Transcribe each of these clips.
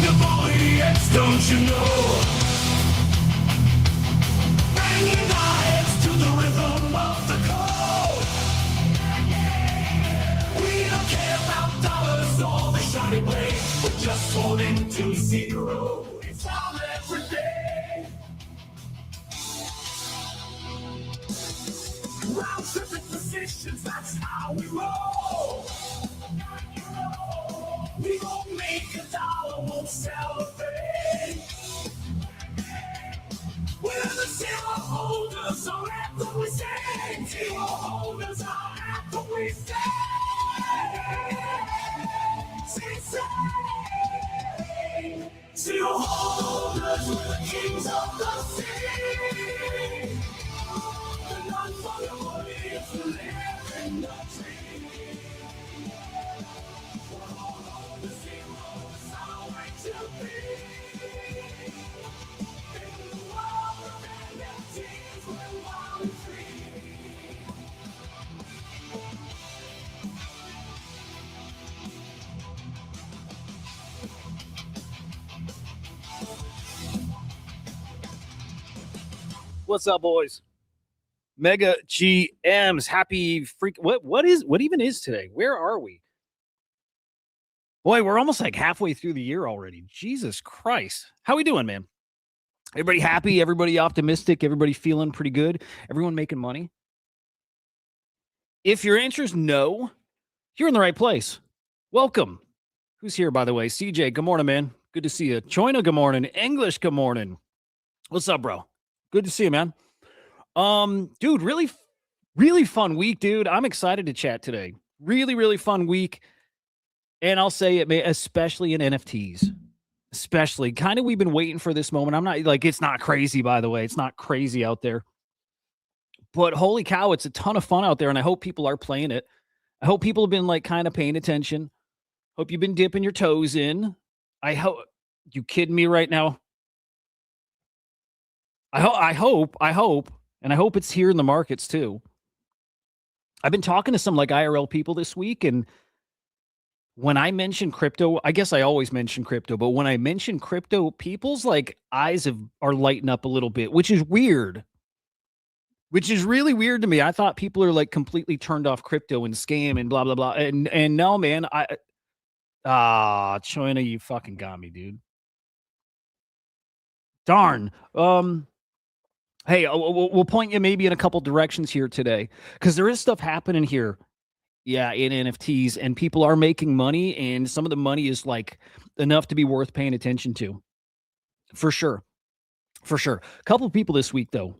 wonderful idiots, don't you know? Banging our heads to the rhythm of the code. We don't care about dollars or the shiny blade. We're just wanting to see the road. It's all every day. Round tripping positions, that's how we roll. We won't make a dollar, won't celebrate. We're the zero holders, so after we say, zero holders are after we say. Zero holders, we're the kings of the sea. The none for the money, it's the live in the tree. We're all on the zeros, our way to be. In the world of NFTs, we're wild and free. What's up, boys? Mega GMs. Happy freak. What even is today? Where are we? Boy, we're almost like halfway through the year already. Jesus Christ. How we doing, man? Everybody happy? Everybody optimistic? Everybody feeling pretty good? Everyone making money? If your answer is no, you're in the right place. Welcome. Who's here, by the way? CJ, good morning, man. Good to see you. Choina, good morning. English, good morning. What's up, bro? Good to see you, man. Dude, really fun week, dude. I'm excited to chat today. Really fun week. And I'll say it, may, especially in NFTs. Especially. Kind of we've been waiting for this moment. I'm not like, it's not crazy, by the way. It's not crazy out there. But holy cow, it's a ton of fun out there, and I hope people are playing it. I hope people have been like kind of paying attention. Hope you've been dipping your toes in. I hope you kidding me right now? I hope, and I hope it's here in the markets too. I've been talking to some like IRL people this week, and when I mention crypto, I guess I always mention crypto, but when I mention crypto, people's like eyes are lighting up a little bit, which is weird. Which is really weird to me. I thought people are like completely turned off crypto and scam and blah blah blah. And no, man, China, you fucking got me, dude. Darn. Hey, we'll point you maybe in a couple directions here today, because there is stuff happening here. Yeah, in NFTs, and people are making money, and some of the money is like enough to be worth paying attention to. For sure. A couple of people this week, though,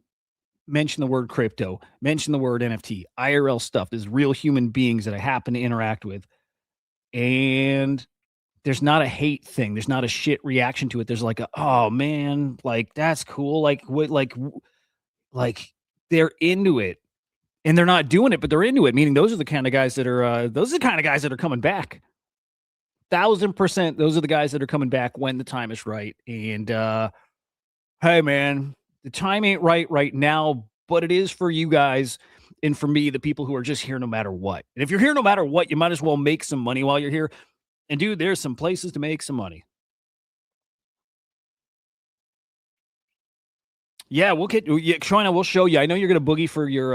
mention the word crypto, mention the word NFT, IRL stuff. There's real human beings that I happen to interact with. And there's not a hate thing. There's not a shit reaction to it. There's like oh man, like that's cool. Like what, like they're into it, and they're not doing it, but they're into it. Meaning those are the kind of guys that are coming back. 1,000%. Those are the guys that are coming back when the time is right. And hey man, the time ain't right now, but it is for you guys and for me, the people who are just here no matter what. And if you're here no matter what, you might as well make some money while you're here. And dude, there's some places to make some money. Yeah, Troina, we'll show you. I know you're gonna boogie for your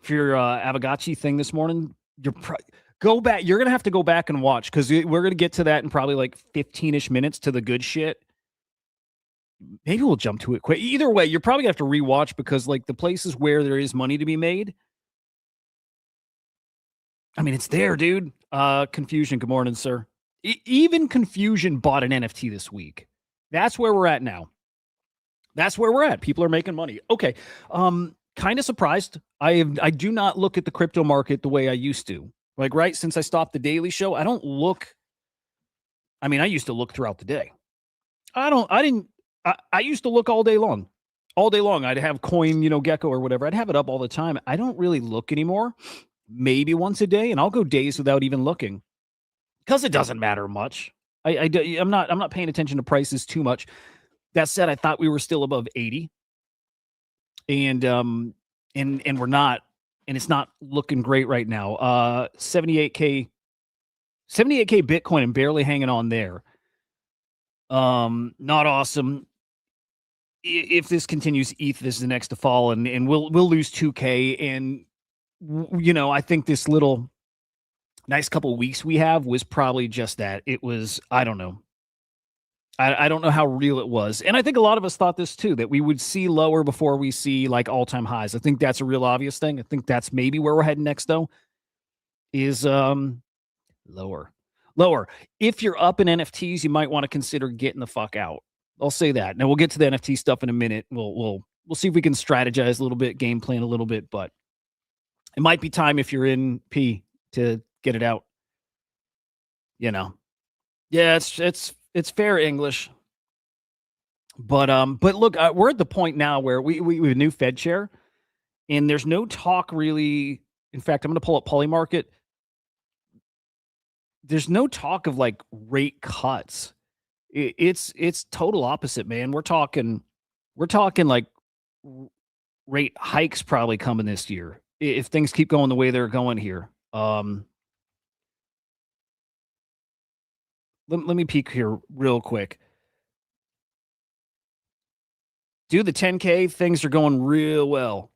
Avagachi thing this morning. Go back. You're gonna have to go back and watch, because we're gonna get to that in probably like 15-ish minutes to the good shit. Maybe we'll jump to it quick. Either way, you're probably gonna have to rewatch, because like the places where there is money to be made, I mean, it's there, dude. Confusion. Good morning, sir. Even Confusion bought an NFT this week. That's where we're at now. That's where we're at. People are making money. Okay. Kind of surprised. I do not look at the crypto market the way I used to. Like, right since I stopped the Daily Show, I don't look. I mean, I used to look throughout the day. I used to look all day long. All day long. I'd have Coin, Gecko or whatever. I'd have it up all the time. I don't really look anymore. Maybe once a day, and I'll go days without even looking, because it doesn't matter much. I'm not paying attention to prices too much. That said, I thought we were still above 80, and we're not, and it's not looking great right now. 78K Bitcoin and barely hanging on there. Not awesome. If this continues, ETH is the next to fall, and we'll lose 2K. And I think this little nice couple weeks we have was probably just that. It was, I don't know. I don't know how real it was. And I think a lot of us thought this too, that we would see lower before we see like all-time highs. I think that's a real obvious thing. I think that's maybe where we're heading next though, is lower. Lower. If you're up in NFTs, you might want to consider getting the fuck out. I'll say that. Now we'll get to the NFT stuff in a minute. We'll see if we can strategize a little bit, game plan a little bit, but it might be time if you're in P to get it out. Yeah, it's fair English. But look, we're at the point now where we have a new Fed chair, and there's no talk really. In fact, I'm going to pull up Polymarket. There's no talk of like rate cuts. It's total opposite, man. We're talking like rate hikes probably coming this year if things keep going the way they're going here. Let me peek here real quick. Dude, the 10K things are going real well.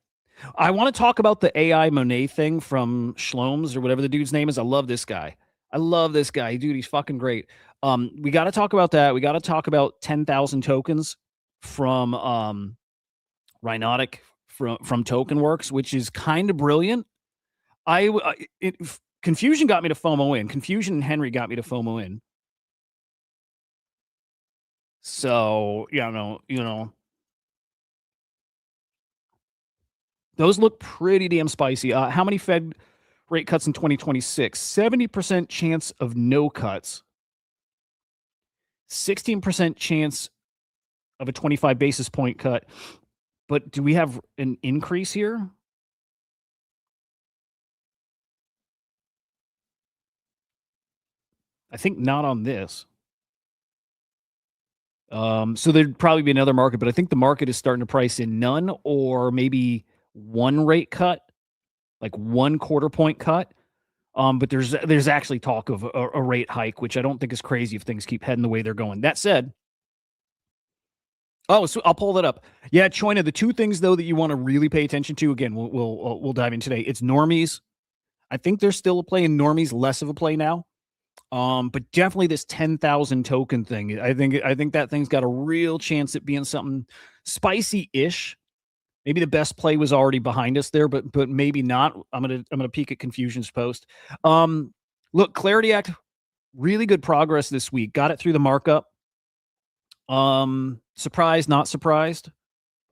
I want to talk about the AI Monet thing from Shloms or whatever the dude's name is. I love this guy. Dude, he's fucking great. We got to talk about that. We got to talk about 10,000 tokens from Rhinotic from TokenWorks, which is kind of brilliant. Confusion got me to FOMO in. Confusion and Henry got me to FOMO in. So, those look pretty damn spicy. How many Fed rate cuts in 2026? 70% chance of no cuts. 16% chance of a 25 basis point cut. But do we have an increase here? I think not on this. So there'd probably be another market, but I think the market is starting to price in none or maybe one rate cut, like 1 quarter point cut. But there's actually talk of a rate hike, which I don't think is crazy if things keep heading the way they're going. That said, so I'll pull that up. Yeah, Choina, the two things though that you want to really pay attention to, again, we'll dive in today. It's normies. I think there's still a play in normies, less of a play now. But definitely this 10,000 token thing. I think that thing's got a real chance at being something spicy-ish. Maybe the best play was already behind us there, but maybe not. I'm gonna peek at Confusion's post. Look, Clarity Act, really good progress this week. Got it through the markup. Surprised, not surprised.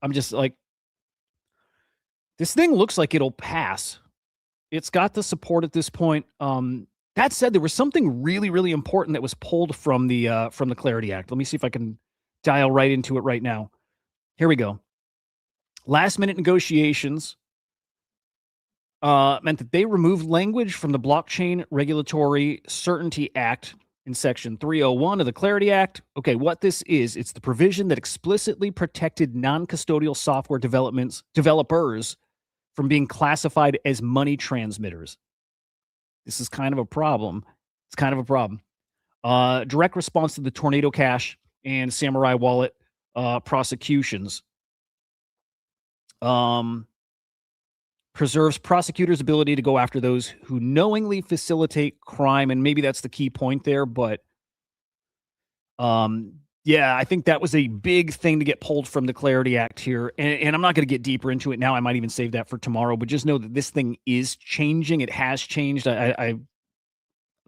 I'm just like, this thing looks like it'll pass. It's got the support at this point. That said, there was something really, really important that was pulled from the Clarity Act. Let me see if I can dial right into it right now. Here we go. Last minute negotiations meant that they removed language from the Blockchain Regulatory Certainty Act in Section 301 of the Clarity Act. Okay, what this is, it's the provision that explicitly protected non-custodial software developers from being classified as money transmitters. This is kind of a problem. It's kind of a problem. Direct response to the Tornado Cash and Samurai Wallet prosecutions. Preserves prosecutors' ability to go after those who knowingly facilitate crime. And maybe that's the key point there. But yeah, I think that was a big thing to get pulled from the Clarity Act here. And I'm not going to get deeper into it now. I might even save that for tomorrow. But just know that this thing is changing. It has changed. There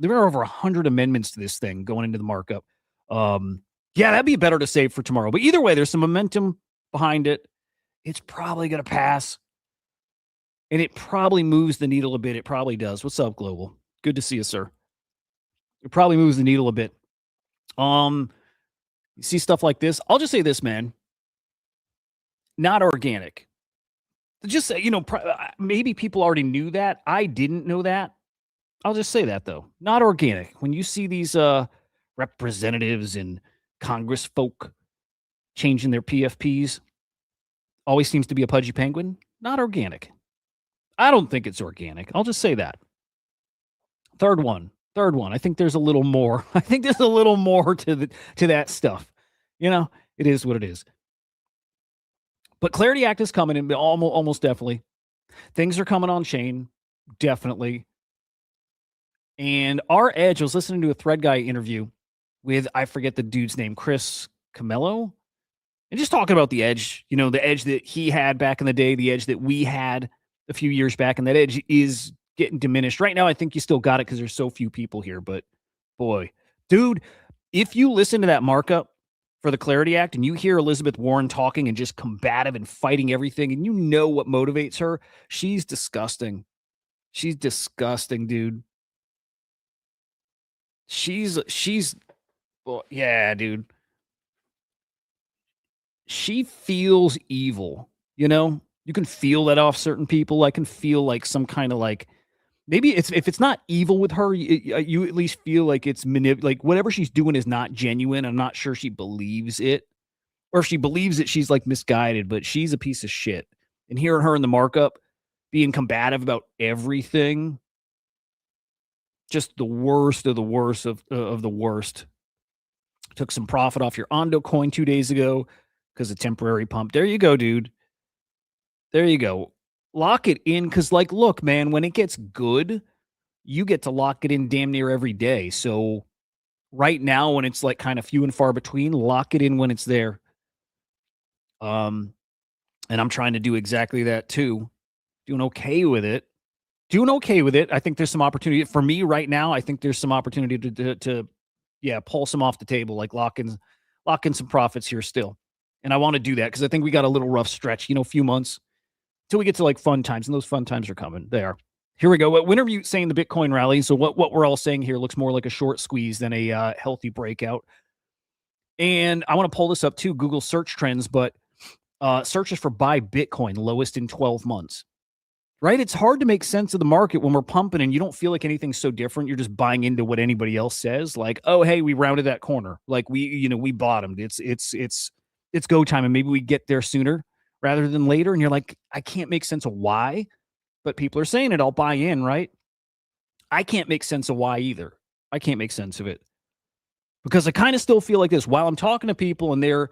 are over 100 amendments to this thing going into the markup. Yeah, that'd be better to save for tomorrow. But either way, there's some momentum behind it. It's probably going to pass. And it probably moves the needle a bit. It probably does. What's up, Global? Good to see you, sir. It probably moves the needle a bit. You see stuff like this. I'll just say this, man. Not organic. Just, maybe people already knew that. I didn't know that. I'll just say that, though. Not organic. When you see these representatives and Congress folk changing their PFPs, always seems to be a pudgy penguin. Not organic. I don't think it's organic. I'll just say that. Third one. Third one. I think there's a little more. I think there's a little more to that stuff. You know, it is what it is. But Clarity Act is coming in almost definitely. Things are coming on chain, definitely. And our edge, I was listening to a Thread Guy interview with, I forget the dude's name, Chris Camello, and just talking about the edge, the edge that he had back in the day, the edge that we had a few years back, and that edge is getting diminished. Right now, I think you still got it because there's so few people here, but boy, dude, if you listen to that markup for the Clarity Act and you hear Elizabeth Warren talking and just combative and fighting everything, and you know what motivates her, she's disgusting. She's disgusting, dude. She's well, yeah, dude. She feels evil, you know? You can feel that off certain people. I can feel like some kind of like maybe it's if it's not evil with her, you at least feel like it's like whatever she's doing is not genuine. I'm not sure she believes it. Or if she believes it, she's like misguided, but she's a piece of shit. And hearing her in the markup being combative about everything, just the worst of the worst of the worst. Took some profit off your Ondo coin 2 days ago because of temporary pump. There you go, dude. There you go. Lock it in because, like, look, man, when it gets good, you get to lock it in damn near every day. So right now, when it's like kind of few and far between, lock it in when it's there. And I'm trying to do exactly that too. Doing okay with it. Doing okay with it. I think there's some opportunity for me right now. I think there's some opportunity to yeah, pull some off the table, like lock in some profits here still. And I want to do that because I think we got a little rough stretch, a few months till we get to like fun times, and those fun times are coming. They are. Here we go. When are you saying the Bitcoin rally? So what we're all saying here looks more like a short squeeze than a healthy breakout. And I want to pull this up too, Google search trends, but searches for buy Bitcoin lowest in 12 months. Right? It's hard to make sense of the market when we're pumping and you don't feel like anything's so different. You're just buying into what anybody else says. Like, oh, hey, we rounded that corner. Like we bottomed. It's go time, and maybe we get there sooner rather than later. And you're like, I can't make sense of why, but people are saying it. I'll buy in, right? I can't make sense of why either. I can't make sense of it because I kind of still feel like this while I'm talking to people and they're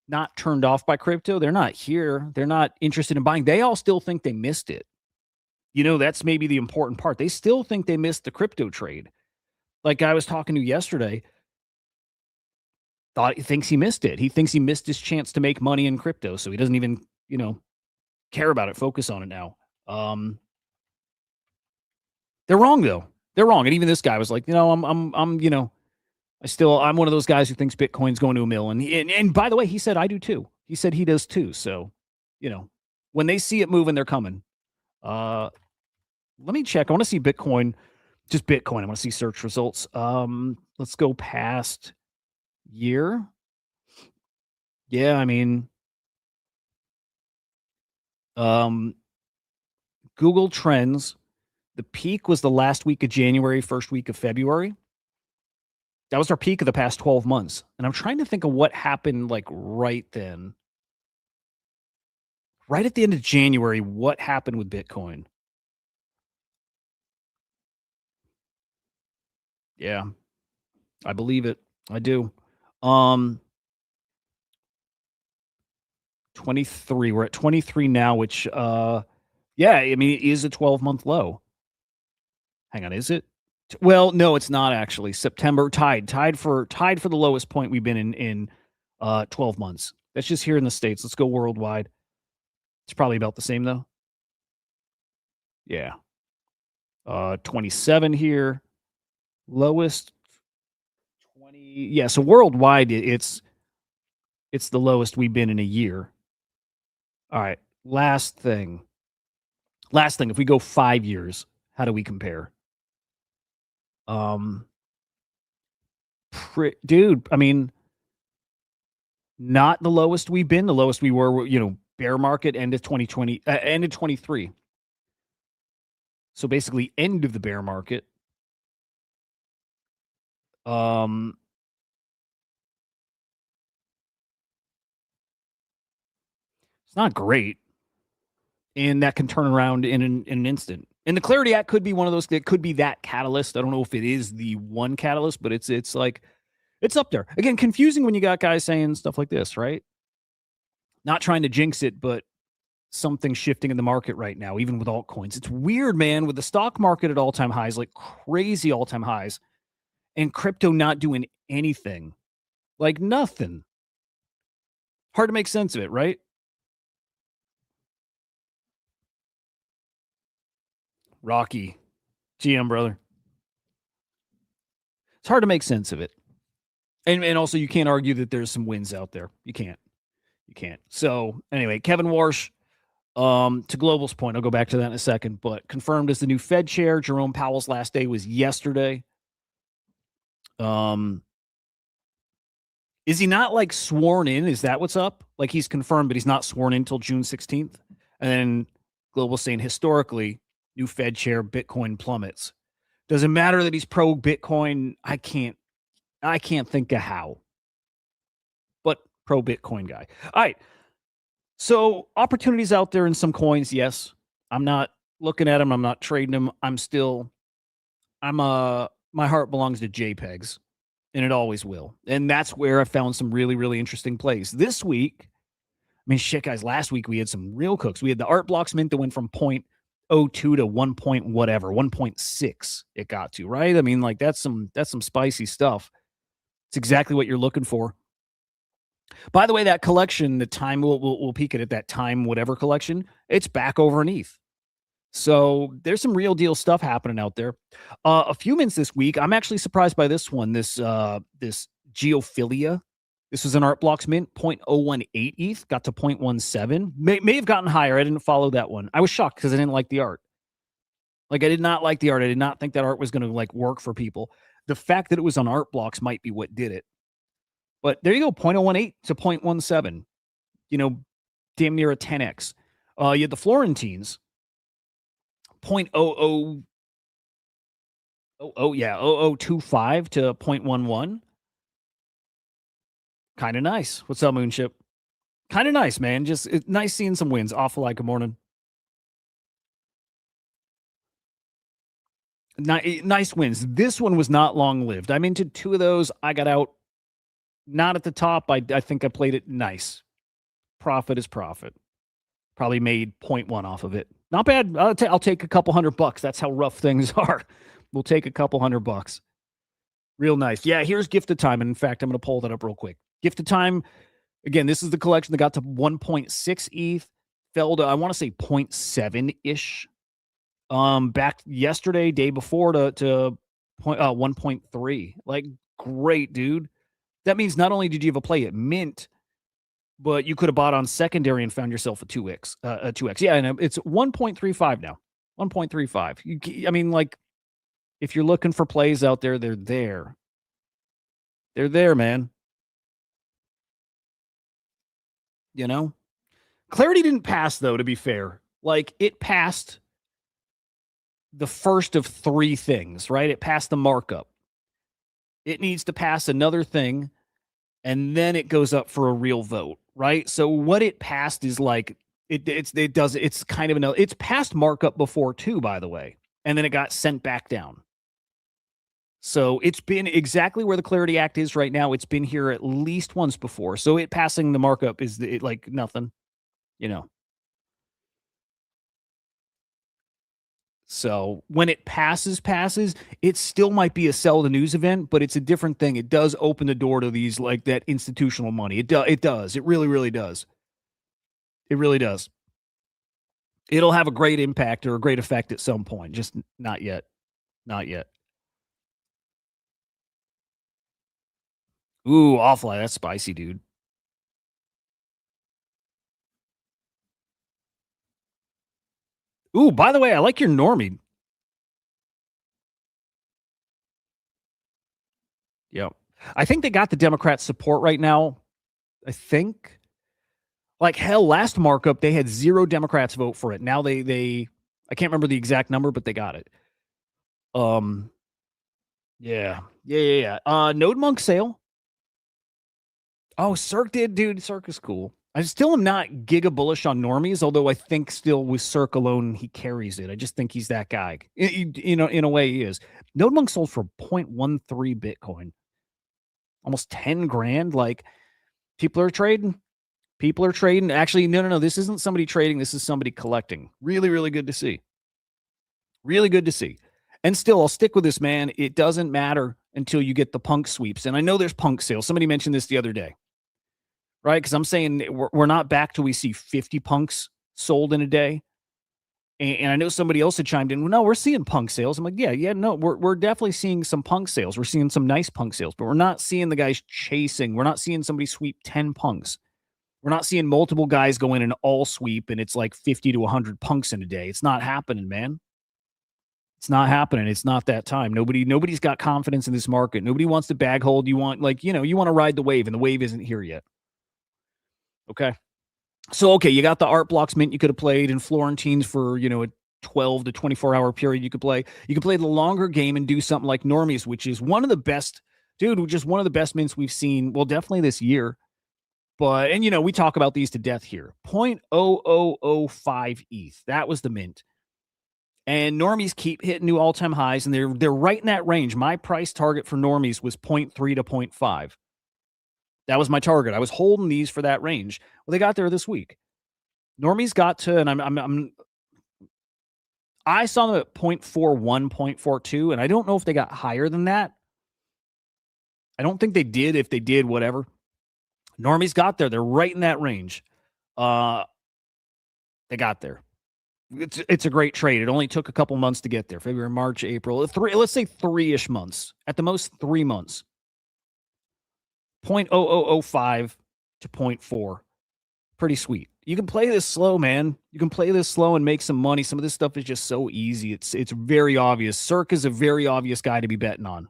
not turned off by crypto. They're not here. They're not interested in buying. They all still think they missed it. That's maybe the important part. They still think they missed the crypto trade. Like I was talking to yesterday, he thinks he missed it. He thinks he missed his chance to make money in crypto. So he doesn't even, care about it, focus on it now. They're wrong though. They're wrong. And even this guy was like, I'm one of those guys who thinks Bitcoin's going to a mill. And by the way, he said, I do too. He said he does too. So, when they see it moving, they're coming. Let me check. I want to see Bitcoin, just Bitcoin. I want to see search results. Let's go past year. Yeah, I mean, Google Trends. The peak was the last week of January, first week of February. That was our peak of the past 12 months. And I'm trying to think of what happened like right then. Right at the end of January, what happened with Bitcoin? Yeah, I believe it. I do. 23. We're at 23 now, which yeah, I mean, it is a 12-month low. Hang on, is it? Well, no, it's not actually. September tied for the lowest point we've been in 12 months. That's just here in the States. Let's go worldwide. It's probably about the same though. Yeah. 27 here. Lowest 20. Yeah, so worldwide it's the lowest we've been in a year. All right. Last thing. If we go 5 years, how do we compare? Dude, I mean, not the lowest we've been. The lowest we were, bear market end of 2020, end of 23. So basically, end of the bear market. It's not great, and that can turn around in an instant. And the Clarity Act could be one of those. It could be that catalyst. I don't know if it is the one catalyst, but it's like it's up there. Again, confusing when you got guys saying stuff like this, right? Not trying to jinx it, but something shifting in the market right now, even with altcoins. It's weird, man, with the stock market at all-time highs, like crazy all-time highs, and crypto not doing anything. Like nothing. Hard to make sense of it, right? Rocky. GM, brother. It's hard to make sense of it. And also you can't argue that there's some wins out there. You can't. You can't. So anyway, Kevin Warsh, to Global's point, I'll go back to that in a second, but confirmed as the new Fed chair. Jerome Powell's last day was yesterday. Is he not like sworn in? Is that what's up? Like he's confirmed, but he's not sworn in until June 16th. And then Global saying historically, new Fed chair, Bitcoin plummets. Doesn't matter that he's pro Bitcoin. I can't think of how. But pro Bitcoin guy. All right. So opportunities out there in some coins, yes. I'm not looking at them. I'm not trading them. My heart belongs to JPEGs, and it always will. And that's where I found some really, really interesting plays. This week, I mean, shit, guys, last week we had some real cooks. We had the Art Blocks Mint that went from 0.02 to 1 point whatever, 1.6 it got to, right? I mean, like that's some spicy stuff. It's exactly what you're looking for. By the way, that collection, the time we'll peek at it, that time whatever collection, it's back over an ETH. So there's some real deal stuff happening out there. A few minutes this week, I'm actually surprised by this one. This Geophilia. This was an Art Blocks Mint, 0.018 ETH, got to 0.17. May have gotten higher. I didn't follow that one. I was shocked because I didn't like the art. Like I did not like the art. I did not think that art was going to like work for people. The fact that it was on Art Blocks might be what did it. But there you go, 0.018 to 0.17. You know, damn near a 10x. You had the Florentines, 0.00 0025 to 0.11. Kind of nice. What's up, Moonship? Kind of nice, man. Just nice seeing some wins. Awful like a morning. Nice wins. This one was not long lived. I'm into two of those. I got out not at the top. I think I played it nice. Profit is profit. Probably made 0.1 off of it. Not bad. I'll take a couple $100. That's how rough things are. We'll take a couple $100. Real nice. Yeah, here's Gift of Time. And in fact, I'm going to pull that up real quick. Gift of Time. Again, this is the collection that got to 1.6 ETH. Fell to, I want to say 0.7-ish. Back yesterday, day before to 1.3. Like, great, dude. That means not only did you have a play at mint, but you could have bought on secondary and found yourself a 2x. A 2x. Yeah, and it's 1.35 now. 1.35. I mean, like, if you're looking for plays out there, they're there. They're there, man. You know? Clarity didn't pass, though, to be fair. Like, it passed the first of three things, right? It passed the markup. It needs to pass another thing, and then it goes up for a real vote, right? So what it passed is like it's kind of it's passed markup before too, by the way, and then it got sent back down. So it's been exactly where the Clarity Act is right now. It's been here at least once before. So it passing the markup is like nothing, you know. So when it passes, it still might be a sell the news event, but it's a different thing. It does open the door to these like that institutional money. It does. It really, really does. It really does. It'll have a great impact or a great effect at some point. Just not yet. Not yet. Ooh, awful. That's spicy, dude. Ooh, by the way, I like your normie. Yep. I think they got the Democrats' support right now. I think. Like hell, last markup, they had 0 Democrats vote for it. Now they I can't remember the exact number, but they got it. Yeah. Node Monk sale. Oh, Cirque did, dude. Cirque is cool. I still am not giga bullish on normies, although I think still with Cirque alone, he carries it. I just think he's that guy. In a way, he is. Node Monk sold for 0.13 Bitcoin, almost 10 grand. Like, people are trading. People are trading. Actually, no. This isn't somebody trading. This is somebody collecting. Really, really good to see. Really good to see. And still, I'll stick with this, man. It doesn't matter until you get the punk sweeps. And I know there's punk sales. Somebody mentioned this the other day, right? Because I'm saying we're not back till we see 50 punks sold in a day. And I know somebody else had chimed in. Well, no, we're seeing punk sales. I'm like, yeah, no, we're definitely seeing some punk sales. We're seeing some nice punk sales, but we're not seeing the guys chasing. We're not seeing somebody sweep 10 punks. We're not seeing multiple guys go in and all sweep, and it's like 50 to 100 punks in a day. It's not happening, man. It's not happening. It's not that time. Nobody's got confidence in this market. Nobody wants to bag hold. You want you want to ride the wave, and the wave isn't here yet. Okay. So, okay, you got the art blocks mint you could have played, and Florentines for, a 12 to 24-hour period you could play. You could play the longer game and do something like Normies, which is one of the best, just one of the best mints we've seen, well, definitely this year. But, and, we talk about these to death here. 0.0005 ETH. That was the mint. And normies keep hitting new all-time highs, and they're right in that range. My price target for normies was 0.3 to 0.5. That was my target. I was holding these for that range. Well, they got there this week. Normies got to, and I saw them at 0.41, 0.42, and I don't know if they got higher than that. I don't think they did. If they did, whatever. Normies got there. They're right in that range. They got there. It's a great trade. It only took a couple months to get there. February, March, April. Let's say 3-ish months. At the most, 3 months. 0.0005 to 0.4. Pretty sweet. You can play this slow, man. You can play this slow and make some money. Some of this stuff is just so easy. It's very obvious. Cirque is a very obvious guy to be betting on.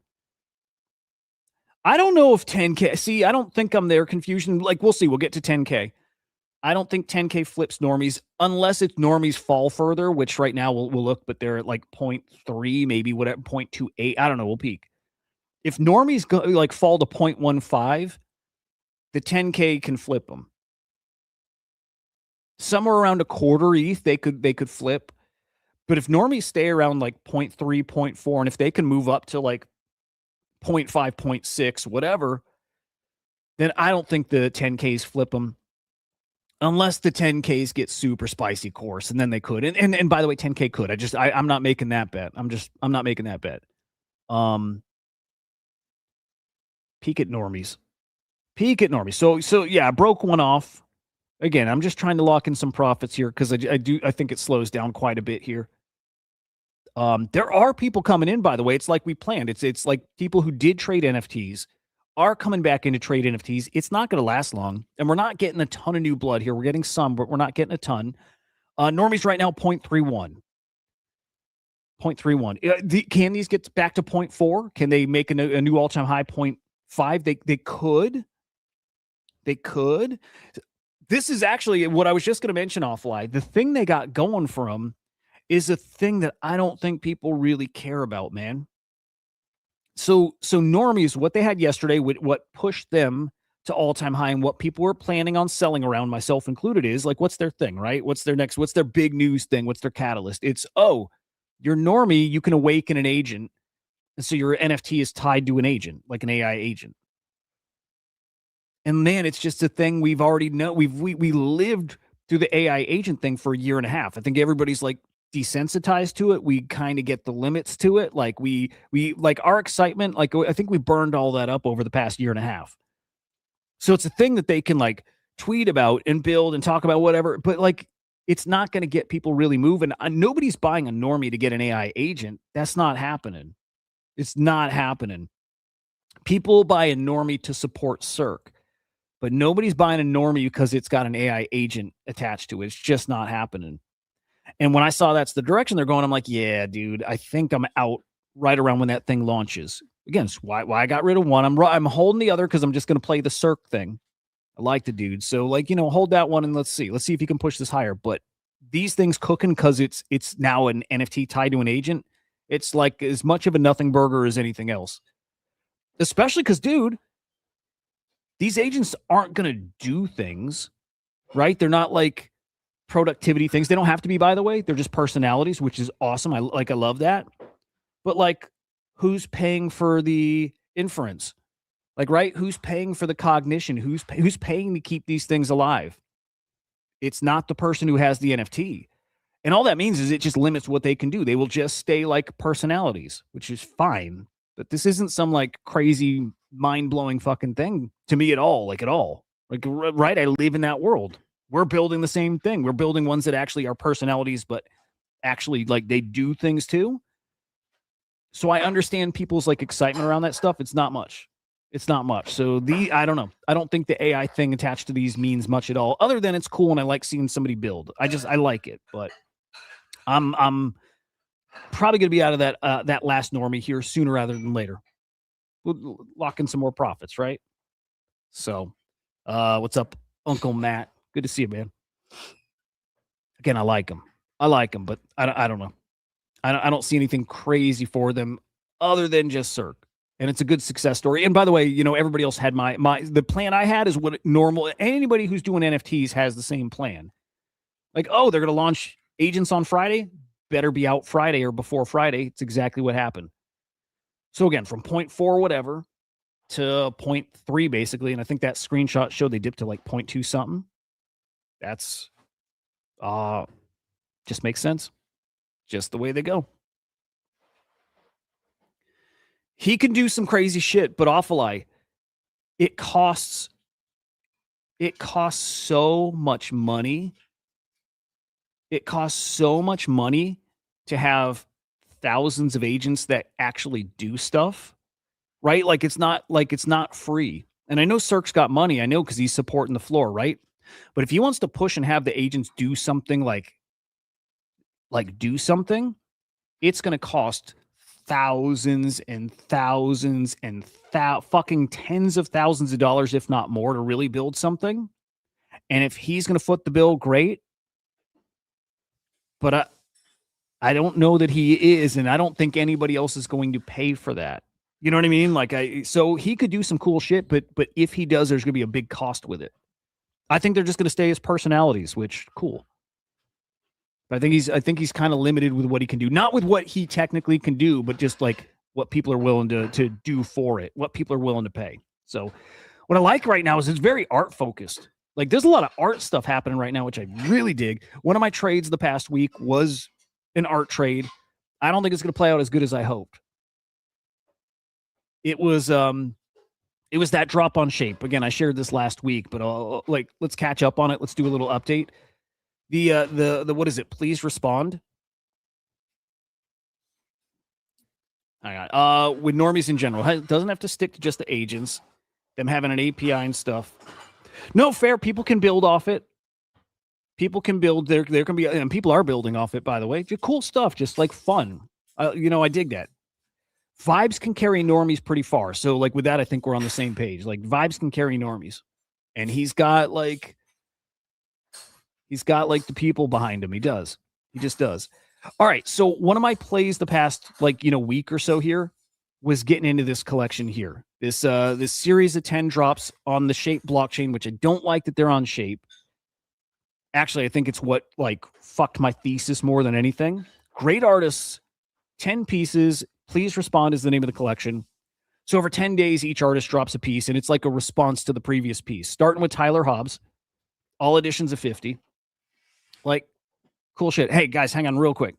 I don't know if 10K. See, I don't think I'm there. Confusion. Like, we'll see. We'll get to 10K. I don't think 10K flips normies unless it's normies fall further, which right now we'll look, but they're at like 0.3, maybe whatever, 0.28. I don't know. We'll peek. If normies go like fall to 0.15, the 10K can flip them. Somewhere around a quarter ETH, they could flip. But if normies stay around like 0.3, 0.4, and if they can move up to like 0.5, 0.6, whatever, then I don't think the 10Ks flip them. Unless the 10Ks get super spicy course, and then they could. And by the way, 10K could. I'm not making that bet. I'm not making that bet. Peak at normies. So yeah, I broke one off. Again, I'm just trying to lock in some profits here because I think it slows down quite a bit here. There are people coming in, by the way. It's like we planned. It's like people who did trade NFTs are coming back in to trade NFTs. It's not going to last long, and we're not getting a ton of new blood here. We're getting some, but we're not getting a ton. Normies right now 0.31. 0.31. Can these get back to 0.4? Can they make a new all-time high 0.5? They could. They could. This is actually what I was just going to mention offline. The thing they got going for them is a thing that I don't think people really care about, man. So normies, what they had yesterday, what pushed them to all-time high and what people were planning on selling around, myself included, is like, what's their thing, right? What's their big news thing? What's their catalyst? It's, you're normie, you can awaken an agent. And so your NFT is tied to an agent, like an AI agent. And man, it's just a thing we've already know. We lived through the AI agent thing for a year and a half. I think everybody's like desensitized to it. We kind of get the limits to it. Like we like our excitement. Like I think we burned all that up over the past year and a half. So it's a thing that they can like tweet about and build and talk about whatever. But like, it's not going to get people really moving. Nobody's buying a normie to get an AI agent. That's not happening. It's not happening. People buy a normie to support Cirque. But nobody's buying a normie because it's got an AI agent attached to it. It's just not happening. And when I saw that's the direction they're going, I'm like, yeah, dude, I think I'm out right around when that thing launches. Again, it's why I got rid of one. I'm holding the other because I'm just going to play the Cirque thing. I like the dude. So like, hold that one and let's see if you can push this higher. But these things cooking because it's now an NFT tied to an agent. It's like as much of a nothing burger as anything else. Especially because, dude, these agents aren't going to do things. right? They're not like productivity things. They don't have to be, by the way. They're just personalities, which is awesome. I love that. But like, who's paying for the inference? Like, right? Who's paying for the cognition? Who's paying to keep these things alive? It's not the person who has the NFT. And all that means is it just limits what they can do. They will just stay like personalities, which is fine. But this isn't some like crazy, mind blowing fucking thing to me at all. Like, at all. Like, right? I live in that world. We're building the same thing. We're building ones that actually are personalities, but actually, like, they do things too. So I understand people's like excitement around that stuff. It's not much. It's not much. So I don't know. I don't think the AI thing attached to these means much at all, other than it's cool and I like seeing somebody build. I like it, but I'm probably going to be out of that last normie here sooner rather than later. We'll lock in some more profits, right? So, what's up, Uncle Matt? Good to see you, man. Again, I like him. But I don't know. I don't see anything crazy for them other than just Cirque. And it's a good success story. And by the way, everybody else had the plan I had is what normal anybody who's doing NFTs has the same plan. Like, oh, they're gonna launch agents on Friday, better be out Friday or before Friday. It's exactly what happened. So again, from 0.4 whatever to 0.3 basically, and I think that screenshot showed they dipped to like 0.2 something. That's just makes sense. Just the way they go. He can do some crazy shit, but Awfuleye, it costs so much money. It costs so much money to have thousands of agents that actually do stuff, right? Like it's not free. And I know Cirque's got money. I know because he's supporting the floor, right? But if he wants to push and have the agents do something like do something, it's going to cost thousands and thousands and fucking tens of thousands of dollars, if not more, to really build something. And if he's going to foot the bill, great. But I don't know that he is, and I don't think anybody else is going to pay for that. You know what I mean? Like, so he could do some cool shit, but if he does, there's going to be a big cost with it. I think they're just going to stay as personalities, which cool. But I think he's kind of limited with what he can do, not with what he technically can do, but just like what people are willing to do for it, what people are willing to pay. So, what I like right now is it's very art focused. Like, there's a lot of art stuff happening right now, which I really dig. One of my trades the past week was an art trade. I don't think it's going to play out as good as I hoped. It was that drop on shape. Again, I shared this last week, but let's catch up on it. Let's do a little update. The what is it? Please respond. Hang on. With normies in general, it doesn't have to stick to just the agents. Them having an API and stuff. No, fair. People can build off it. People can build. There can be, and people are building off it. By the way, just cool stuff. Just like fun. I dig that. Vibes can carry normies pretty far. So like with that, I think we're on the same page. Like Vibes can carry normies, and he's got like the people behind him. He does. He just does. All right. So one of my plays the past week or so here was getting into this collection here. This series of 10 drops on the Shape blockchain, which I don't like that they're on Shape. Actually, I think it's what like fucked my thesis more than anything. Great artists, 10 pieces. Please respond is the name of the collection. So over 10 days, each artist drops a piece, and it's like a response to the previous piece. Starting with Tyler Hobbs, all editions of 50. Like, cool shit. Hey, guys, hang on real quick.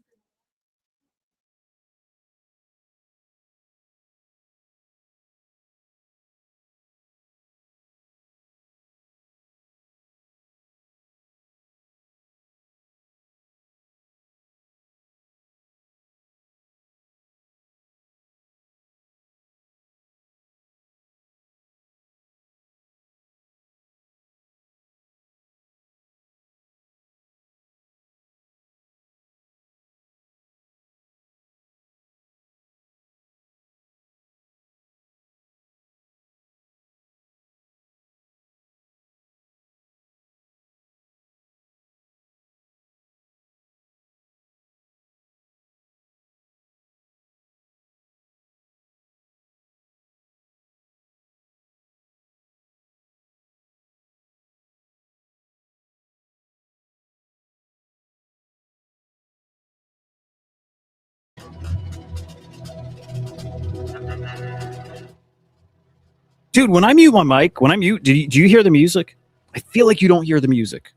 Dude, when I mute my mic, do you hear the music? I feel like you don't hear the music.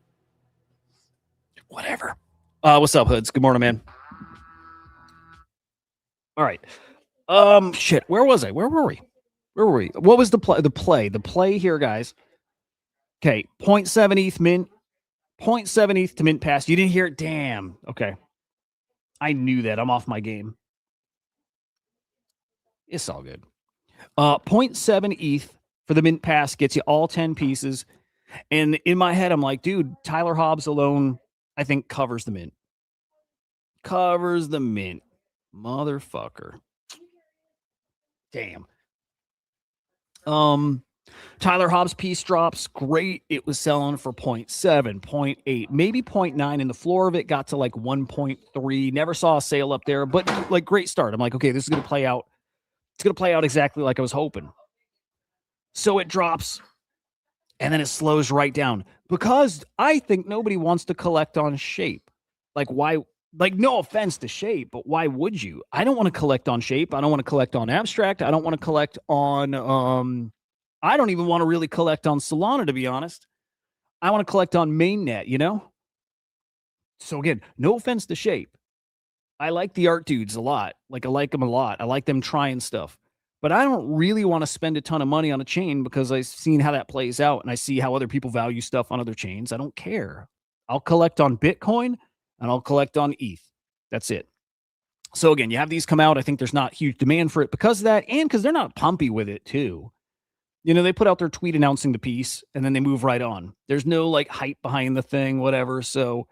Whatever. What's up, Hoods? Good morning, man. All right. Shit. Where was I? Where were we? What was the play? The play here, guys. Okay, 0.7 ETH mint, 0.7 ETH to mint pass. You didn't hear it? Damn. Okay. I knew that. I'm off my game. It's all good. 0.7 ETH for the mint pass gets you all 10 pieces. And in my head, I'm like, dude, Tyler Hobbs alone, I think, covers the mint. Covers the mint. Motherfucker. Damn. Tyler Hobbs piece drops. Great. It was selling for 0.7, 0.8, maybe 0.9. And the floor of it got to like 1.3. Never saw a sale up there, but like great start. I'm like, okay, this is going to play out. It's going to play out exactly like I was hoping. So it drops and then it slows right down because I think nobody wants to collect on shape. Like, why? Like, no offense to shape, but why would you? I don't want to collect on shape. I don't want to collect on abstract. I don't want to collect on, I don't even want to really collect on Solana, to be honest. I want to collect on mainnet, you know? So again, no offense to shape. I like the art dudes a lot. Like, I like them a lot. I like them trying stuff. But I don't really want to spend a ton of money on a chain because I've seen how that plays out and I see how other people value stuff on other chains. I don't care. I'll collect on Bitcoin and I'll collect on ETH. That's it. So again, you have these come out. I think there's not huge demand for it because of that and because they're not pumpy with it too. You know, they put out their tweet announcing the piece and then they move right on. There's no like hype behind the thing, whatever. So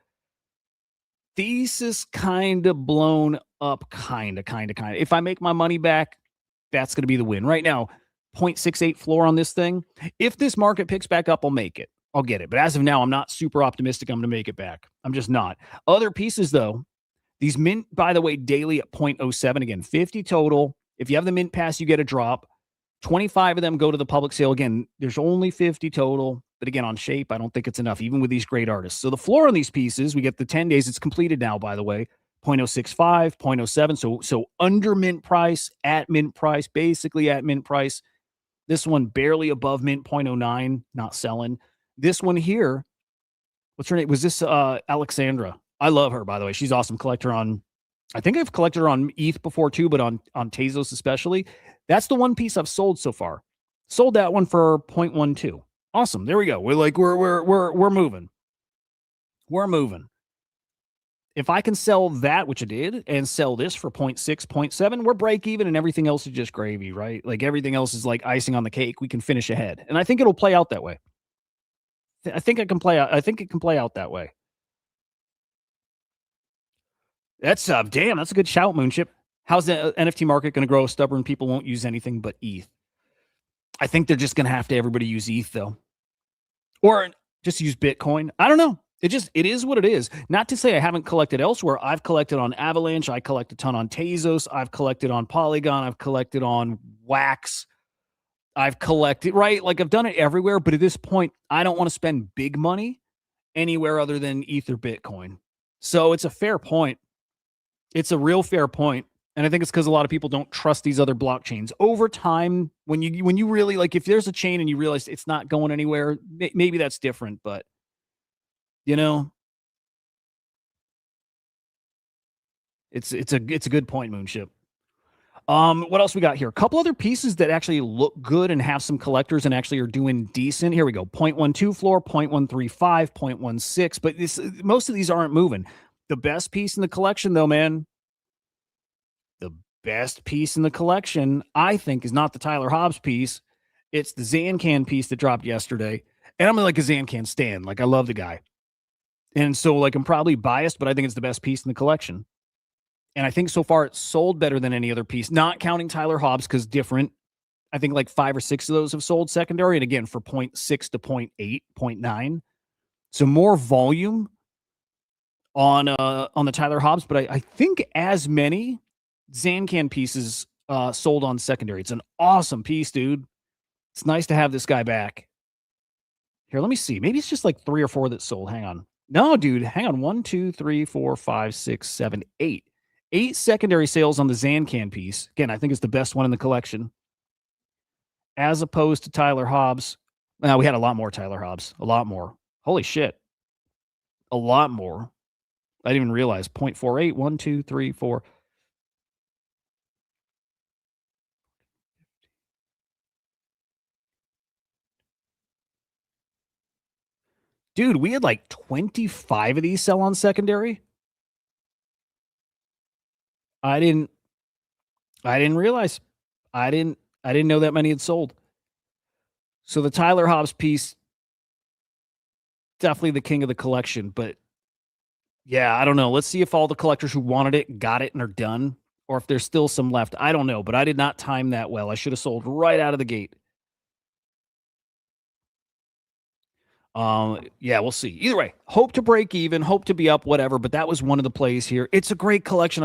thesis kind of blown up, kind of. If I make my money back, that's going to be the win. Right now, 0.68 floor on this thing. If this market picks back up, I'll make it. I'll get it. But as of now, I'm not super optimistic I'm going to make it back. I'm just not. Other pieces, though, these mint, by the way, daily at 0.07. Again, 50 total. If you have the mint pass, you get a drop. 25 of them go to the public sale. Again, there's only 50 total. But again, on shape, I don't think it's enough, even with these great artists. So the floor on these pieces, we get the 10 days. It's completed now, by the way. 0.065, 0.07. So under mint price, at mint price, basically at mint price. This one barely above mint, 0.09, not selling. This one here, what's her name? Was this Alexandra? I love her, by the way. She's awesome. Collector on, I think I've collected her on ETH before too, but on Tezos especially. That's the one piece I've sold so far. Sold that one for 0.12. Awesome. There we go. We're moving. We're moving. If I can sell that, which I did, and sell this for 0.6, 0.7, we're break even and everything else is just gravy, right? Like everything else is like icing on the cake. We can finish ahead. And I think it'll play out that way. I think it can play out that way. That's damn, that's a good shout, Moonship. How's the NFT market going to grow? Stubborn people won't use anything but ETH. I think they're just going to have to everybody use ETH though. Or just use Bitcoin. I don't know. It is what it is. Not to say I haven't collected elsewhere. I've collected on Avalanche. I collect a ton on Tezos. I've collected on Polygon. I've collected on Wax. I've collected, right? Like I've done it everywhere. But at this point, I don't want to spend big money anywhere other than ETH or Bitcoin. So it's a fair point. It's a real fair point. And I think it's because a lot of people don't trust these other blockchains. Over time, when you really like, if there's a chain and you realize it's not going anywhere, maybe that's different. But you know, it's a good point, Moonship. What else we got here? A couple other pieces that actually look good and have some collectors and actually are doing decent. Here we go. 0.12 floor, 0.135, 0.16. But most of these aren't moving. The best piece in the collection, though, man. The best piece in the collection, I think, is not the Tyler Hobbs piece. It's the Zancan piece that dropped yesterday. And I'm like a Zancan stan. Like, I love the guy. And so, like, I'm probably biased, but I think it's the best piece in the collection. And I think so far it's sold better than any other piece, not counting Tyler Hobbs because different. I think like 5 or 6 of those have sold secondary. And again, for 0.6 to 0.8, 0.9. So more volume on the Tyler Hobbs. But I think as many Zancan pieces sold on secondary. It's an awesome piece, dude. It's nice to have this guy back. Here, let me see. Maybe it's just like 3 or 4 that sold. Hang on. No, dude. Hang on. 1, 2, 3, 4, 5, 6, 7, 8. 8 secondary sales on the Zancan piece. Again, I think it's the best one in the collection. As opposed to Tyler Hobbs. Now, we had a lot more Tyler Hobbs. A lot more. Holy shit. A lot more. I didn't even realize. 0.48, 1, 2, 3, 4. Dude, we had like 25 of these sell on secondary. I didn't realize. I didn't know that many had sold. So the Tyler Hobbs piece, definitely the king of the collection. But yeah, I don't know. Let's see if all the collectors who wanted it got it and are done, or if there's still some left. I don't know, but I did not time that well. I should have sold right out of the gate. Yeah, we'll see. Either way, hope to break even, hope to be up, whatever. But that was one of the plays here. It's a great collection.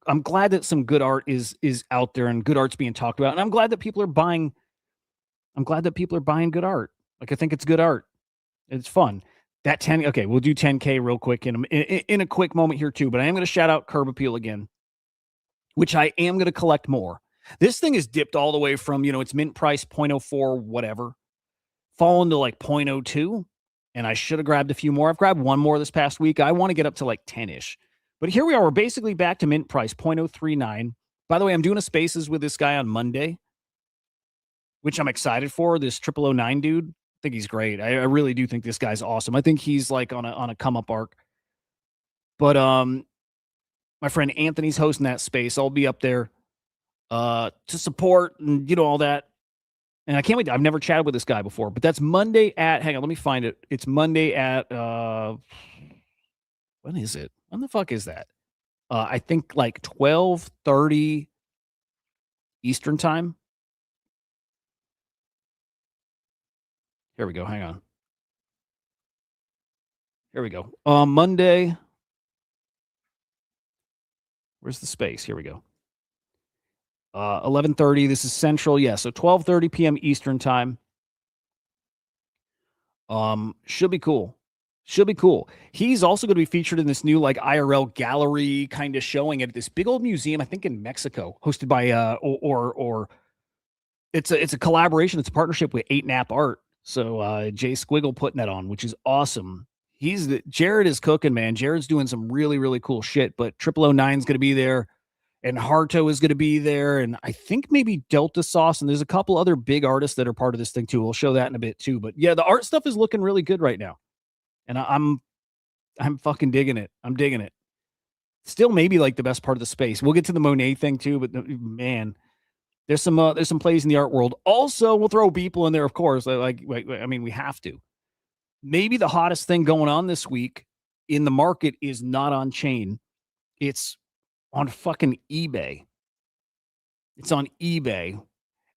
I'm glad that some good art is out there and good art's being talked about. And I'm glad that people are buying. I'm glad that people are buying good art. Like, I think it's good art. It's fun. That 10. Okay, we'll do 10K real quick in a quick moment here too. But I am going to shout out Curb Appeal again, which I am going to collect more. This thing is dipped all the way from, its mint price 0.04, whatever, fallen to like 0.02. And I should have grabbed a few more. I've grabbed one more this past week. I want to get up to like 10-ish. But here we are. We're basically back to mint price 0.039. By the way, I'm doing a spaces with this guy on Monday, which I'm excited for. This 0009 dude. I think he's great. I really do think this guy's awesome. I think he's like on a come up arc. But my friend Anthony's hosting that space. I'll be up there to support and all that. And I can't wait. I've never chatted with this guy before, but that's Monday at, hang on, let me find it. It's Monday at, when is it? When the fuck is that? I think like 12:30 Eastern time. Here we go. Hang on. Here we go. Monday. Where's the space? Here we go. 11:30. This is Central. Yeah. So 12:30 p.m. Eastern time. Should be cool. Should be cool. He's also going to be featured in this new like IRL gallery kind of showing at this big old museum, I think in Mexico, hosted by or it's a collaboration. It's a partnership with 8nap Art. So Jay Squiggle putting that on, which is awesome. Jared is cooking, man. Jared's doing some really, really cool shit. But 0009 is going to be there, and Harto is going to be there, and I think maybe Delta Sauce, and there's a couple other big artists that are part of this thing too. We'll show that in a bit too. But yeah, the art stuff is looking really good right now. And I'm fucking digging it. I'm digging it. Still maybe like the best part of the space. We'll get to the Monet thing too, but man, there's some plays in the art world. Also, we'll throw Beeple in there, of course. I mean, we have to. Maybe the hottest thing going on this week in the market is not on chain. It's on fucking eBay. It's on eBay.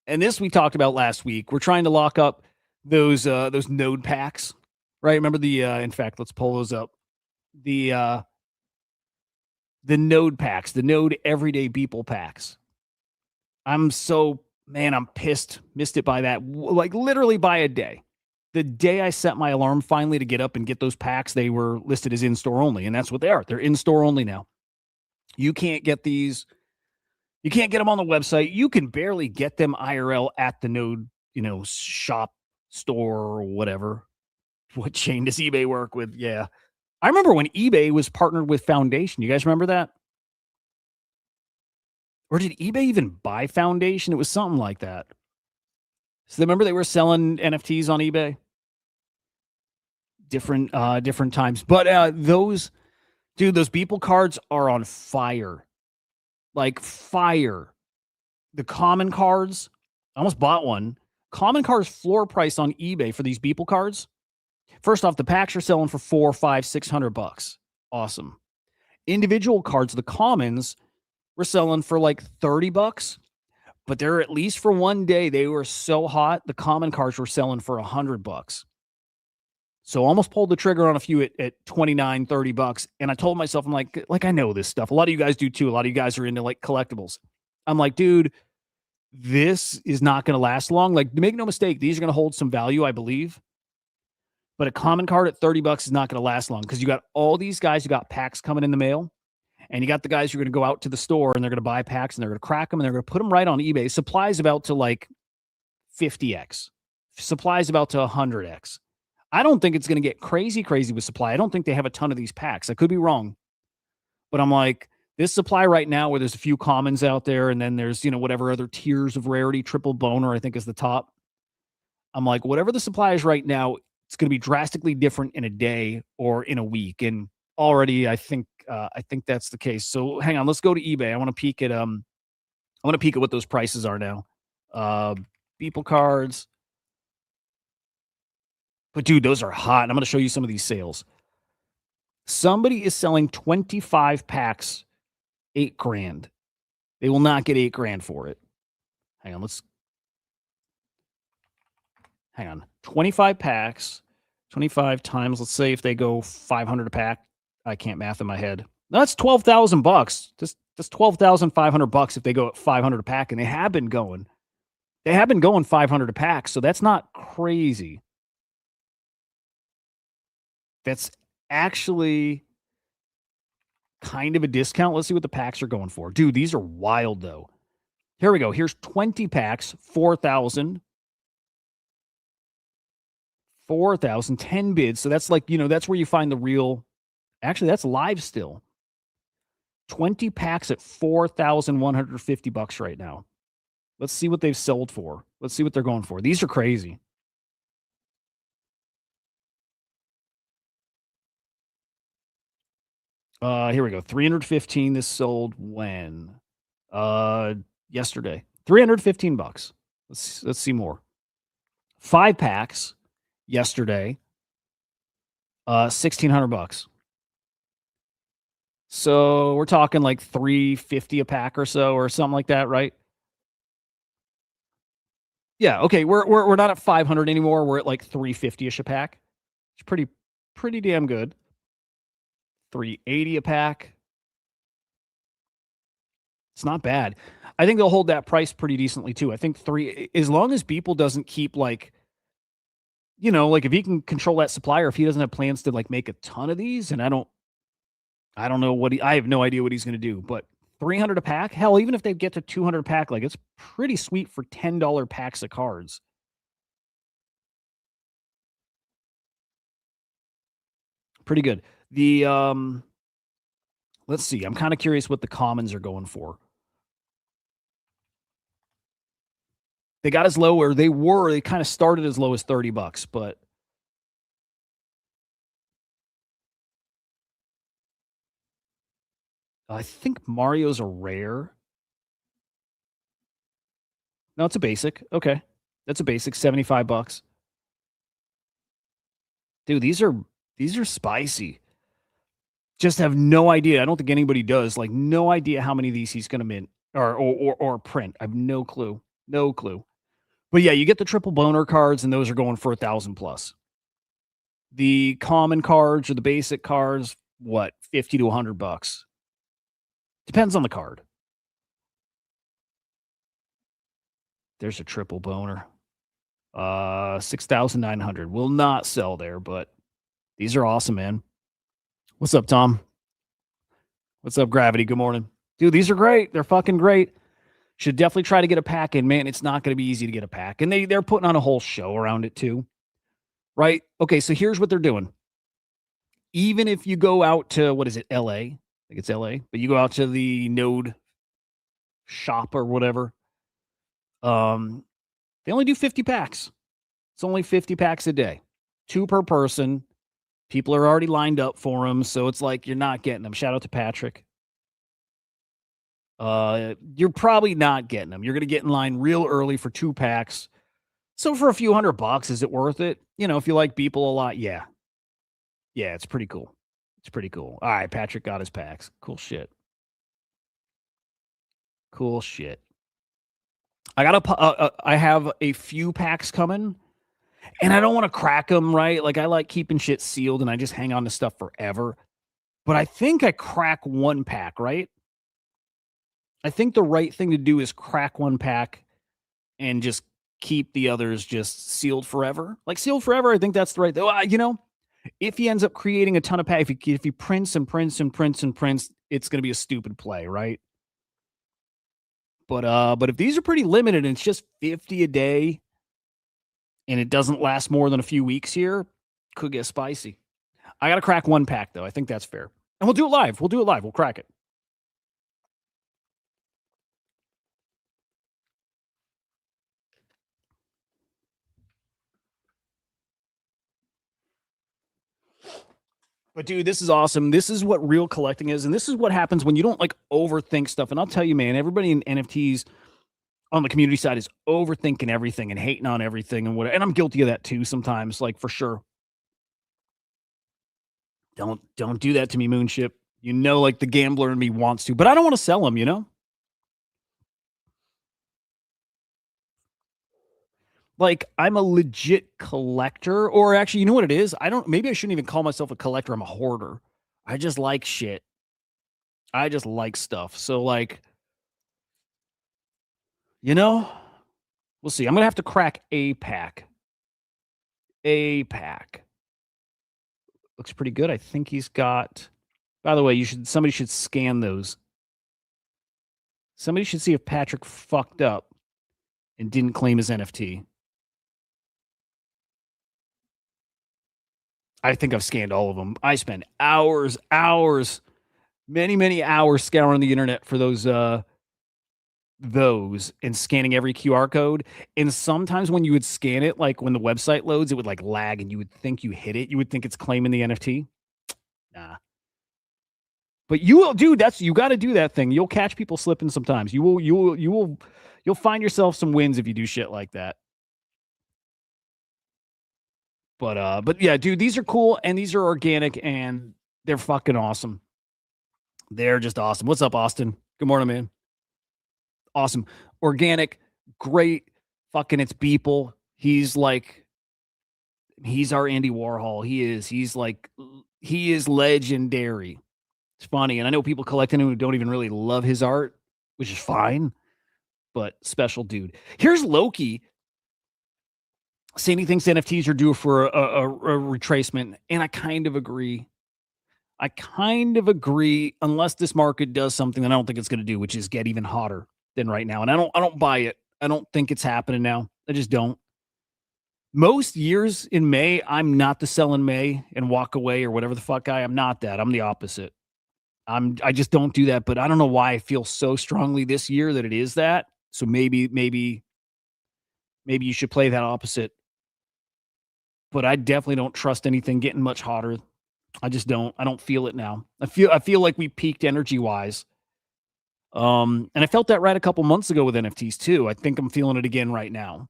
And this we talked about last week. We're trying to lock up those node packs. Right? Remember in fact, let's pull those up. The node packs, the node everyday Beeple packs. I'm pissed. Missed it by that. Like literally by a day. The day I set my alarm finally to get up and get those packs, they were listed as in-store only. And that's what they are. They're in-store only now. You can't get these. You can't get them on the website. You can barely get them IRL at the node, shop, store, or whatever. What chain does eBay work with? Yeah. I remember when eBay was partnered with Foundation. You guys remember that? Or did eBay even buy Foundation? It was something like that. So remember they were selling NFTs on eBay? Different times. But those Beeple cards are on fire. Like fire. The common cards, I almost bought one. Common cards floor price on eBay for these Beeple cards. First off, the packs are selling for $400, $500, $600. Awesome. Individual cards, the commons, were selling for like $30, but they're at least for one day. They were so hot. The common cards were selling for $100. So almost pulled the trigger on a few at $29, $30. And I told myself, I'm like, I know this stuff. A lot of you guys do too. A lot of you guys are into like collectibles. I'm like, dude, this is not going to last long. Like, make no mistake, these are going to hold some value, I believe. But a common card at $30 is not going to last long because you got all these guys who got packs coming in the mail. And you got the guys who are going to go out to the store and they're going to buy packs and they're going to crack them and they're going to put them right on eBay. Supply's about to like 50x. Supply's about to 100x. I don't think it's going to get crazy with supply. I don't think they have a ton of these packs. I could be wrong. But I'm like, this supply right now where there's a few commons out there and then there's, whatever other tiers of rarity, triple boner, I think is the top. I'm like, whatever the supply is right now, it's going to be drastically different in a day or in a week. And already I think that's the case. So hang on, let's go to eBay. I want to peek at what those prices are now. Beeple cards. But dude, those are hot. And I'm going to show you some of these sales. Somebody is selling 25 packs, $8,000. They will not get $8,000 for it. Hang on. 25 packs, 25 times, let's say if they go 500 a pack. I can't math in my head. That's $12,000. That's $12,500 if they go at 500 a pack, and they have been going 500 a pack, so that's not crazy. That's actually kind of a discount. Let's see what the packs are going for. Dude, these are wild though. Here we go. Here's 20 packs, 4,000. 4,000, 10 bids. So that's like, that's where you find the real. Actually, that's live still. 20 packs at $4,150 right now. Let's see what they've sold for. Let's see what they're going for. These are crazy. Here we go. 315. This sold when? Yesterday. $315. Let's see more. 5 packs yesterday. $1,600. So we're talking like $350 a pack or so, or something like that, right? Yeah. Okay. We're not at 500 anymore. We're at like $350-ish a pack. It's pretty damn good. $380 a pack. It's not bad. I think they'll hold that price pretty decently too. I think as long as people doesn't keep like, like if he can control that supplier, if he doesn't have plans to like make a ton of these, and I don't know I have no idea what he's going to do, but 300 a pack, hell, even if they get to 200 a pack, like it's pretty sweet for $10 packs of cards. Pretty good. The, let's see. I'm kind of curious what the commons are going for. They got as low, or they kind of started as low as $30, but I think Mario's a rare. No, it's a basic. Okay. That's a basic, $75. Dude, these are spicy. Just have no idea. I don't think anybody does. Like, no idea how many of these he's going to mint or print. I have no clue. No clue. But yeah, you get the triple boner cards, and those are going for 1,000 plus. The common cards or the basic cards, what, $50 to $100? Depends on the card. There's a triple boner. 6,900. Will not sell there, but these are awesome, man. What's up, Tom? What's up, Gravity? Good morning. Dude, these are great. They're fucking great. Should definitely try to get a pack in, man. It's not going to be easy to get a pack. And they're putting on a whole show around it too. Right? Okay, so here's what they're doing. Even if you go out to, what is it, LA? I think it's LA. But you go out to the Node shop or whatever. They only do 50 packs. It's only 50 packs a day. 2 per person. People are already lined up for them, so it's like you're not getting them. Shout out to Patrick. You're probably not getting them. You're going to get in line real early for 2 packs. So for a few $100, is it worth it? If you like Beeple a lot, yeah. Yeah, it's pretty cool. It's pretty cool. All right, Patrick got his packs. Cool shit. Cool shit. I have a few packs coming, and I don't want to crack them, right? Like, I like keeping shit sealed, and I just hang on to stuff forever. But I think I crack 1 pack, right? I think the right thing to do is crack 1 pack and just keep the others just sealed forever. Like, sealed forever, I think that's the right thing. If he ends up creating a ton of packs, if he prints and prints and prints and prints, it's going to be a stupid play, right? But if these are pretty limited and it's just 50 a day and it doesn't last more than a few weeks here, could get spicy. I got to crack one pack though. I think that's fair. And we'll do it live. We'll do it live. We'll crack it. But dude, this is awesome. This is what real collecting is, and this is what happens when you don't like overthink stuff. And I'll tell you, man, everybody in NFTs on the community side is overthinking everything and hating on everything and whatever. And I'm guilty of that too sometimes, like for sure. Don't do that to me, Moonship. You know, like the gambler in me wants to, but I don't want to sell them, you know? Like I'm a legit collector, or actually, you know what it is? Maybe I shouldn't even call myself a collector. I'm a hoarder. I just like shit. I just like stuff. So like, you know, we'll see. I'm gonna have to crack a pack. A pack. Looks pretty good. I think he's got, by the way, somebody should scan those. Somebody should see if Patrick fucked up and didn't claim his NFT. I think I've scanned all of them. I spend hours, many hours scouring the internet for those and scanning every QR code. And sometimes when you would scan it, like when the website loads, it would like lag and you would think you hit it. You would think it's claiming the NFT. Nah. But you will, dude, you got to do that thing. You'll catch people slipping sometimes. You'll find yourself some wins if you do shit like that. But yeah, dude, these are cool and these are organic and they're fucking awesome. They're just awesome. What's up, Austin? Good morning, man. Awesome. Organic, great. Fucking it's Beeple. He's our Andy Warhol. He is legendary. It's funny. And I know people collecting him who don't even really love his art, which is fine, but special dude. Here's Loki saying he thinks NFTs are due for a retracement. And I kind of agree. Unless this market does something that I don't think it's going to do, which is get even hotter than right now. And I don't buy it. I don't think it's happening now. I just don't. Most years in May, I'm not the sell in May and walk away or whatever the fuck guy. I'm not that. I'm the opposite. I just don't do that. But I don't know why I feel so strongly this year that it is that. So maybe you should play that opposite. But I definitely don't trust anything getting much hotter. I just don't. I don't feel it now. I feel like we peaked energy wise. And I felt that right a couple months ago with NFTs too. I think I'm feeling it again right now.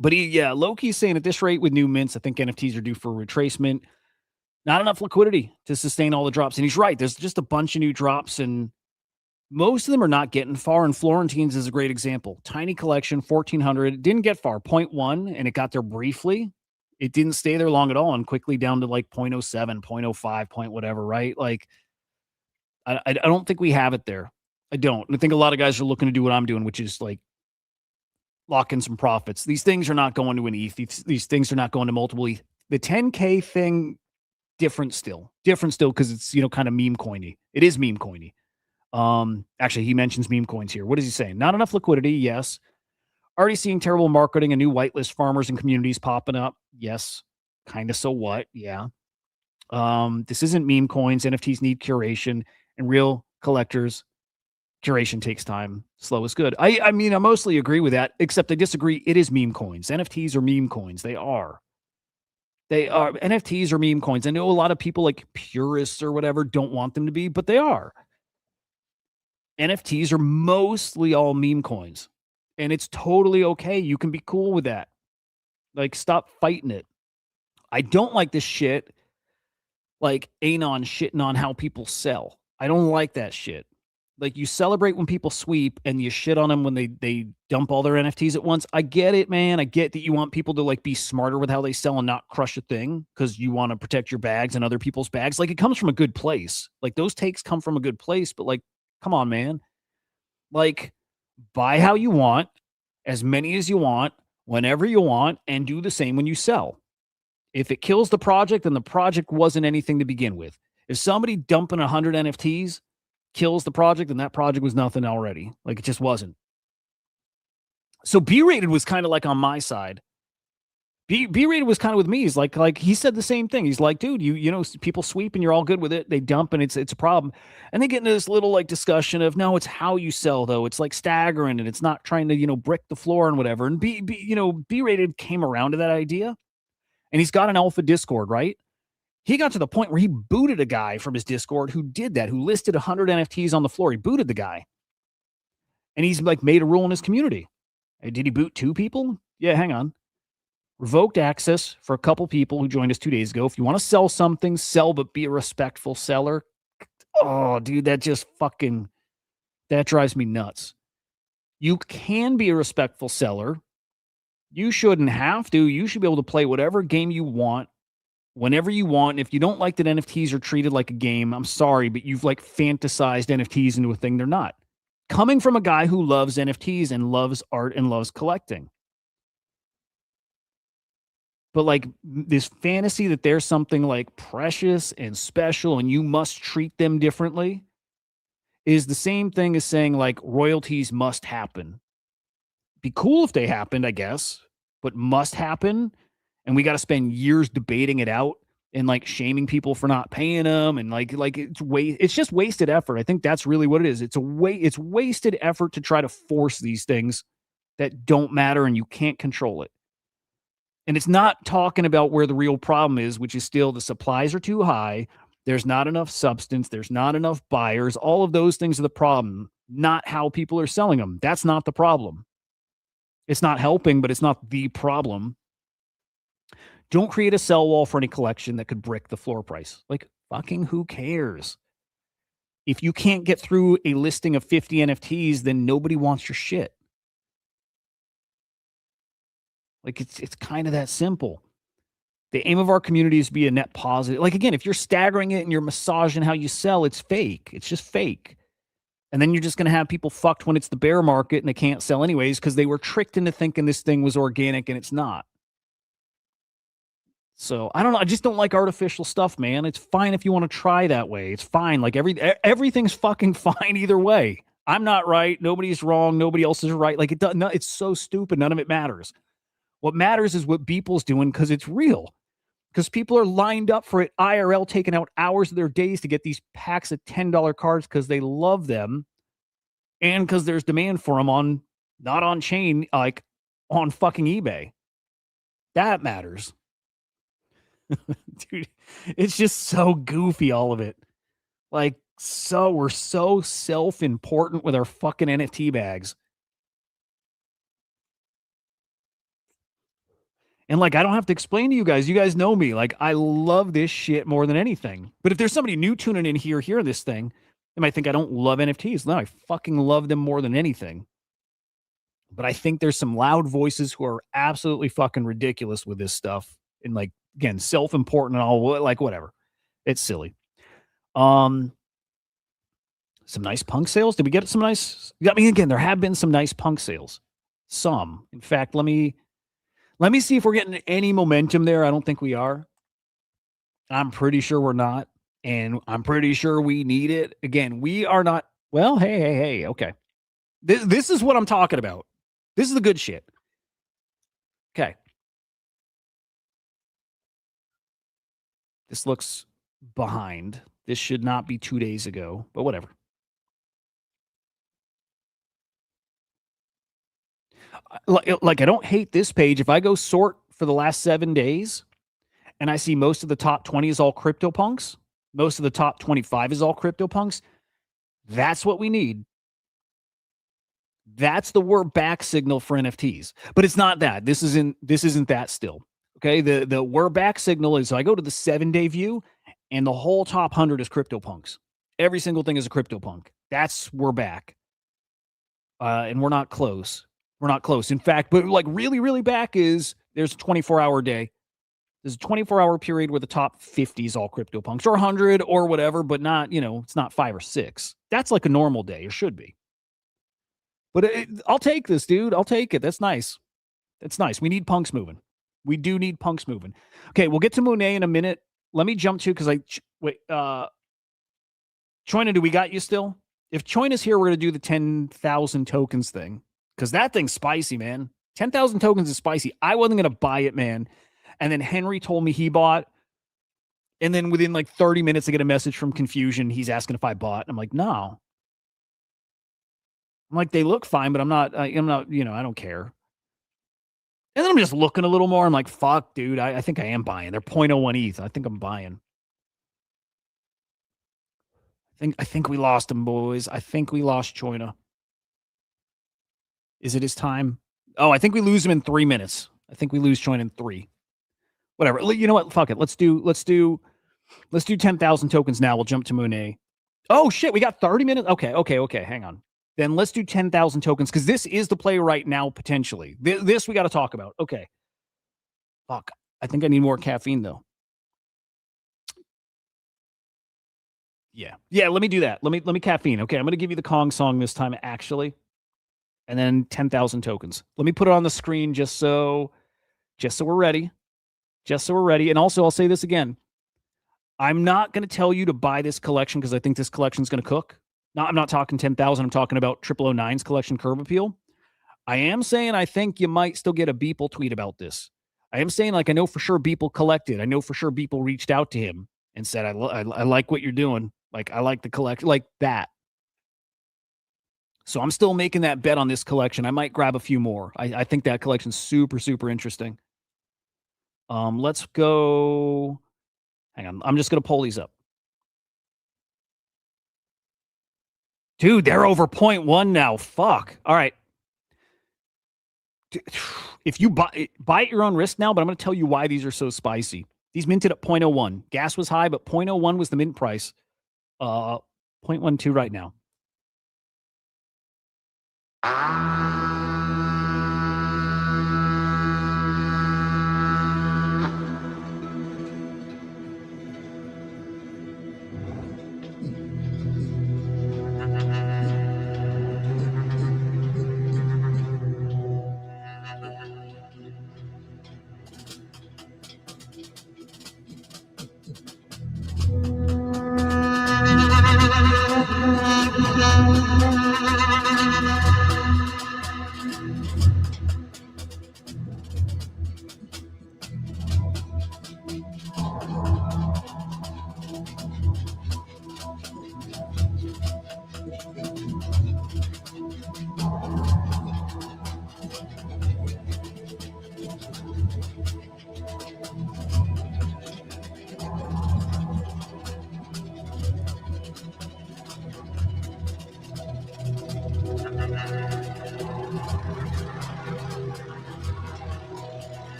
But Loki's saying at this rate with new mints, I think NFTs are due for retracement. Not enough liquidity to sustain all the drops. And he's right. There's just a bunch of new drops, and most of them are not getting far. And Florentine's is a great example. Tiny collection, 1,400. Didn't get far, 0.1, and it got there briefly. It didn't stay there long at all and quickly down to like 0.07, 0.05, point whatever, right? Like, I don't think we have it there. I don't. I think a lot of guys are looking to do what I'm doing, which is like lock in some profits. These things are not going to an ETH. These things are not going to multiple ETH. The 10K thing, different still because it's, kind of meme coiny. It is meme coiny. Actually, he mentions meme coins here. What is he saying? Not enough liquidity. Yes. Already seeing terrible marketing and new whitelist farmers and communities popping up. Yes. Kind of. So what? Yeah. This isn't meme coins. NFTs need curation, and real collectors, curation takes time. Slow is good. I mean, I mostly agree with that, except I disagree. It is meme coins. NFTs are meme coins. They are. NFTs are meme coins. I know a lot of people like purists or whatever don't want them to be, but they are. NFTs are mostly all meme coins, and it's totally okay. You can be cool with that. Like, stop fighting it. I don't like this shit. Like Anon shitting on how people sell. I don't like that shit. Like, you celebrate when people sweep and you shit on them when they dump all their NFTs at once. I get it, man. I get that you want people to like be smarter with how they sell and not crush a thing because you want to protect your bags and other people's bags. Like, it comes from a good place. Like, those takes come from a good place, but like, come on, man. Like, buy how you want, as many as you want, whenever you want, and do the same when you sell. If it kills the project, then the project wasn't anything to begin with. If somebody dumping 100 NFTs kills the project, then that project was nothing already. Like, it just wasn't. So B-rated was kind of like on my side. B-rated was kind of with me. He's like he said the same thing. He's like, dude, you know, people sweep and you're all good with it. They dump and it's a problem. And they get into this little like discussion of, no, it's how you sell though. It's like staggering and it's not trying to, you know, brick the floor and whatever. And B-rated came around to that idea. And he's got an alpha Discord, right? He got to the point where he booted a guy from his Discord who did that, who listed 100 NFTs on the floor. He booted the guy. And he's like made a rule in his community. Hey, did he boot 2 people? Yeah, hang on. Revoked access for a couple people who joined us 2 days ago. If you want to sell something, sell, but be a respectful seller. Oh, dude, that drives me nuts. You can be a respectful seller. You shouldn't have to. You should be able to play whatever game you want, whenever you want. And if you don't like that NFTs are treated like a game, I'm sorry, but you've like fantasized NFTs into a thing they're not. Coming from a guy who loves NFTs and loves art and loves collecting. But like this fantasy that there's something like precious and special and you must treat them differently is the same thing as saying like royalties must happen. Be cool if they happened, I guess, but must happen. And we got to spend years debating it out and like shaming people for not paying them. And like it's just wasted effort. I think that's really what it is. It's wasted effort to try to force these things that don't matter and you can't control it. And it's not talking about where the real problem is, which is still the supplies are too high. There's not enough substance. There's not enough buyers. All of those things are the problem, not how people are selling them. That's not the problem. It's not helping, but it's not the problem. Don't create a sell wall for any collection that could brick the floor price. Like, fucking who cares? If you can't get through a listing of 50 NFTs, then nobody wants your shit. Like, it's kind of that simple. The aim of our community is to be a net positive. Like, again, if you're staggering it and you're massaging how you sell, it's fake. It's just fake. And then you're just going to have people fucked when it's the bear market and they can't sell anyways because they were tricked into thinking this thing was organic and it's not. So I don't know. I just don't like artificial stuff, man. It's fine if you want to try that way. It's fine. Like everything's fucking fine either way. I'm not right. Nobody's wrong. Nobody else is right. Like it's so stupid. None of it matters. What matters is what Beeple's doing because it's real. Because people are lined up for it IRL, taking out hours of their days to get these packs of $10 cards because they love them and because there's demand for them not on chain, like on fucking eBay. That matters. Dude, it's just so goofy, all of it. Like, we're so self-important with our fucking NFT bags. And like, I don't have to explain to you guys. You guys know me. Like, I love this shit more than anything. But if there's somebody new tuning in here, hear this thing, they might think I don't love NFTs. No, I fucking love them more than anything. But I think there's some loud voices who are absolutely fucking ridiculous with this stuff. And like, again, self-important and all, like, whatever. It's silly. Some nice punk sales. Did we get some nice? I mean, again, there have been some nice punk sales. Some. In fact, let me see if we're getting any momentum there. I don't think we are. I'm pretty sure we're not. And I'm pretty sure we need it. Again, we are not. Well, hey. Okay. This is what I'm talking about. This is the good shit. Okay. This looks behind. This should not be 2 days ago, but whatever. Like, I don't hate this page. If I go sort for the last 7 days and I see most of the top 20 is all CryptoPunks, most of the top 25 is all CryptoPunks, that's what we need. That's the we're back signal for NFTs. But it's not that. This isn't that still. Okay, the we're back signal is, so I go to the 7-day view and the whole top 100 is CryptoPunks. Every single thing is a CryptoPunk. That's we're back. And we're not close. We're not close. In fact, but like really, really back is there's a 24-hour day. There's a 24-hour period where the top 50 is all CryptoPunks or 100 or whatever, but not, it's not 5 or 6. That's like a normal day, or should be. But I'll take this, dude. I'll take it. That's nice. That's nice. We need punks moving. We do need punks moving. Okay, we'll get to Monet in a minute. Let me jump to because wait. Choina, do we got you still? If Choina's here, we're gonna do the 10,000 tokens thing because that thing's spicy, man. 10,000 tokens is spicy. I wasn't gonna buy it, man. And then Henry told me he bought. And then within like 30 minutes, I get a message from Confusion. He's asking if I bought. I'm like, no. I'm like, they look fine, but I'm not, I don't care. And then I'm just looking a little more. I'm like, fuck, dude, I think I am buying. They're 0.01 ETH. I think I'm buying. I think we lost him, boys. I think we lost Choina. Is it his time? Oh, I think we lose him in 3 minutes. I think we lose Choina in 3. Whatever. You know what? Fuck it. Let's do 10,000 tokens now. We'll jump to Monet. Oh shit, we got 30 minutes. Okay. Hang on. Then let's do 10,000 tokens because this is the play right now potentially. This we got to talk about. Okay. Fuck. I think I need more caffeine though. Yeah. Let me do that. Let me caffeine. Okay, I'm gonna give you the Kong song this time actually, and then 10,000 tokens. Let me put it on the screen just so we're ready. And also, I'll say this again. I'm not going to tell you to buy this collection because I think this collection is going to cook. I'm not talking 10,000. I'm talking about 009's collection Curb Appeal. I am saying I think you might still get a Beeple tweet about this. I am saying, like, I know for sure Beeple collected. I know for sure Beeple reached out to him and said, I like what you're doing. Like, I like the collection, like that. So I'm still making that bet on this collection. I might grab a few more. I think that collection's super, super interesting. Let's go. Hang on. I'm just going to pull these up. Dude, they're over 0.1 now. Fuck. All right. If you buy at your own risk now, but I'm going to tell you why these are so spicy. These minted at 0.01. Gas was high, but 0.01 was the mint price. 0.12 right now.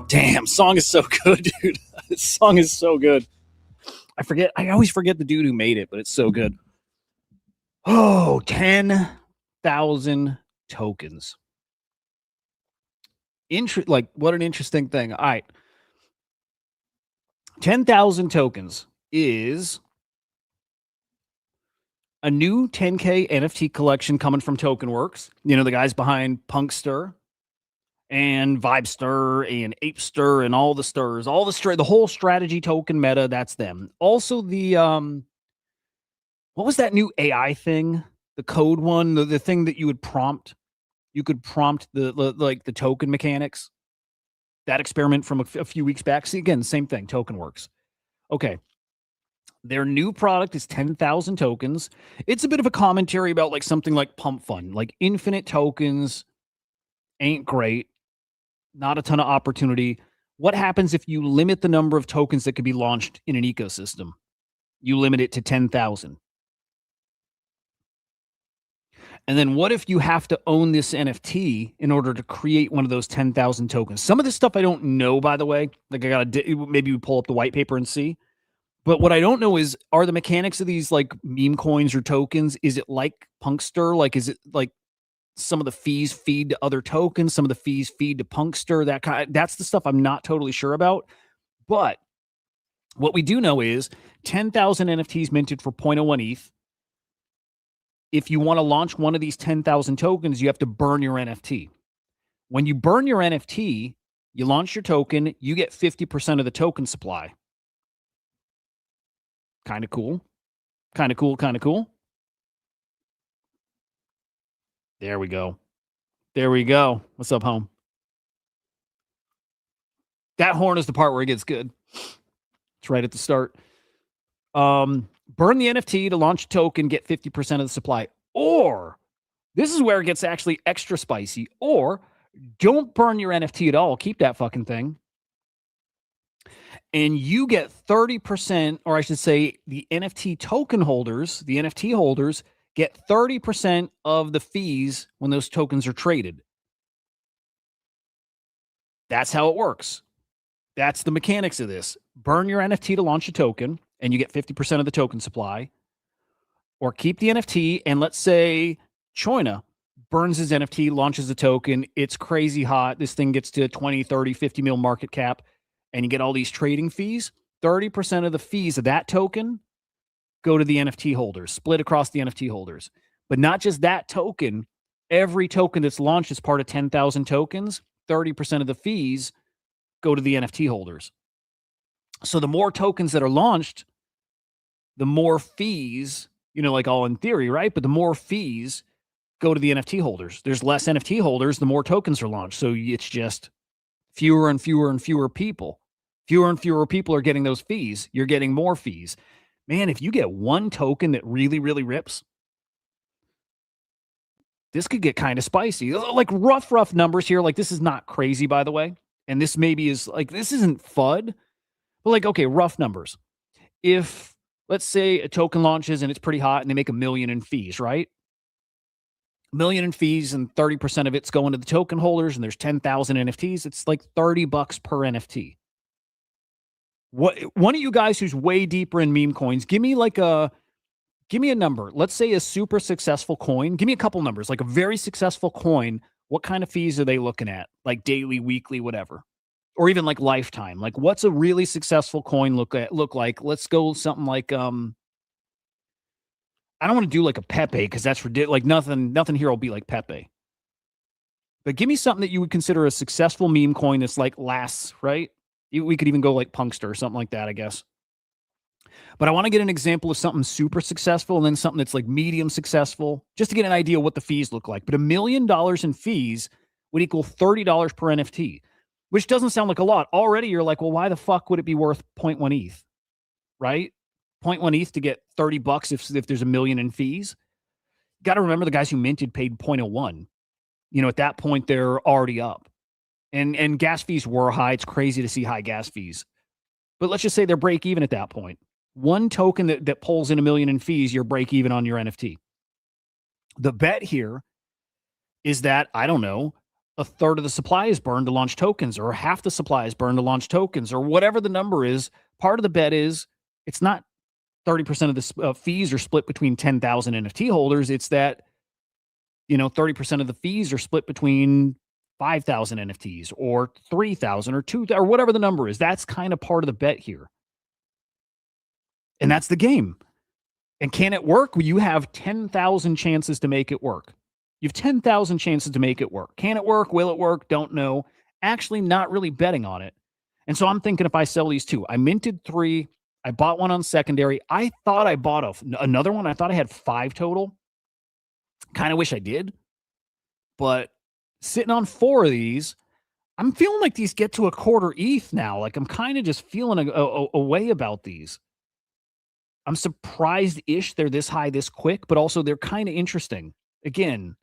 Damn, song is so good, dude. This song is so good. I always forget the dude who made it, but it's so good. Oh, 10,000 tokens. Like, what an interesting thing. All right. 10,000 tokens is a new 10K NFT collection coming from TokenWorks. You know, the guys behind Punkster and Vibester and Apester and all the stirs, the whole strategy token meta, that's them. Also the what was that new AI thing? The code one, the thing that you would prompt. You could prompt the token mechanics. That experiment from a few weeks back. See, again, same thing, TokenWorks. Okay. Their new product is 10,000 tokens. It's a bit of a commentary about like something like PUMPFUN, like infinite tokens ain't great. Not a ton of opportunity. What happens if you limit the number of tokens that could be launched in an ecosystem? You limit it to 10,000. And then what if you have to own this NFT in order to create one of those 10,000 tokens? Some of this stuff I don't know, by the way. Like, I got to maybe we pull up the white paper and see. But what I don't know is, are the mechanics of these like meme coins or tokens, is it like Punkster? Like, is it like some of the fees feed to other tokens, some of the fees feed to Punkster? That's the stuff I'm not totally sure about. But what we do know is 10,000 NFTs minted for 0.01 ETH. If you want to launch one of these 10,000 tokens, you have to burn your NFT. When you burn your NFT, you launch your token, you get 50% of the token supply. Kind of cool. Kind of cool, kind of cool. There we go. There we go. What's up, home? That horn is the part where it gets good. It's right at the start. Burn the NFT to launch a token, get 50% of the supply. Or, this is where it gets actually extra spicy. Or, don't burn your NFT at all. Keep that fucking thing. And you get 30%, or I should say, the NFT token holders, the NFT holders, get 30% of the fees when those tokens are traded. That's how it works. That's the mechanics of this. Burn your NFT to launch a token, and you get 50% of the token supply. Or keep the NFT, and let's say Choina burns his NFT, launches a token. It's crazy hot. This thing gets to 20, 30, 50 mil market cap, and you get all these trading fees. 30% of the fees of that token go to the NFT holders, split across the NFT holders. But not just that token. Every token that's launched as part of 10,000 tokens, 30% of the fees go to the NFT holders. So the more tokens that are launched, the more fees, like all in theory, right? But the more fees go to the NFT holders. There's less NFT holders, the more tokens are launched. So it's just fewer and fewer and fewer people. Fewer and fewer people are getting those fees. You're getting more fees. Man, if you get one token that really, really rips, this could get kind of spicy. Like rough numbers here. Like this is not crazy, by the way. And this maybe is like, this isn't FUD, but like, okay, rough numbers. If let's say a token launches and it's pretty hot and they make $1 million in fees, right? $1 million in fees and 30% of it's going to the token holders and there's 10,000 NFTs. It's like $30 per NFT. One of you guys who's way deeper in meme coins, give me a number. Let's say a super successful coin. Give me a couple numbers, like a very successful coin. What kind of fees are they looking at? Like daily, weekly, whatever, or even like lifetime. Like what's a really successful coin look like? Let's go something like I don't want to do like a Pepe because that's ridiculous. Like nothing here will be like Pepe. But give me something that you would consider a successful meme coin that's like lasts, right? We could even go like Punkster or something like that, I guess. But I want to get an example of something super successful and then something that's like medium successful, just to get an idea of what the fees look like. But $1 million in fees would equal $30 per NFT, which doesn't sound like a lot. Already you're like, well, why the fuck would it be worth 0.1 ETH, right? 0.1 ETH to get $30 if there's $1 million in fees. Got to remember the guys who minted paid 0.01. At that point, they're already up. And gas fees were high. It's crazy to see high gas fees. But let's just say they're break even at that point. One token that pulls in $1 million in fees, you're break even on your NFT. The bet here is that, I don't know, a third of the supply is burned to launch tokens, or half the supply is burned to launch tokens, or whatever the number is. Part of the bet is it's not 30% of the fees are split between 10,000 NFT holders. It's that, 30% of the fees are split between 5,000 NFTs or 3,000 or 2,000 or whatever the number is. That's kind of part of the bet here. And that's the game. And can it work? Well, you have 10,000 chances to make it work. You have 10,000 chances to make it work. Can it work? Will it work? Don't know. Actually, not really betting on it. And so I'm thinking if I sell these two, I minted 3. I bought one on secondary. I thought I bought another one. I thought I had 5 total. Kind of wish I did. But sitting on 4 of these, I'm feeling like these get to a quarter ETH now. Like I'm kind of just feeling a way about these. I'm surprised-ish they're this high this quick, but also they're kind of interesting. Again,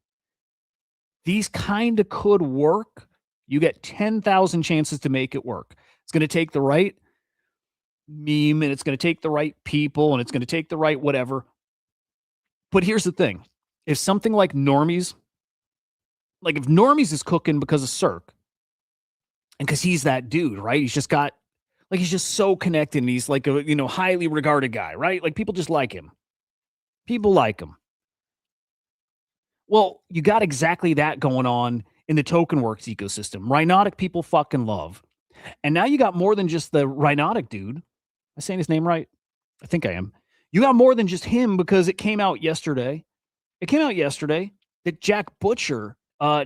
these kind of could work. You get 10,000 chances to make it work. It's going to take the right meme, and it's going to take the right people, and it's going to take the right whatever. But here's the thing. If something like Normies, like if Normies is cooking because of Cirque, and because he's that dude, right? He's just got, like, he's just so connected, and he's like a, highly regarded guy, right? Like, people just like him. People like him. Well, you got exactly that going on in the TokenWorks ecosystem. Rhinotic people fucking love. And now you got more than just the Rhinotic dude. Am I saying his name right? I think I am. You got more than just him because it came out yesterday. It came out yesterday that Jack Butcher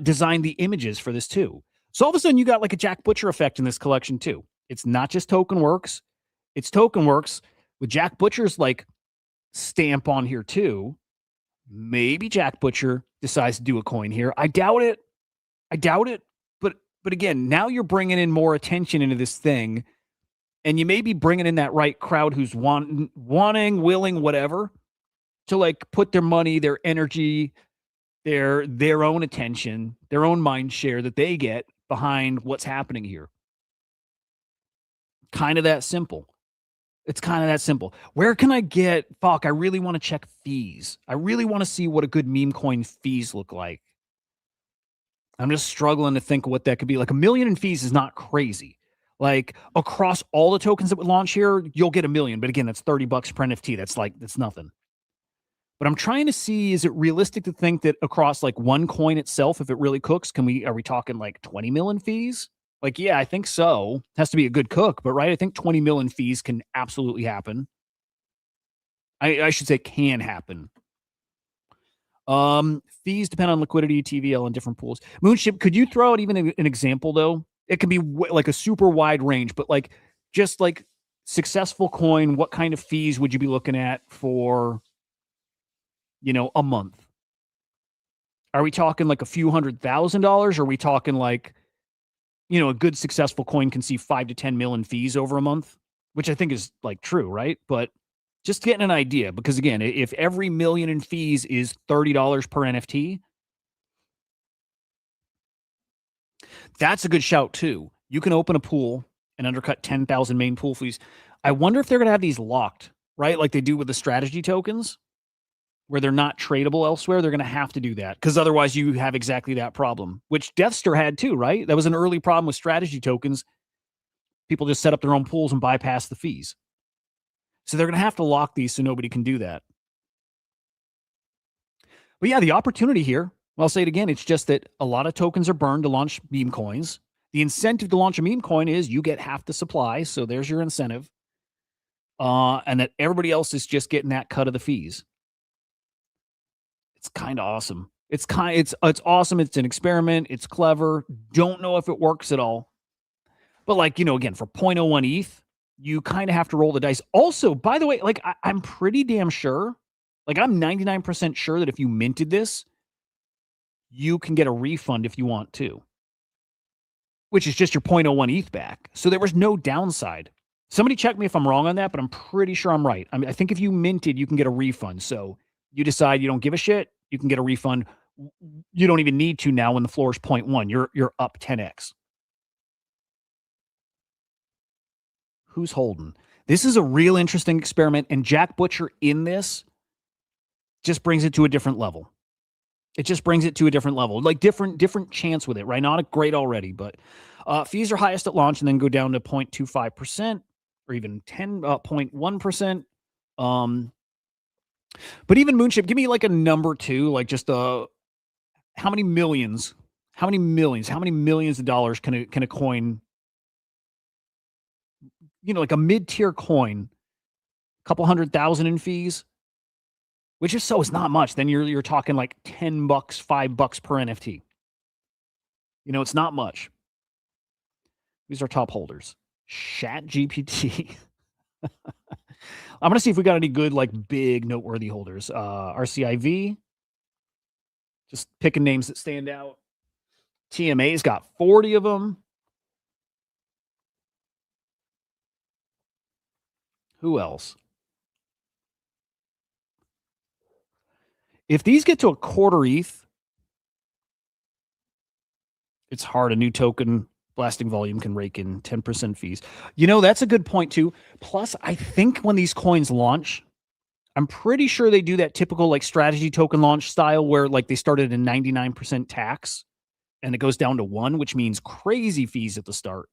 designed the images for this too. So all of a sudden, you got like a Jack Butcher effect in this collection too. It's not just Token Works; it's Token Works with Jack Butcher's like stamp on here too. Maybe Jack Butcher decides to do a coin here. I doubt it. I doubt it. But again, now you're bringing in more attention into this thing, and you may be bringing in that right crowd who's wanting, willing, whatever, to like put their money, their energy, their own attention, their own mind share that they get behind what's happening here. Kind of that simple. It's kind of that simple. Where can I get, fuck, I really want to check fees. I really want to see what a good meme coin fees look like. I'm just struggling to think of what that could be. Like $1 million in fees is not crazy. Like across all the tokens that would launch here, you'll get $1 million. But again, that's $30 per NFT. That's nothing. But I'm trying to see, is it realistic to think that across like one coin itself, if it really cooks, are we talking like 20 million fees? Like, yeah, I think so. It has to be a good cook, but right, I think 20 million fees can absolutely happen. I should say can happen. Fees depend on liquidity, TVL, and different pools. Moonship, could you throw out even an example though? It can be like a super wide range, but like just like successful coin, what kind of fees would you be looking at for, a month? Are we talking like a few $100,000? Are we talking like, a good successful coin can see 5 to 10 million fees over a month, which I think is like true, right? But just getting an idea, because again, if every million in fees is $30 per NFT, that's a good shout too. You can open a pool and undercut 10,000 main pool fees. I wonder if they're going to have these locked, right? Like they do with the strategy tokens, where they're not tradable elsewhere. They're going to have to do that because otherwise you have exactly that problem, which Deathster had too, right? That was an early problem with strategy tokens. People just set up their own pools and bypass the fees. So they're going to have to lock these so nobody can do that. But yeah, the opportunity here, I'll say it again, it's just that a lot of tokens are burned to launch meme coins. The incentive to launch a meme coin is you get half the supply, so there's your incentive. And that everybody else is just getting that cut of the fees. It's kind of awesome. It's awesome. It's an experiment. It's clever. Don't know if it works at all. But like, again, for 0.01 ETH, you kind of have to roll the dice. Also, by the way, like I'm pretty damn sure, like I'm 99% sure that if you minted this, you can get a refund if you want to, which is just your 0.01 ETH back. So there was no downside. Somebody check me if I'm wrong on that, but I'm pretty sure I'm right. I think if you minted, you can get a refund. So you decide you don't give a shit, you can get a refund. You don't even need to now when the floor is 0.1. You're up 10x. Who's holding? This is a real interesting experiment, and Jack Butcher in this just brings it to a different level. It just brings it to a different level, like different chance with it, right? Not a great already, but fees are highest at launch and then go down to 0.25% or even 0.1%. But even Moonship, give me like a number too, like just how many millions of dollars can a coin, like a mid-tier coin, a couple 100,000 in fees, which is not much. Then you're talking like $10, $5 per NFT. It's not much. These are top holders. Chat GPT. I'm going to see if we got any good, like big noteworthy holders. RCIV. Just picking names that stand out. TMA's got 40 of them. Who else? If these get to a quarter ETH, it's hard. A new token blasting volume can rake in 10% fees. That's a good point too. Plus, I think when these coins launch, I'm pretty sure they do that typical like strategy token launch style where like they started at 99% tax and it goes down to 1, which means crazy fees at the start.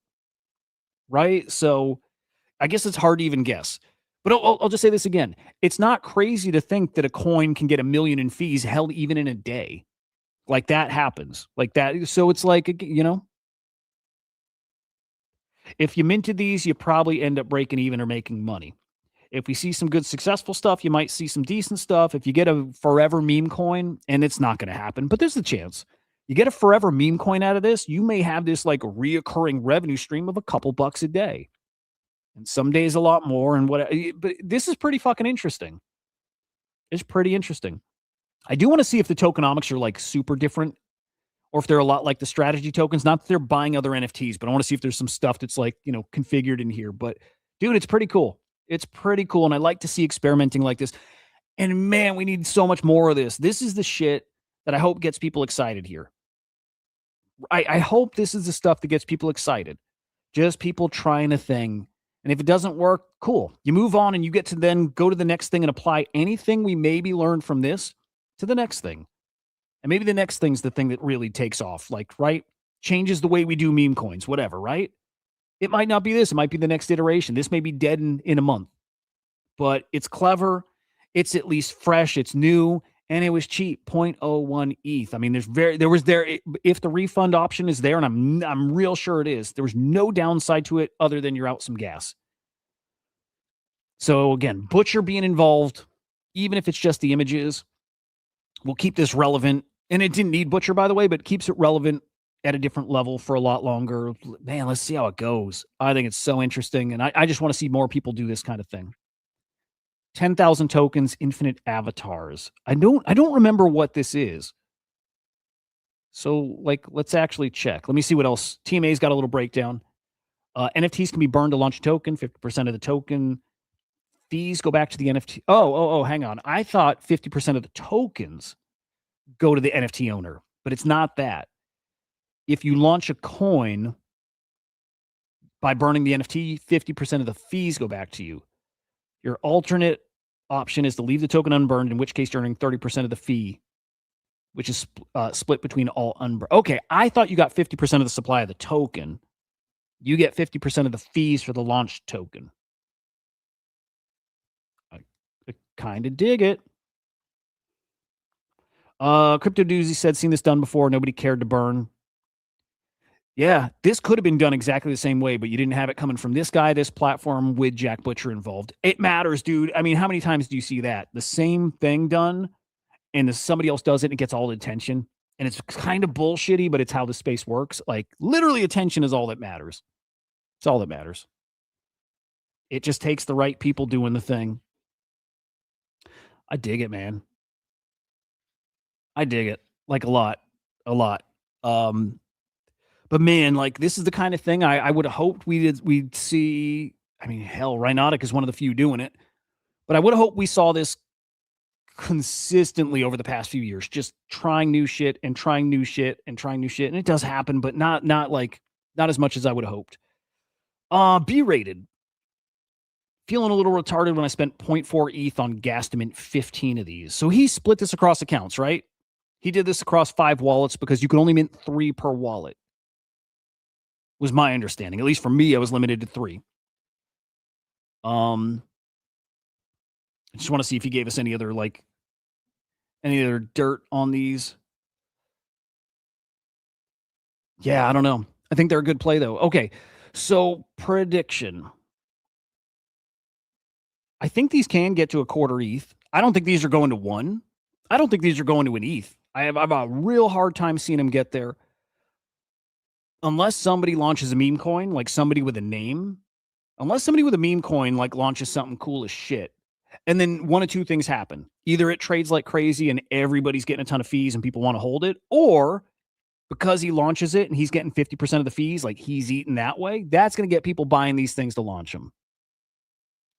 Right? So I guess it's hard to even guess. But I'll just say this again. It's not crazy to think that a coin can get $1 million in fees held even in a day. Like that happens. Like that. So it's like, if you minted these, you probably end up breaking even or making money. If we see some good successful stuff, you might see some decent stuff. If you get a forever meme coin, and it's not going to happen, but there's a chance. You get a forever meme coin out of this, you may have this like reoccurring revenue stream of a couple bucks a day. And some days a lot more and what, but this is pretty fucking interesting. It's pretty interesting. I do want to see if the tokenomics are like super different or if they're a lot like the strategy tokens. Not that they're buying other NFTs, but I want to see if there's some stuff that's like, configured in here. But dude, it's pretty cool. It's pretty cool. And I like to see experimenting like this. And man, we need so much more of this. This is the shit that I hope gets people excited here. I hope this is the stuff that gets people excited. Just people trying a thing. And if it doesn't work, cool. You move on and you get to then go to the next thing and apply anything we maybe learned from this to the next thing. And maybe the next thing's the thing that really takes off, like, right? Changes the way we do meme coins, whatever, right? It might not be this. It might be the next iteration. This may be dead in a month. But it's clever. It's at least fresh. It's new. And it was cheap, 0.01 ETH. I mean, if the refund option is there, and I'm real sure it is, there was no downside to it other than you're out some gas. So again, Butcher being involved, even if it's just the images, will keep this relevant. And it didn't need Butcher, by the way, but keeps it relevant at a different level for a lot longer. Man, let's see how it goes. I think it's so interesting. And I just want to see more people do this kind of thing. 10,000 tokens, infinite avatars. I don't remember what this is. So, like, let's actually check. Let me see what else. TMA's got a little breakdown. NFTs can be burned to launch a token, 50% of the token. Fees go back to the NFT. Oh, hang on. I thought 50% of the tokens go to the NFT owner, but it's not that. If you launch a coin by burning the NFT, 50% of the fees go back to you. Your alternate option is to leave the token unburned, in which case you're earning 30% of the fee, which is split between all unburned. Okay, I thought you got 50% of the supply of the token. You get 50% of the fees for the launch token. I kind of dig it. Crypto Doozy said, seen this done before. Nobody cared to burn. Yeah, this could have been done exactly the same way, but you didn't have it coming from this guy, this platform with Jack Butcher involved. It matters, dude. I mean, how many times do you see that? The same thing done, and somebody else does it and it gets all the attention. And it's kind of bullshitty, but it's how the space works. Like, literally, attention is all that matters. It's all that matters. It just takes the right people doing the thing. I dig it, man. I dig it. Like, a lot. A lot. But man, like, this is the kind of thing I would have hoped we'd see. I mean, hell, Rhinotic is one of the few doing it. But I would have hoped we saw this consistently over the past few years, just trying new shit and trying new shit and trying new shit. And it does happen, but not as much as I would have hoped. B-rated. Feeling a little retarded when I spent 0.4 ETH on gas to mint 15 of these. So he split this across accounts, right? He did this across 5 wallets because you could only mint 3 per wallet. Was my understanding. At least for me, I was limited to 3. I just want to see if he gave us any other dirt on these. Yeah, I don't know. I think they're a good play, though. Okay, so prediction. I think these can get to a quarter ETH. I don't think these are going to 1. I don't think these are going to an ETH. I have a real hard time seeing them get there. Unless somebody launches a meme coin, like somebody with a name. Unless somebody with a meme coin, like, launches something cool as shit. And then one of two things happen. Either it trades like crazy and everybody's getting a ton of fees and people want to hold it, or because he launches it and he's getting 50% of the fees, like he's eating that way, that's going to get people buying these things to launch them.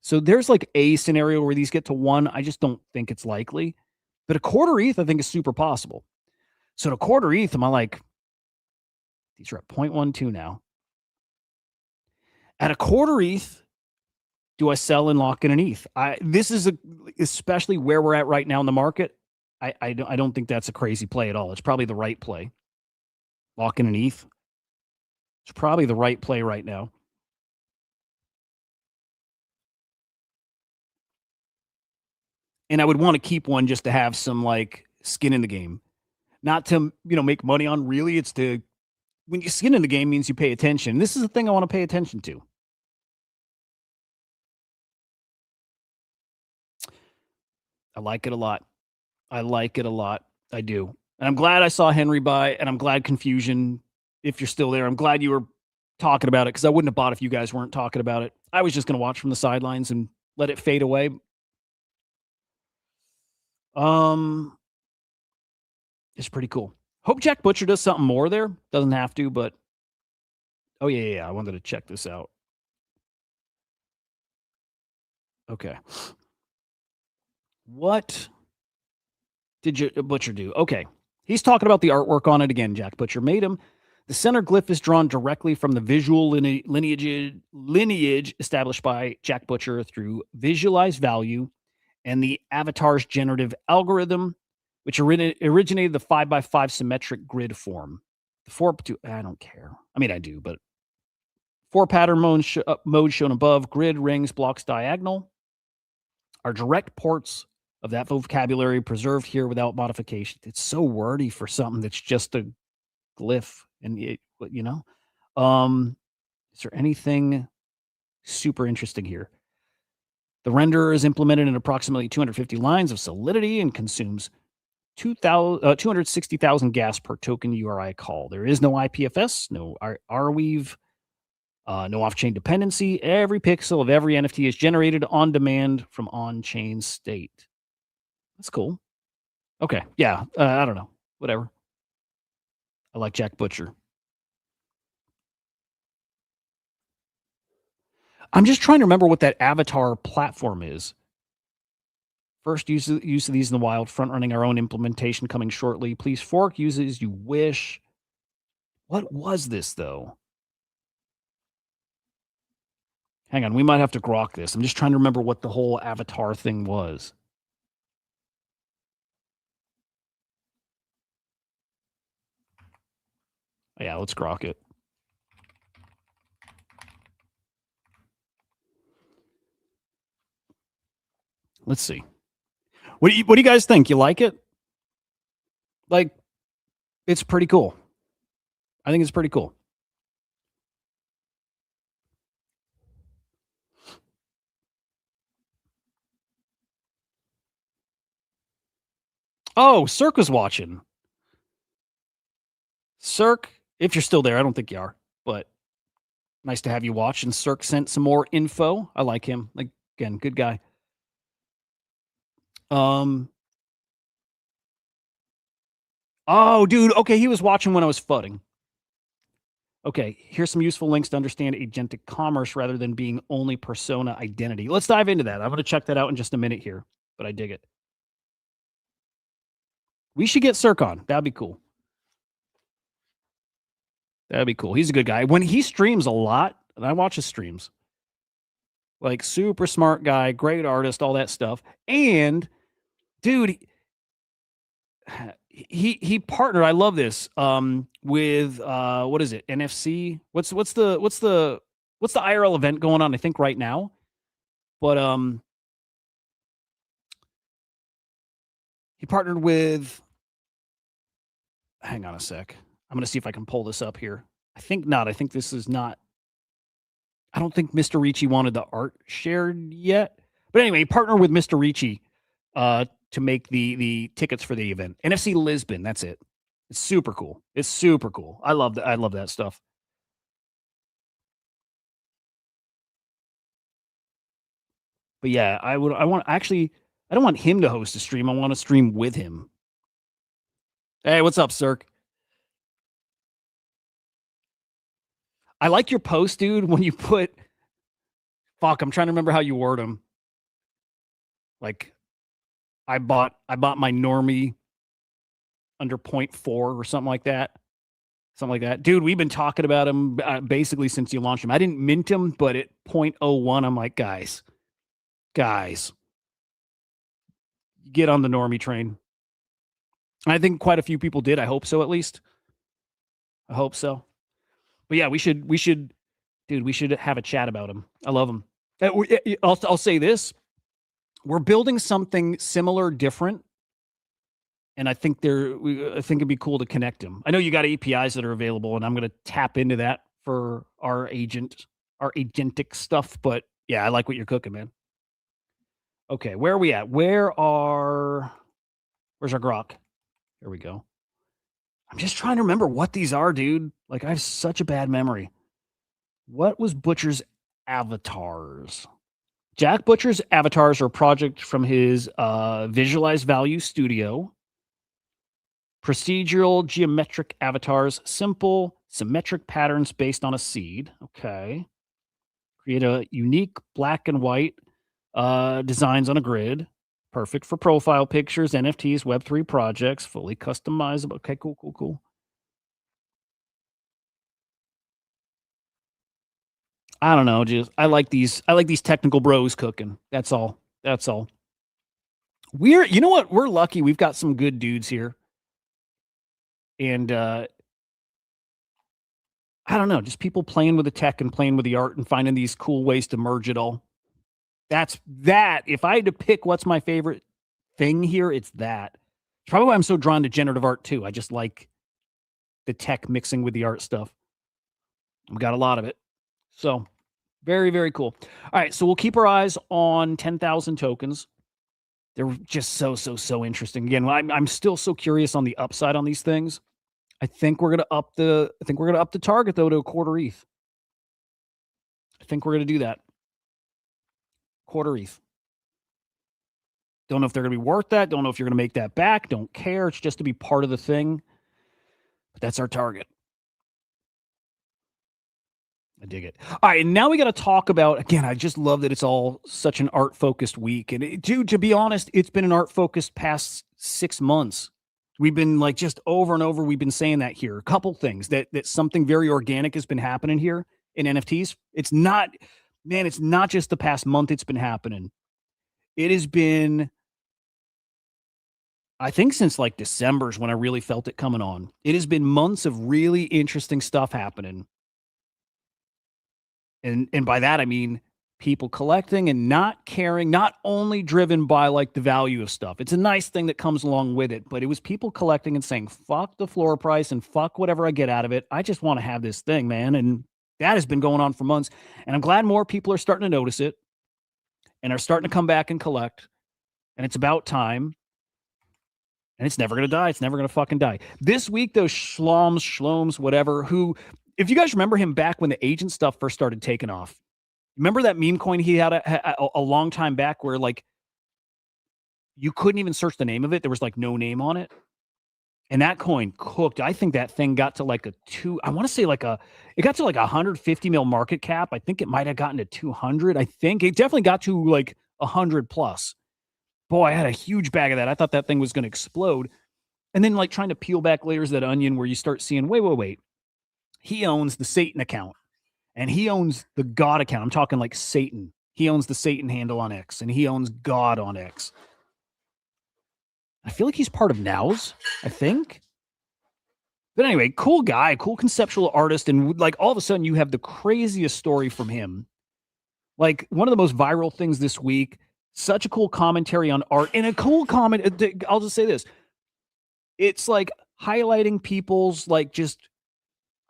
So there's like a scenario where these get to 1. I just don't think it's likely. But a quarter ETH, I think, is super possible. So to quarter ETH, am I like, these are at 0.12 now. At a quarter ETH, do I sell and lock in an ETH? This is especially where we're at right now in the market. I don't think that's a crazy play at all. It's probably the right play. Lock in an ETH. It's probably the right play right now. And I would want to keep one just to have some like skin in the game. Not to, make money on, really. It's to, when you skin in the game means you pay attention. This is the thing I want to pay attention to. I like it a lot. I like it a lot. I do. And I'm glad I saw Henry buy, and I'm glad Confusion, if you're still there, I'm glad you were talking about it because I wouldn't have bought if you guys weren't talking about it. I was just going to watch from the sidelines and let it fade away. Um, it's pretty cool. Hope Jack Butcher does something more there. Doesn't have to, but oh yeah. I wanted to check this out. Okay. What did you Butcher do? Okay. He's talking about the artwork on it again. Jack Butcher made him. The center glyph is drawn directly from the visual lineage established by Jack Butcher through visualized value and the avatar's generative algorithm, which originated the 5x5 symmetric grid form. The four, I don't care. I mean, I do, but four pattern modes shown above, grid, rings, blocks, diagonal, are direct ports of that vocabulary preserved here without modification. It's so wordy for something that's just a glyph. And, is there anything super interesting here? The renderer is implemented in approximately 250 lines of solidity and consumes 260,000 gas per token URI call. There is no IPFS, no Arweave, no off-chain dependency. Every pixel of every NFT is generated on demand from on-chain state. That's cool. Okay, yeah, I don't know. Whatever. I like Jack Butcher. I'm just trying to remember what that avatar platform is. First use of these in the wild, front running our own implementation coming shortly. Please fork, use it as you wish. What was this, though? Hang on, we might have to grok this. I'm just trying to remember what the whole avatar thing was. Yeah, let's grok it. Let's see. What do you guys think? You like it? Like, it's pretty cool. I think it's pretty cool. Oh, Cirque was watching. Cirque, if you're still there, I don't think you are, but nice to have you watch. And Cirque sent some more info. I like him. Like, again, good guy. Oh, dude. Okay, he was watching when I was fudding. Okay, here's some useful links to understand agentic commerce rather than being only persona identity. Let's dive into that. I'm going to check that out in just a minute here, but I dig it. We should get Cirque on. That'd be cool. That'd be cool. He's a good guy. When he streams a lot, and I watch his streams, like super smart guy, great artist, all that stuff. And dude, he partnered. I love this. With what is it? NFC. What's the IRL event going on? I think right now, but he partnered with. Hang on a sec. I'm gonna see if I can pull this up here. I think not. I think this is not. I don't think Mr. Ricci wanted the art shared yet. But anyway, he partnered with Mr. Ricci to make the tickets for the event. NFC Lisbon, that's it. It's super cool. It's super cool. I love that. I love that stuff. But yeah, I don't want him to host a stream. I want to stream with him. Hey, what's up, Cirque? I like your post, dude, when you put fuck, I'm trying to remember how you word them. Like I bought my normie under 0.4 or something like that. Something like that. Dude, we've been talking about him basically since you launched him. I didn't mint him, but at 0.01, I'm like, guys, get on the normie train. I think quite a few people did. I hope so, at least. I hope so. But yeah, we should, dude, we should have a chat about him. I love him. I'll say this. We're building something similar, different. And I think it'd be cool to connect them. I know you got APIs that are available, and I'm going to tap into that for our agentic stuff. But yeah, I like what you're cooking, man. Okay, where are we at? Where's our grok? Here we go. I'm just trying to remember what these are, dude. Like, I have such a bad memory. What was Butcher's avatars? Jack Butcher's avatars are a project from his Visualize Value Studio. Procedural geometric avatars, simple symmetric patterns based on a seed. Okay. Create a unique black and white designs on a grid. Perfect for profile pictures, NFTs, Web3 projects, fully customizable. Okay, cool. I don't know, just I like these technical bros cooking. That's all. You know what? We're lucky. We've got some good dudes here. And I don't know, just people playing with the tech and playing with the art and finding these cool ways to merge it all. That's that. If I had to pick what's my favorite thing here, it's that. It's probably why I'm so drawn to generative art too. I just like the tech mixing with the art stuff. We got a lot of it. So very, very cool. All right. So we'll keep our eyes on 10,000 tokens. They're just so interesting. Again, I'm still so curious on the upside on these things. I think we're gonna up the target though to a quarter ETH. I think we're gonna do that. Quarter ETH. Don't know if they're gonna be worth that. Don't know if you're gonna make that back. Don't care. It's just to be part of the thing. But that's our target. I dig it. All right, and now we got to talk about, again, I just love that it's all such an art-focused week. And dude, to be honest, it's been an art-focused past 6 months. We've been like just over and over, we've been saying that here. A couple things that something very organic has been happening here in NFTs. It's not just the past month it's been happening. It has been, I think, since like December's when I really felt it coming on. It has been months of really interesting stuff happening. And by that I mean people collecting and not caring, not only driven by like the value of stuff. It's a nice thing that comes along with it, but it was people collecting and saying, fuck the floor price and fuck whatever I get out of it. I just want to have this thing, man. And that has been going on for months. And I'm glad more people are starting to notice it and are starting to come back and collect. And it's about time. And it's never going to die. It's never going to fucking die. This week, those schloms, whatever, who, if you guys remember him back when the agent stuff first started taking off, remember that meme coin he had a long time back where like you couldn't even search the name of it. There was like no name on it. And that coin cooked. I think that thing got to like it got to like 150 mil market cap. I think it might have gotten to 200. I think it definitely got to like 100 plus. Boy, I had a huge bag of that. I thought that thing was going to explode. And then like trying to peel back layers of that onion where you start seeing, wait. He owns the Satan account and he owns the God account. I'm talking like Satan. He owns the Satan handle on X and he owns God on X. I feel like he's part of Nows, I think. But anyway, cool guy, cool conceptual artist. And like all of a sudden you have the craziest story from him. Like one of the most viral things this week, such a cool commentary on art and a cool comment. I'll just say this. It's like highlighting people's like just,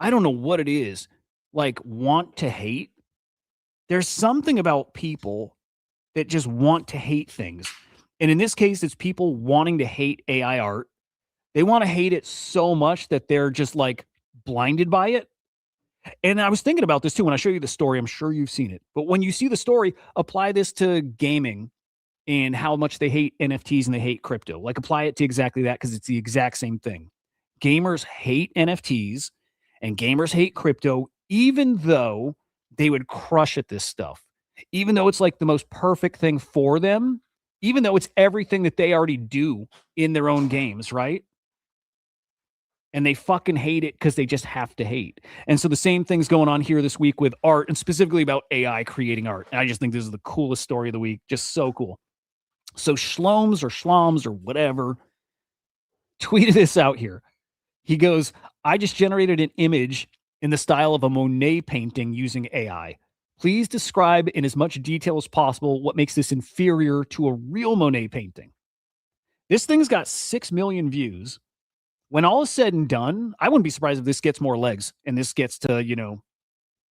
I don't know what it is, like want to hate. There's something about people that just want to hate things. And in this case, it's people wanting to hate AI art. They want to hate it so much that they're just like blinded by it. And I was thinking about this too. When I show you the story, I'm sure you've seen it. But when you see the story, apply this to gaming and how much they hate NFTs and they hate crypto. Like apply it to exactly that because it's the exact same thing. Gamers hate NFTs and gamers hate crypto, even though they would crush at this stuff, even though it's like the most perfect thing for them, even though it's everything that they already do in their own games, right? And they fucking hate it because they just have to hate. And so the same thing's going on here this week with art and specifically about AI creating art. And I just think this is the coolest story of the week. Just so cool. So Schloms or whatever tweeted this out here. He goes, I just generated an image in the style of a Monet painting using AI. Please describe in as much detail as possible what makes this inferior to a real Monet painting. This thing's got 6 million views. When all is said and done, I wouldn't be surprised if this gets more legs and this gets to,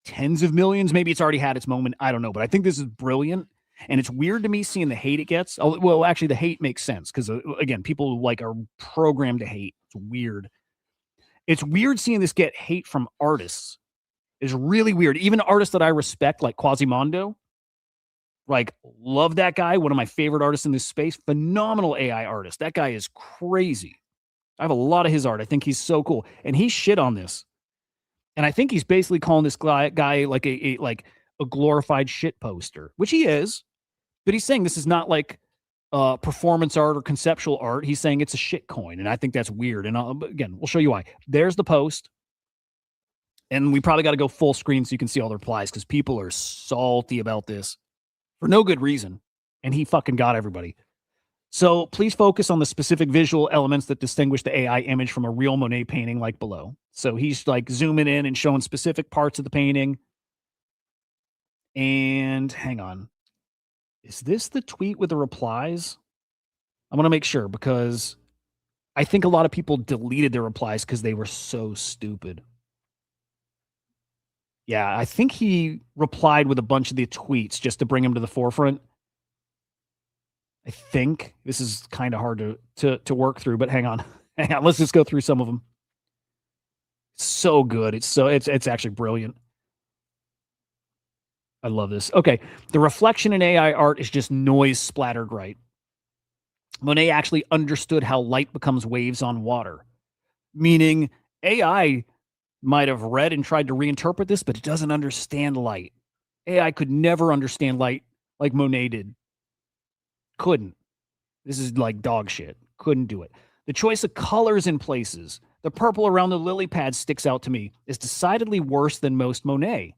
tens of millions. Maybe it's already had its moment. I don't know, but I think this is brilliant. And it's weird to me seeing the hate it gets. Oh, well, actually, the hate makes sense because, again, people like are programmed to hate. It's weird. It's weird seeing this get hate from artists. It's really weird. Even artists that I respect, like Quasimondo, like, love that guy. One of my favorite artists in this space. Phenomenal AI artist. That guy is crazy. I have a lot of his art. I think he's so cool. And he shit on this. And I think he's basically calling this guy like a glorified shit poster, which he is. But he's saying this is not like performance art or conceptual art. He's saying it's a shit coin. And I think that's weird. And again, we'll show you why. There's the post. And we probably got to go full screen so you can see all the replies because people are salty about this for no good reason. And he fucking got everybody. So please focus on the specific visual elements that distinguish the AI image from a real Monet painting like below. So he's like zooming in and showing specific parts of the painting. And hang on. Is this the tweet with the replies? I want to make sure because I think a lot of people deleted their replies because they were so stupid. Yeah, I think he replied with a bunch of the tweets just to bring him to the forefront. I think this is kind of hard to work through, but hang on. Hang on. Let's just go through some of them. So good. It's actually brilliant. I love this. Okay. The reflection in AI art is just noise splattered right. Monet actually understood how light becomes waves on water, meaning AI might have read and tried to reinterpret this, but it doesn't understand light. AI could never understand light like Monet did. Couldn't. This is like dog shit. Couldn't do it. The choice of colors in places, the purple around the lily pad sticks out to me, is decidedly worse than most Monet.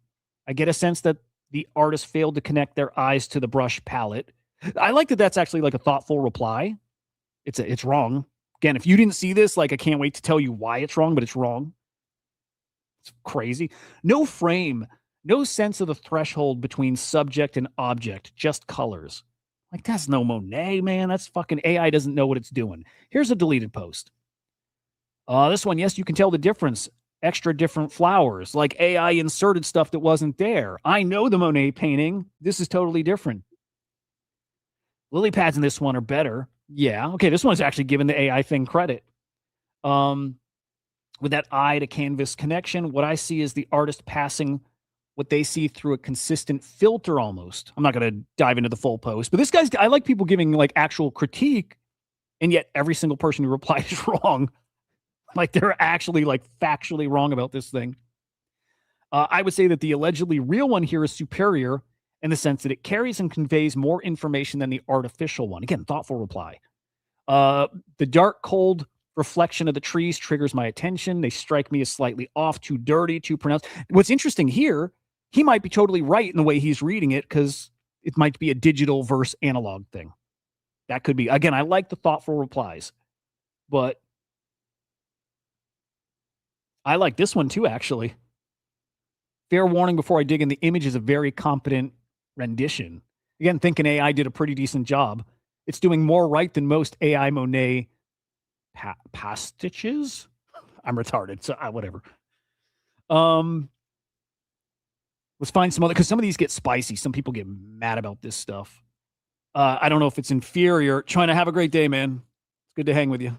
I get a sense that the artist failed to connect their eyes to the brush palette. I like that that's actually like a thoughtful reply. It's wrong. Again, if you didn't see this, like I can't wait to tell you why it's wrong, but it's wrong. It's crazy. No frame, no sense of the threshold between subject and object, just colors. Like, that's no Monet, man. That's fucking AI doesn't know what it's doing. Here's a deleted post. This one, yes, you can tell the difference. Extra different flowers. Like AI inserted stuff that wasn't there. I know the Monet painting. This is totally different. Lily pads in this one are better. Yeah. Okay, this one's actually giving the AI thing credit. With that eye to canvas connection, what I see is the artist passing what they see through a consistent filter almost. I'm not going to dive into the full post, but this guy's, I like people giving like actual critique, and yet every single person who replied is wrong. Like they're actually like factually wrong about this thing. I would say that the allegedly real one here is superior in the sense that it carries and conveys more information than the artificial one. Again, thoughtful reply. The dark, cold reflection of the trees triggers my attention. They strike me as slightly off, too dirty, too pronounced. What's interesting here, he might be totally right in the way he's reading it because it might be a digital versus analog thing. That could be. Again, I like the thoughtful replies, but I like this one too, actually. Fair warning before I dig in, the image is a very competent rendition. Again, thinking AI did a pretty decent job. It's doing more right than most AI Monet pastiches. I'm retarded, so whatever. Let's find some other, because some of these get spicy. Some people get mad about this stuff. I don't know if it's inferior. Trying to have a great day, man. It's good to hang with you.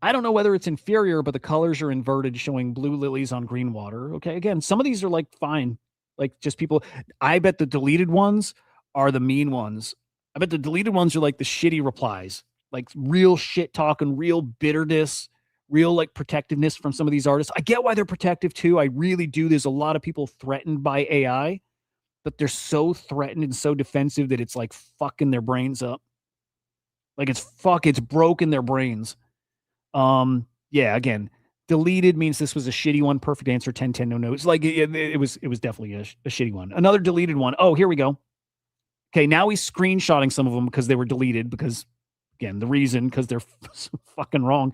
I don't know whether it's inferior, but the colors are inverted, showing blue lilies on green water. Okay, again, some of these are like fine, like just people. I bet the deleted ones are the mean ones. I bet the deleted ones are like the shitty replies, like real shit talking, real bitterness, real like protectiveness from some of these artists. I get why they're protective too. I really do. There's a lot of people threatened by AI, but they're so threatened and so defensive that it's like fucking their brains up. Like it's broken their brains. Yeah, again, deleted means this was a shitty one. Perfect answer, 10-10, no notes. Like it was definitely a shitty one. Another deleted one. Oh, here we go. Okay, now he's screenshotting some of them because they were deleted because, again, the reason, because they're fucking wrong.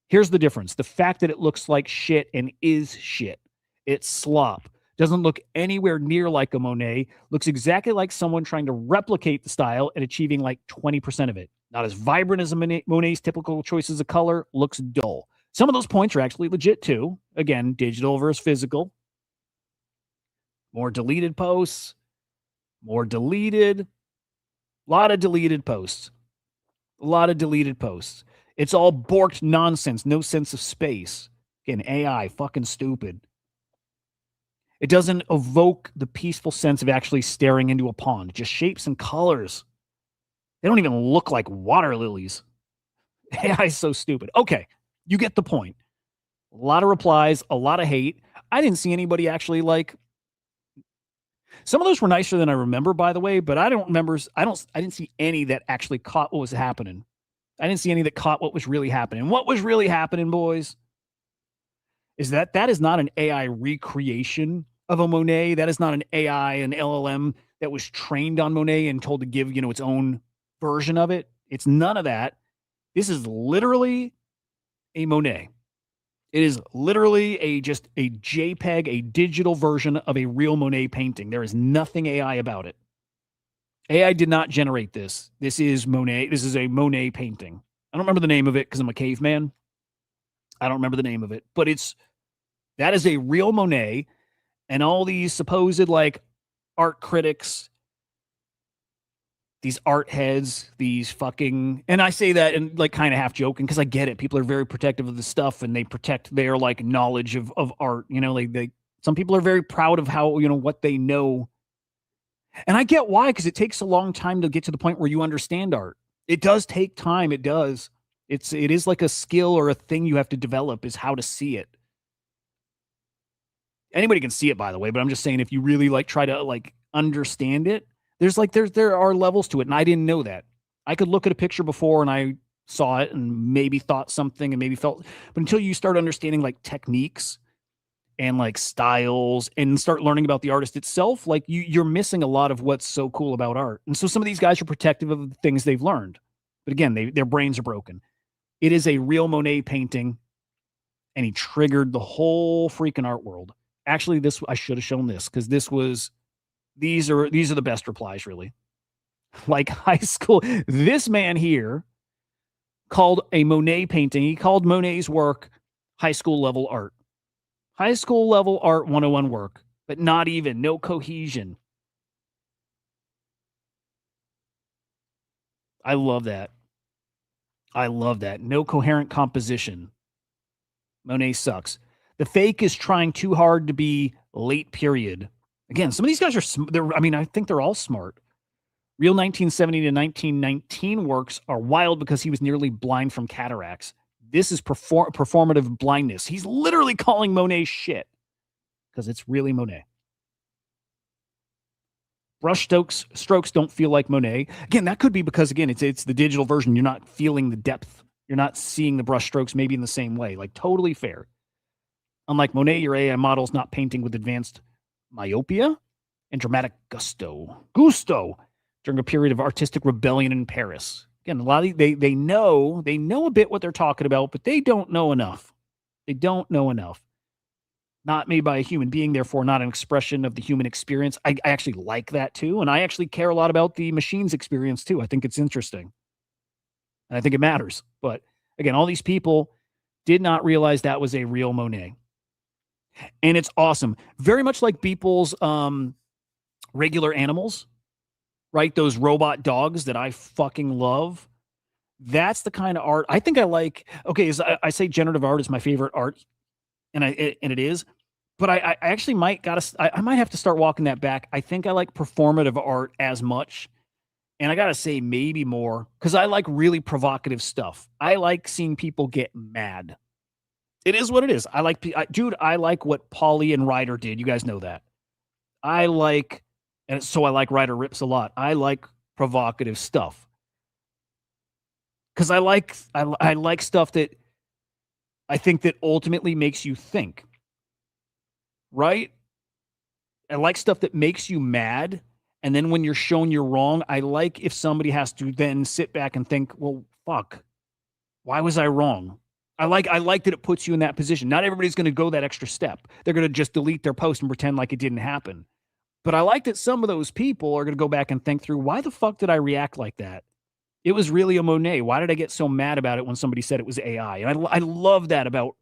Here's the difference. The fact that it looks like shit and is shit. It's slop. Doesn't look anywhere near like a Monet. Looks exactly like someone trying to replicate the style and achieving like 20% of it. Not as vibrant as Monet's typical choices of color. Looks dull. Some of those points are actually legit too. Again, digital versus physical. More deleted posts. More deleted, a lot of deleted posts. A lot of deleted posts. It's all borked nonsense, no sense of space. Again, AI, fucking stupid. It doesn't evoke the peaceful sense of actually staring into a pond, just shapes and colors. They don't even look like water lilies. AI is so stupid. Okay, you get the point. A lot of replies, a lot of hate. I didn't see anybody actually like. Some of those were nicer than I remember, by the way, but I don't remember. I didn't see any that actually caught what was happening. I didn't see any that caught what was really happening. What was really happening, boys, is that is not an AI recreation of a Monet. That is not an AI, an LLM that was trained on Monet and told to give, its own version of it. It's none of that. This is literally a Monet. It is literally just a JPEG, a digital version of a real Monet painting. There is nothing AI about it. AI did not generate this. This is Monet. This is a Monet painting. I don't remember the name of it because I'm a caveman. I don't remember the name of it, but that is a real Monet, and all these supposed like art critics, these art heads, these fucking, and I say that in like kind of half joking because I get it. People are very protective of the stuff and they protect their like knowledge of art. Like some people are very proud of how, what they know. And I get why, because it takes a long time to get to the point where you understand art. It does take time. It does. It is like a skill or a thing you have to develop, is how to see it. Anybody can see it, by the way, but I'm just saying if you really like try to like understand it, there are levels to it, and I didn't know that. I could look at a picture before and I saw it and maybe thought something and maybe felt, but until you start understanding like techniques and like styles and start learning about the artist itself, like you're missing a lot of what's so cool about art. And so some of these guys are protective of the things they've learned, but again, their brains are broken. It is a real Monet painting, and he triggered the whole freaking art world. Actually, I should have shown this because these are the best replies, really. Like high school, this man here called a Monet painting. He called Monet's work high school level art. High school level art 101 work, but not even, no cohesion. I love that. I love that. No coherent composition. Monet sucks. The fake is trying too hard to be late period. Again, some of these guys I think they're all smart. Real 1970 to 1919 works are wild because he was nearly blind from cataracts. This is performative blindness. He's literally calling Monet shit because it's really Monet. Brush strokes don't feel like Monet. Again, that could be because, again, it's the digital version. You're not feeling the depth. You're not seeing the brush strokes maybe in the same way. Like, totally fair. Unlike Monet, your AI model's not painting with advanced myopia and dramatic gusto during a period of artistic rebellion in Paris. Again, a lot of they know a bit what they're talking about, but they don't know enough. They don't know enough. Not made by a human being, therefore not an expression of the human experience. I actually like that too, and I actually care a lot about the machine's experience too. I think it's interesting, and I think it matters. But again, all these people did not realize that was a real Monet, and it's awesome. Very much like Beeple's regular animals, right? Those robot dogs that I fucking love. That's the kind of art I think I like. Okay, I say generative art is my favorite art, and it is, but I actually might have to start walking that back. I think I like performative art as much, and I gotta say maybe more because I like really provocative stuff. I like seeing people get mad. It is what it is. I like what Pauly and Ryder did. You guys know that. And so I like Ryder Rips a lot. I like provocative stuff because I like stuff that I think that ultimately makes you think, right? I like stuff that makes you mad. And then when you're shown you're wrong, I like if somebody has to then sit back and think, well, fuck, why was I wrong? I like that it puts you in that position. Not everybody's going to go that extra step. They're going to just delete their post and pretend like it didn't happen. But I like that some of those people are going to go back and think through, why the fuck did I react like that? It was really a Monet. Why did I get so mad about it when somebody said it was AI? And I love that about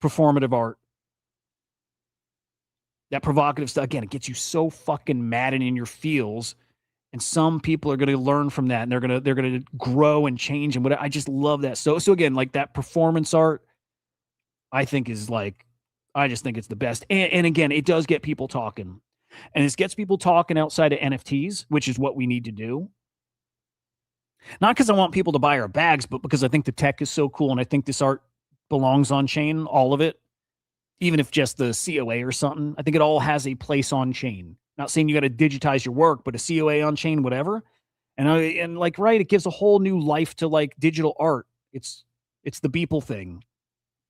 performative art. That provocative stuff, again, it gets you so fucking mad and in your feels. And some people are going to learn from that, and they're going to grow and change and whatever. I just love that. So again, like that performance art, I think is like, I just think it's the best. And again, it does get people talking, and it gets people talking outside of NFTs, which is what we need to do. Not because I want people to buy our bags, but because I think the tech is so cool, and I think this art belongs on chain, all of it, even if just the COA or something. I think it all has a place on chain. Not saying you got to digitize your work, but a COA on chain, whatever. And like, right, it gives a whole new life to like digital art. It's the Beeple thing.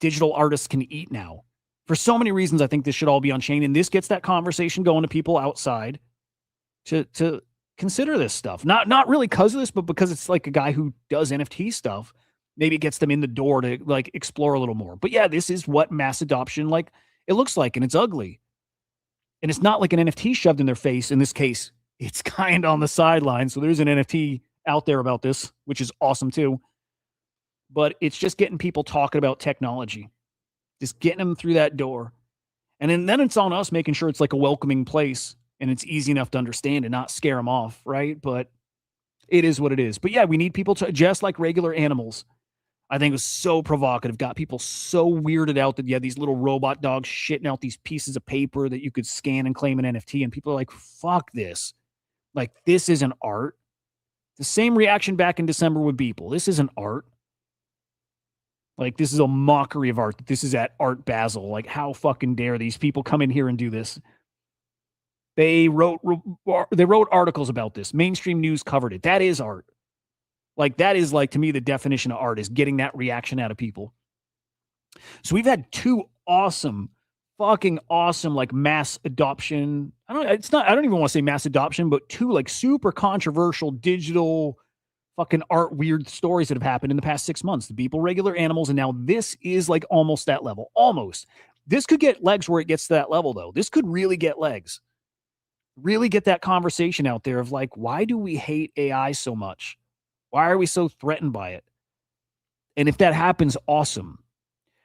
Digital artists can eat now. For so many reasons, I think this should all be on chain, and this gets that conversation going to people outside to consider this stuff. Not really because of this, but because it's like a guy who does NFT stuff. Maybe it gets them in the door to like explore a little more. But yeah, this is what mass adoption like it looks like, and it's ugly. And it's not like an NFT shoved in their face. In this case, it's kind of on the sideline. So there's an NFT out there about this, which is awesome too. But it's just getting people talking about technology, just getting them through that door. And then it's on us making sure it's like a welcoming place and it's easy enough to understand and not scare them off, right? But it is what it is. But yeah, we need people to, just like regular animals. I think it was so provocative, got people so weirded out that you had these little robot dogs shitting out these pieces of paper that you could scan and claim an NFT. And people are like, fuck this. Like, this isn't art. The same reaction back in December with Beeple. This isn't art. Like, this is a mockery of art. This is at Art Basel. Like, how fucking dare these people come in here and do this? They wrote articles about this. Mainstream news covered it. That is art. Like, that is, like, to me, the definition of art is getting that reaction out of people. So we've had two awesome, fucking awesome, like, mass adoption. I don't even want to say mass adoption, but two, like, super controversial digital fucking art weird stories that have happened in the past 6 months. The Beeple regular animals, and now this is, like, almost that level. Almost. This could get legs where it gets to that level, though. This could really get legs. Really get that conversation out there of, like, why do we hate AI so much? Why are we so threatened by it? And if that happens, awesome.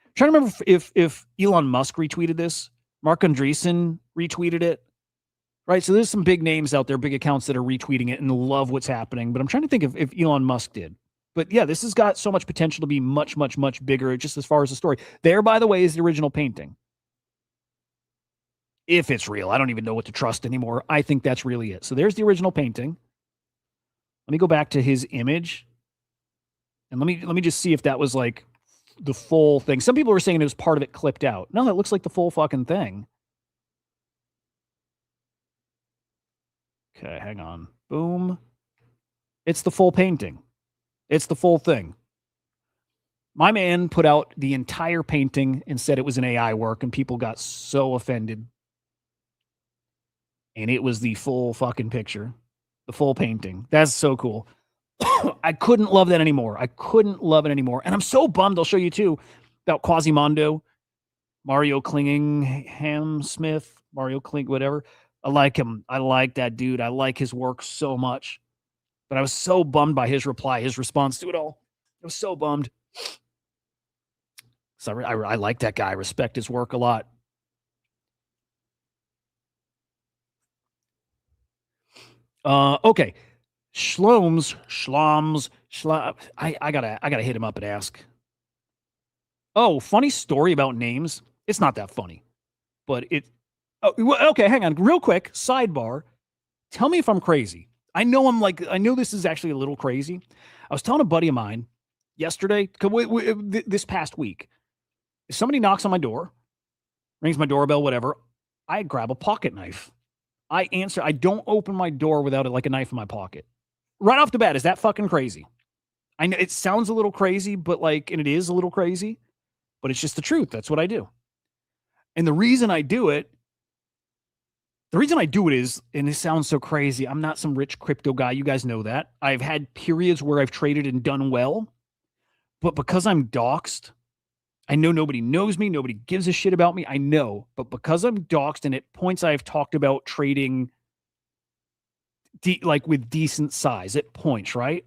I'm trying to remember if Elon Musk retweeted this. Mark Andreessen retweeted it. Right? So there's some big names out there, big accounts that are retweeting it and love what's happening. But I'm trying to think if Elon Musk did. But yeah, this has got so much potential to be much, much, much bigger just as far as the story. There, by the way, is the original painting. If it's real. I don't even know what to trust anymore. I think that's really it. So there's the original painting. Let me go back to his image, and let me just see if that was like the full thing. Some people were saying it was part of it clipped out. No, that looks like the full fucking thing. Okay, hang on. Boom. It's the full painting. It's the full thing. My man put out the entire painting and said it was an AI work, and people got so offended. And it was the full fucking picture. The full painting. That's so cool. I couldn't love that anymore. I couldn't love it anymore. And I'm so bummed. I'll show you too about Quasimodo, Mario Clingingham Smith, Mario Kling, whatever. I like him. I like that dude. I like his work so much. But I was so bummed by his reply, his response to it all. I was so bummed. So I like that guy. I respect his work a lot. Okay. Schloms. I gotta hit him up and ask. Oh, funny story about names. It's not that funny, but it. Oh, okay. Hang on, real quick. Sidebar. Tell me if I'm crazy. I know this is actually a little crazy. I was telling a buddy of mine yesterday, this past week, if somebody knocks on my door, rings my doorbell, whatever, I grab a pocket knife. I answer. I don't open my door without like a knife in my pocket. Right off the bat, is that fucking crazy? I know it sounds a little crazy, but and it is a little crazy, but it's just the truth. That's what I do. And the reason I do it is, and it sounds so crazy, I'm not some rich crypto guy. You guys know that. I've had periods where I've traded and done well, but because I'm doxxed, I know nobody knows me. Nobody gives a shit about me. I know, but because I'm doxxed, and at points I've talked about trading with decent size at points, right?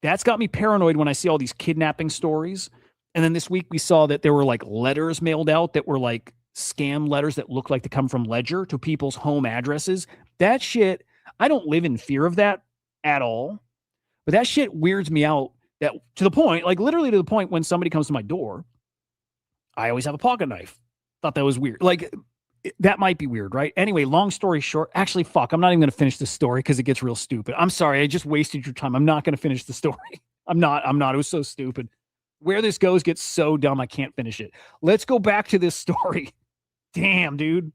That's got me paranoid when I see all these kidnapping stories. And then this week we saw that there were like letters mailed out that were like scam letters that look like they come from Ledger to people's home addresses. That shit, I don't live in fear of that at all. But that shit weirds me out, that to the point, like literally to the point when somebody comes to my door, I always have a pocket knife. Thought that was weird. Like that might be weird, right? Anyway, long story short, actually, fuck, I'm not even going to finish this story because it gets real stupid. I'm sorry. I just wasted your time. I'm not going to finish the story. I'm not. It was so stupid. Where this goes gets so dumb, I can't finish it. Let's go back to this story. Damn, dude.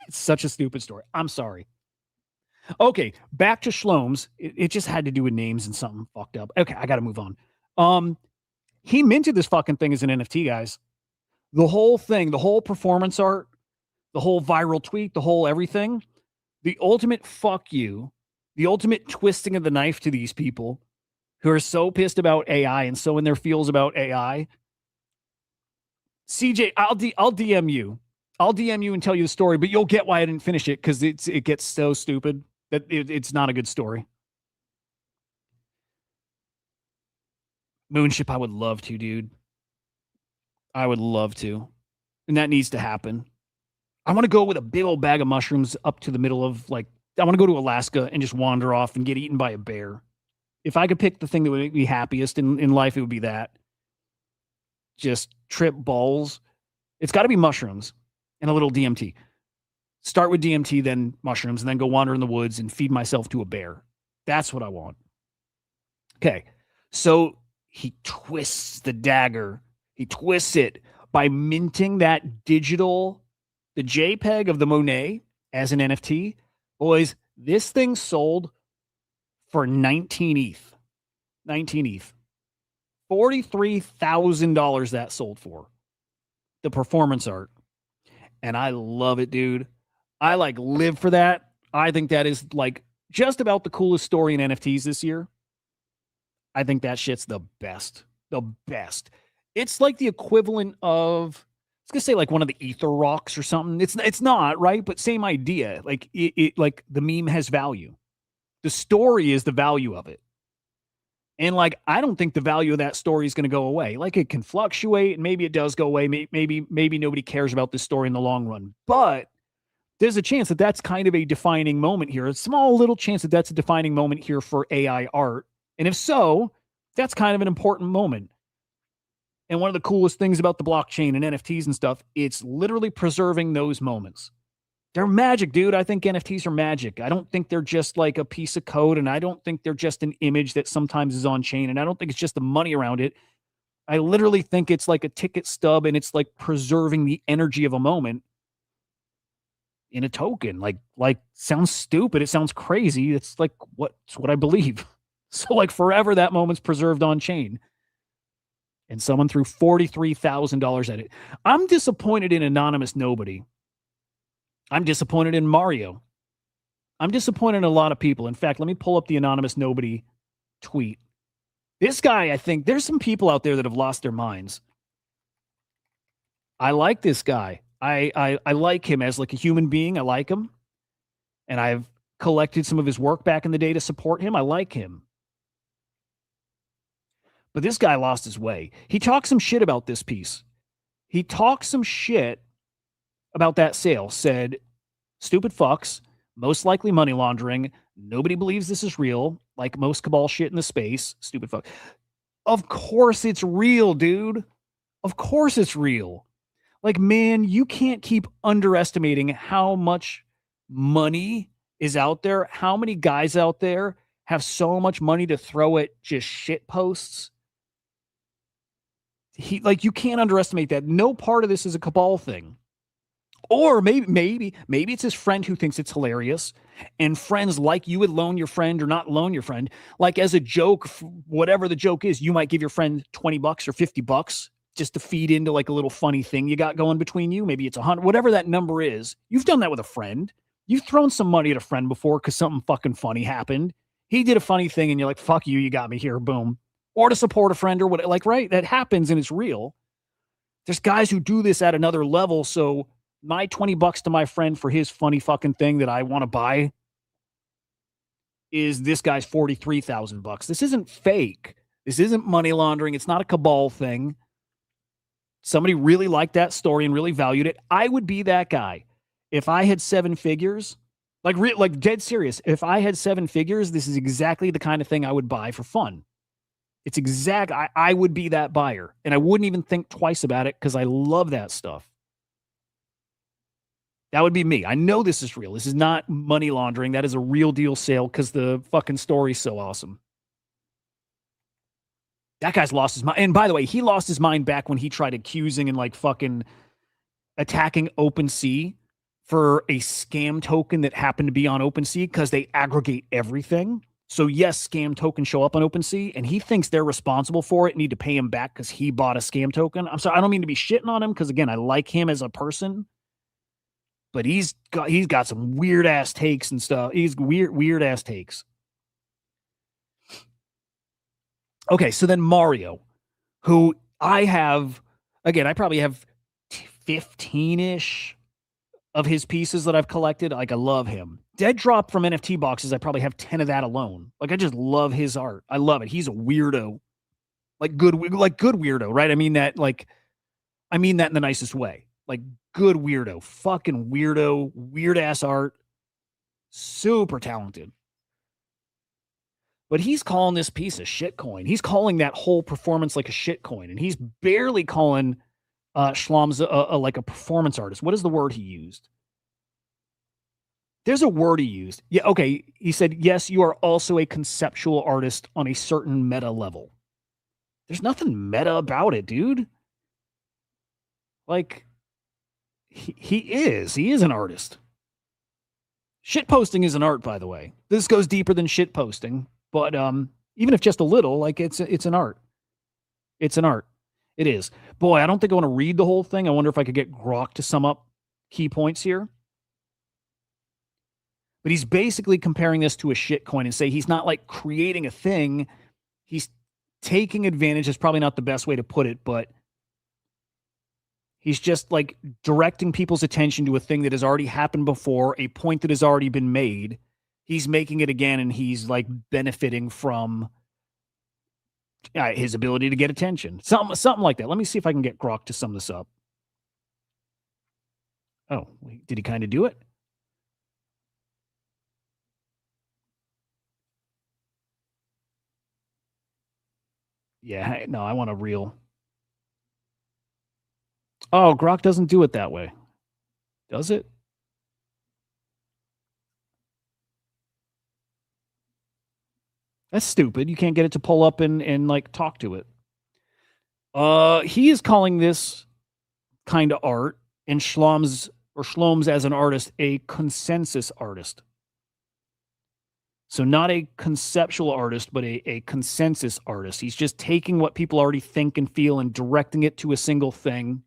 It's such a stupid story. I'm sorry. Okay, back to Shlome's. It just had to do with names and something fucked up. Okay, I got to move on. He minted this fucking thing as an NFT, guys. The whole thing, the whole performance art, the whole viral tweet, the whole everything, the ultimate fuck you, the ultimate twisting of the knife to these people who are so pissed about AI and so in their feels about AI. CJ, I'll DM you. I'll DM you and tell you the story, but you'll get why I didn't finish it because it gets so stupid that it's not a good story. Moonship, I would love to, dude. I would love to. And that needs to happen. I want to go with a big old bag of mushrooms up to the middle of, like, I want to go to Alaska and just wander off and get eaten by a bear. If I could pick the thing that would make me happiest in life, it would be that. Just trip balls. It's got to be mushrooms and a little DMT. Start with DMT, then mushrooms, and then go wander in the woods and feed myself to a bear. That's what I want. Okay. So he twists the dagger. He twists it by minting that digital, the JPEG of the Monet as an NFT. Boys, this thing sold for 19 ETH. 19 ETH. $43,000 that sold for. The performance art. And I love it, dude. I like live for that. I think that is like just about the coolest story in NFTs this year. I think that shit's the best. The best. It's like the equivalent of, I was gonna say like one of the ether rocks or something. It's not, right? But same idea. Like it like the meme has value. The story is the value of it. And like I don't think the value of that story is going to go away. Like it can fluctuate, and maybe it does go away. Maybe nobody cares about this story in the long run. But there's a chance that that's kind of a defining moment here. A small little chance that that's a defining moment here for AI art. And if so, that's kind of an important moment. And one of the coolest things about the blockchain and NFTs and stuff, it's literally preserving those moments. They're magic, dude. I think NFTs are magic. I don't think they're just like a piece of code, and I don't think they're just an image that sometimes is on chain, and I don't think it's just the money around it. I literally think it's like a ticket stub, and it's like preserving the energy of a moment in a token. Like sounds stupid. It sounds crazy. It's like it's what I believe. So like forever that moment's preserved on chain. And someone threw $43,000 at it. I'm disappointed in Anonymous Nobody. I'm disappointed in Mario. I'm disappointed in a lot of people. In fact, let me pull up the Anonymous Nobody tweet. This guy, I think there's some people out there that have lost their minds. I like this guy. I like him as like a human being. I like him. And I've collected some of his work back in the day to support him. I like him. But this guy lost his way. He talked some shit about this piece. He talked some shit about that sale. Said, stupid fucks, most likely money laundering. Nobody believes this is real, like most cabal shit in the space. Stupid fuck. Of course it's real, dude. Of course it's real. Like, man, you can't keep underestimating how much money is out there. How many guys out there have so much money to throw at just shit posts? You can't underestimate that. No part of this is a cabal thing. Or maybe it's his friend who thinks it's hilarious, and friends like you would loan your friend or not loan your friend. Like as a joke, whatever the joke is, you might give your friend $20 or $50 just to feed into like a little funny thing you got going between you. Maybe it's 100, whatever that number is. You've done that with a friend. You've thrown some money at a friend before because something fucking funny happened. He did a funny thing and you're like, fuck you, you got me here, boom. Or to support a friend or what, like, right? That happens and it's real. There's guys who do this at another level. So my $20 to my friend for his funny fucking thing that I want to buy is this guy's $43,000. This isn't fake. This isn't money laundering. It's not a cabal thing. Somebody really liked that story and really valued it. I would be that guy. If I had 7 figures, like dead serious, if I had 7 figures, this is exactly the kind of thing I would buy for fun. It's exact. I would be that buyer, and I wouldn't even think twice about it because I love that stuff. That would be me. I know this is real. This is not money laundering. That is a real deal sale because the fucking story's so awesome. That guy's lost his mind. And by the way, he lost his mind back when he tried accusing and like fucking attacking OpenSea for a scam token that happened to be on OpenSea because they aggregate everything. So yes, scam tokens show up on OpenSea, and he thinks they're responsible for it and need to pay him back because he bought a scam token. I'm sorry, I don't mean to be shitting on him because again, I like him as a person, but he's got some weird ass takes and stuff. He's weird ass takes. Okay, so then Mario, who I have, again, I probably have 15-ish of his pieces that I've collected. Like, I love him. Dead Drop from NFT boxes, I probably have 10 of that alone. Like, I just love his art. I love it. He's a weirdo. Like good weirdo, right? I mean that in the nicest way. Like, good weirdo. Fucking weirdo, weird ass art. Super talented. But he's calling this piece a shitcoin. He's calling that whole performance like a shitcoin. And he's barely calling Schlom's like a performance artist. What is the word he used? There's a word he used. Yeah, okay. He said, yes, you are also a conceptual artist on a certain meta level. There's nothing meta about it, dude. Like, he is an artist. Shit posting is an art, by the way. This goes deeper than shit posting, but even if just a little, like it's an art. It's an art. It is. Boy, I don't think I want to read the whole thing. I wonder if I could get Grok to sum up key points here. But he's basically comparing this to a shitcoin and say he's not like creating a thing. He's taking advantage. That's probably not the best way to put it, but he's just like directing people's attention to a thing that has already happened before, a point that has already been made. He's making it again, and he's like benefiting from his ability to get attention. Something like that. Let me see if I can get Grok to sum this up. Oh, did he kind of do it? Yeah, no, I want a real. Oh, Grok doesn't do it that way. Does it? That's stupid. You can't get it to pull up and like talk to it. He is calling this kind of art, and Schlom's as an artist a consensus artist. So not a conceptual artist, but a consensus artist. He's just taking what people already think and feel and directing it to a single thing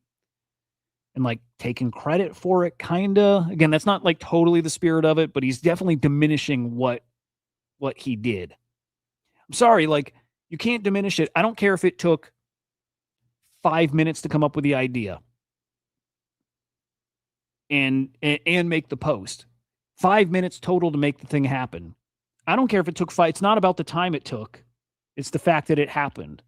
and like taking credit for it, kind of. Again, that's not like totally the spirit of it, but he's definitely diminishing what he did. I'm sorry, like, you can't diminish it. I don't care if it took 5 minutes to come up with the idea and make the post. 5 minutes total to make the thing happen. I don't care if it took 5. It's not about the time it took. It's the fact that it happened.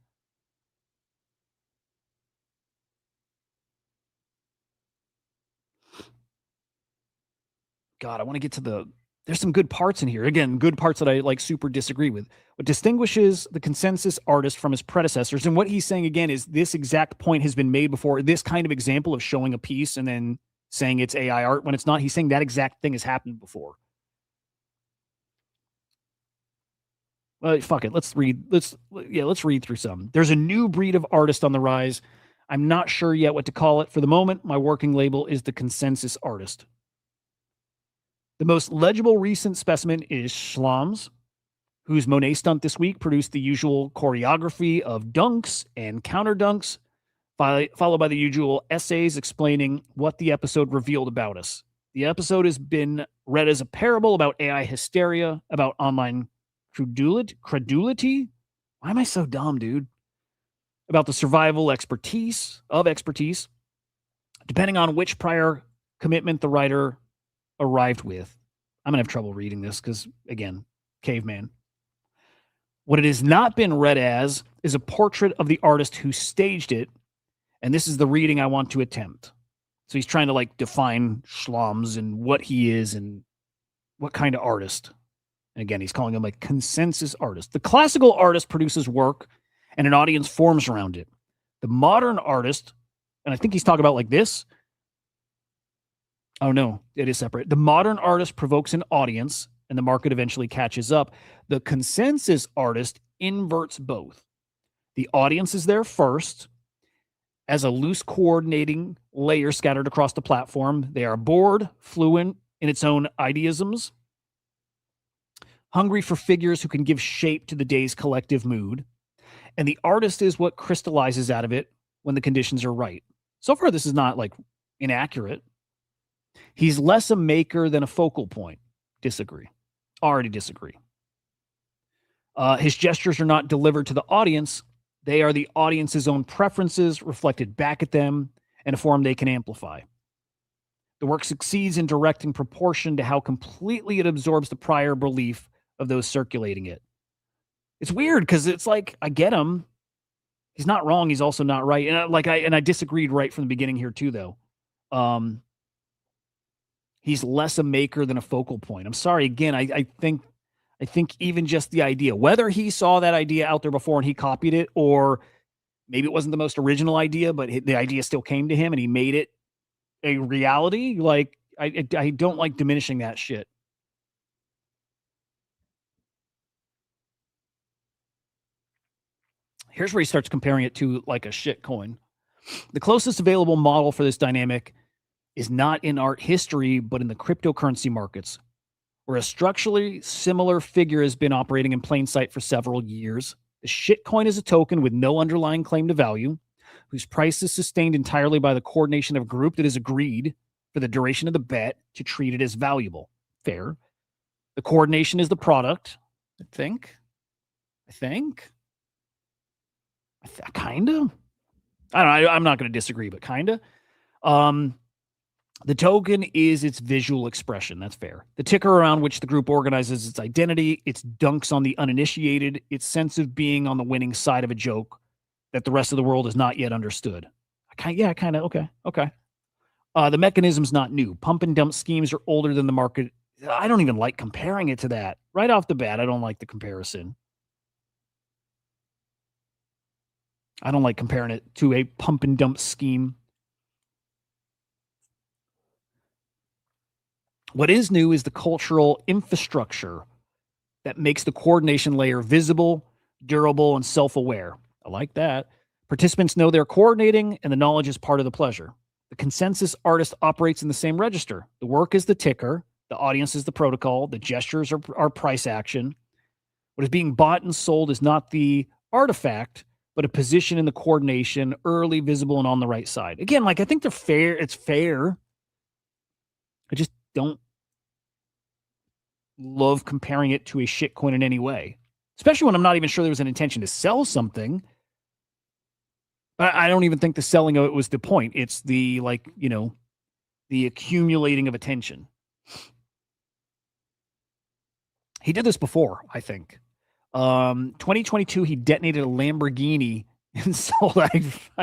God, I want to get to there's some good parts in here. Again, good parts that I like super disagree with. What distinguishes the consensus artist from his predecessors, and what he's saying again is this exact point has been made before. This kind of example of showing a piece and then saying it's AI art when it's not. He's saying that exact thing has happened before. Fuck it. Let's read through some. There's a new breed of artist on the rise. I'm not sure yet what to call it. For the moment, my working label is the consensus artist. The most legible recent specimen is Schlom's, whose Monet stunt this week produced the usual choreography of dunks and counter dunks, followed by the usual essays explaining what the episode revealed about us. The episode has been read as a parable about AI hysteria, about online credulity. Why am I so dumb, dude? About the survival expertise, depending on which prior commitment the writer arrived with. I'm going to have trouble reading this because, again, caveman. What it has not been read as is a portrait of the artist who staged it, and this is the reading I want to attempt. So he's trying to like define Schlams and what he is and what kind of artist. And again, he's calling him a consensus artist. The classical artist produces work and an audience forms around it. The modern artist, and I think he's talking about like this. Oh, no, it is separate. The modern artist provokes an audience and the market eventually catches up. The consensus artist inverts both. The audience is there first as a loose coordinating layer scattered across the platform. They are bored, fluent in its own ideisms, hungry for figures who can give shape to the day's collective mood. And the artist is what crystallizes out of it when the conditions are right. So far, this is not like inaccurate. He's less a maker than a focal point. Disagree. Already disagree. His gestures are not delivered to the audience. They are the audience's own preferences reflected back at them in a form they can amplify. The work succeeds in direct in proportion to how completely it absorbs the prior belief of those circulating it. It's weird because it's like, I get him. He's not wrong. He's also not right. And I disagreed right from the beginning here too, though. He's less a maker than a focal point. I'm sorry. Again, I think even just the idea, whether he saw that idea out there before and he copied it, or maybe it wasn't the most original idea, but the idea still came to him and he made it a reality. Like, I don't like diminishing that shit. Here's where he starts comparing it to like a shit coin. The closest available model for this dynamic is not in art history, but in the cryptocurrency markets, where a structurally similar figure has been operating in plain sight for several years. The shitcoin is a token with no underlying claim to value, whose price is sustained entirely by the coordination of a group that has agreed for the duration of the bet to treat it as valuable. Fair. The coordination is the product, I think. Kind of. I don't know. I'm not going to disagree, but kind of. The token is its visual expression. That's fair. The ticker around which the group organizes its identity, its dunks on the uninitiated, its sense of being on the winning side of a joke that the rest of the world has not yet understood. Kind of. Okay. The mechanism's not new. Pump and dump schemes are older than the market. I don't even like comparing it to that. Right off the bat, I don't like the comparison. I don't like comparing it to a pump and dump scheme. What is new is the cultural infrastructure that makes the coordination layer visible, durable, and self-aware. I like that. Participants know they're coordinating, and the knowledge is part of the pleasure. The consensus artist operates in the same register. The work is the ticker. The audience is the protocol. The gestures are price action. What is being bought and sold is not the artifact, but a position in the coordination, early, visible, and on the right side. Again, like, I think they're fair. It's fair. I just don't love comparing it to a shitcoin in any way, especially when I'm not even sure there was an intention to sell something. I don't even think the selling of it was the point. It's the, like, the accumulating of attention. He did this before, I think. 2022, he detonated a Lamborghini and sold, I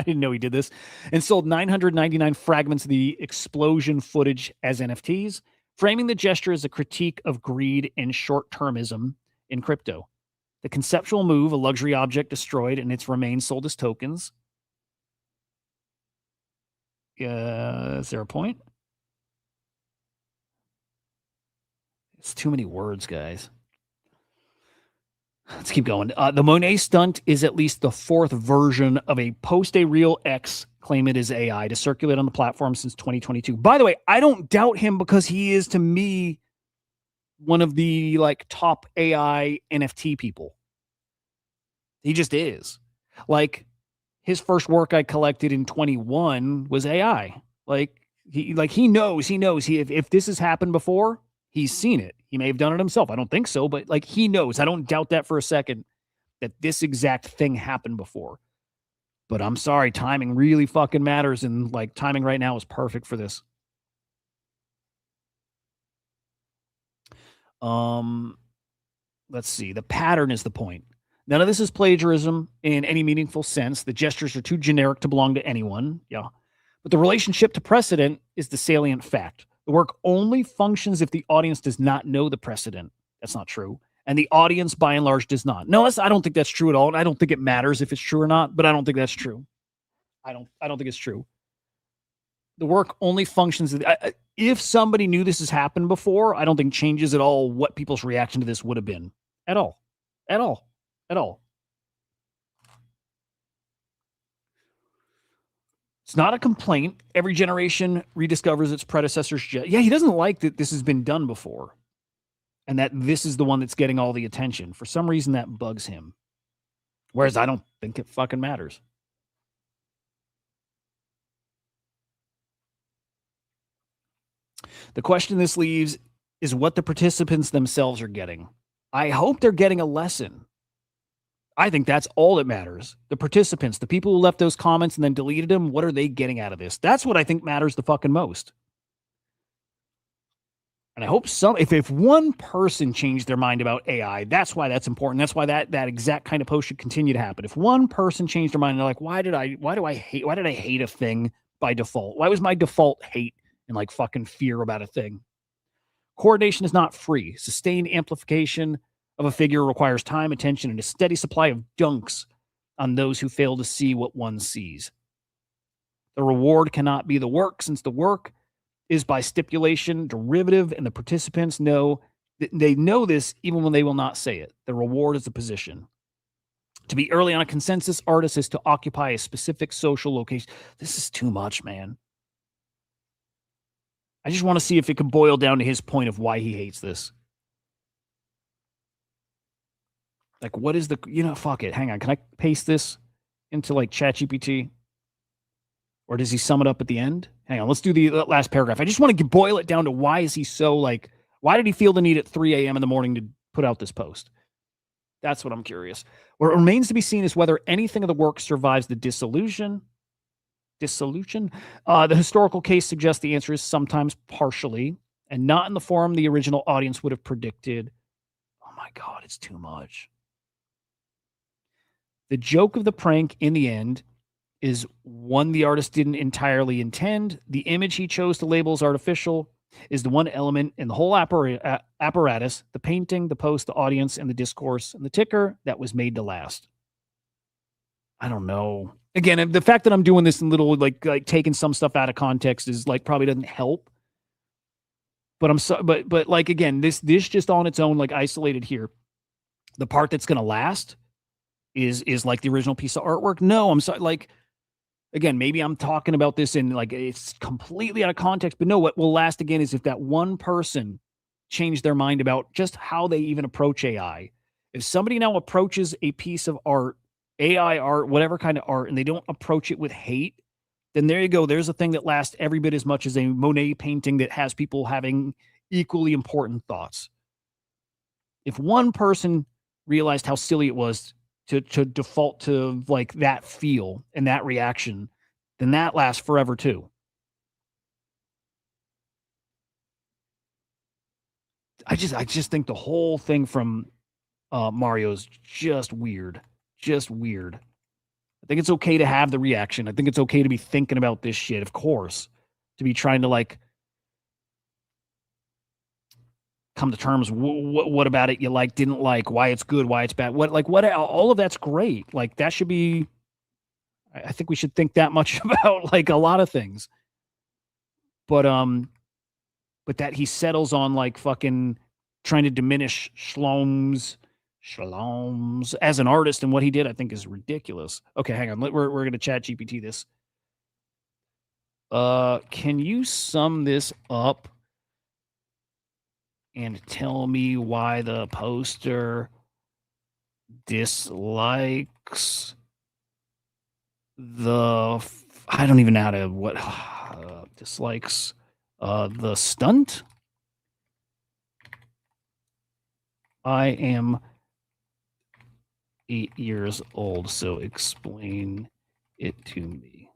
didn't know he did this, and sold 999 fragments of the explosion footage as NFTs, framing the gesture as a critique of greed and short-termism in crypto. The conceptual move, a luxury object destroyed and its remains sold as tokens. Is there a point? It's too many words, guys. Let's keep going. The Monet stunt is at least the fourth version of a post a real X, claim it is AI, to circulate on the platform since 2022. By the way, I don't doubt him, because he is, to me, one of the like top AI NFT people. He just is. Like, his first work I collected in 21 was AI. He knows. If this has happened before, he's seen it. He may have done it himself. I don't think so, but like, he knows. I don't doubt that for a second, that this exact thing happened before. But I'm sorry, timing really fucking matters, and like, timing right now is perfect for this. Let's see. The pattern is the point. None of this is plagiarism in any meaningful sense. The gestures are too generic to belong to anyone. Yeah. But the relationship to precedent is the salient fact. The work only functions if the audience does not know the precedent. That's not true. And the audience, by and large, does not. No, I don't think that's true at all. And I don't think it matters if it's true or not, but I don't think that's true. I don't think it's true. The work only functions if somebody knew this has happened before. I don't think changes at all what people's reaction to this would have been at all. At all. It's not a complaint. Every generation rediscovers its predecessors. Yeah, he doesn't like that this has been done before and that this is the one that's getting all the attention. For some reason, that bugs him. Whereas I don't think it fucking matters. The question this leaves is what the participants themselves are getting. I hope they're getting a lesson. I think that's all that matters. The participants, the people who left those comments and then deleted them, what are they getting out of this? That's what I think matters the fucking most. And I hope if one person changed their mind about AI, that's why that's important. That's why that exact kind of post should continue to happen. If one person changed their mind and they're like, why did I hate a thing by default? Why was my default hate and like fucking fear about a thing? Coordination is not free. Sustained amplification of a figure requires time, attention, and a steady supply of dunks on those who fail to see what one sees. The reward cannot be the work, since the work is by stipulation derivative, and the participants know this even when they will not say it. The reward is a position. To be early on a consensus artist is to occupy a specific social location. This is too much, man. I just want to see if it can boil down to his point of why he hates this. Like, what is fuck it. Hang on. Can I paste this into like ChatGPT? Or does he sum it up at the end? Hang on. Let's do the last paragraph. I just want to boil it down to why is he so like, why did he feel the need at 3 a.m. in the morning to put out this post? That's what I'm curious. What remains to be seen is whether anything of the work survives the dissolution. The historical case suggests the answer is sometimes partially and not in the form the original audience would have predicted. Oh my God, it's too much. The joke of the prank in the end is one the artist didn't entirely intend. The image he chose to label as artificial is the one element in the whole apparatus, the painting, the post, the audience, and the discourse, and the ticker that was made to last. I don't know. Again, the fact that I'm doing this in little, like taking some stuff out of context is like probably doesn't help. But but like, again, this just on its own, like isolated here, the part that's going to last is like the original piece of artwork. No, I'm sorry. Like, again, maybe I'm talking about this in like, it's completely out of context, but no, what will last again is if that one person changed their mind about just how they even approach AI. If somebody now approaches a piece of art, AI art, whatever kind of art, and they don't approach it with hate, then there you go. There's a thing that lasts every bit as much as a Monet painting that has people having equally important thoughts. If one person realized how silly it was to default to like that feel and that reaction, then that lasts forever too. I just think the whole thing from Mario's just weird. Just weird. I think it's okay to have the reaction. I think it's okay to be thinking about this shit, of course. To be trying to like come to terms. What about it you like, didn't like, why it's good, why it's bad. All of that's great. Like that should be, I think we should think that much about like a lot of things. But that he settles on like fucking trying to diminish Shloms as an artist and what he did, I think is ridiculous. Okay, hang on. We're going to chat GPT this. Can you sum this up and tell me why the poster dislikes I don't even know how to dislikes the stunt? I am 8 years old, so explain it to me.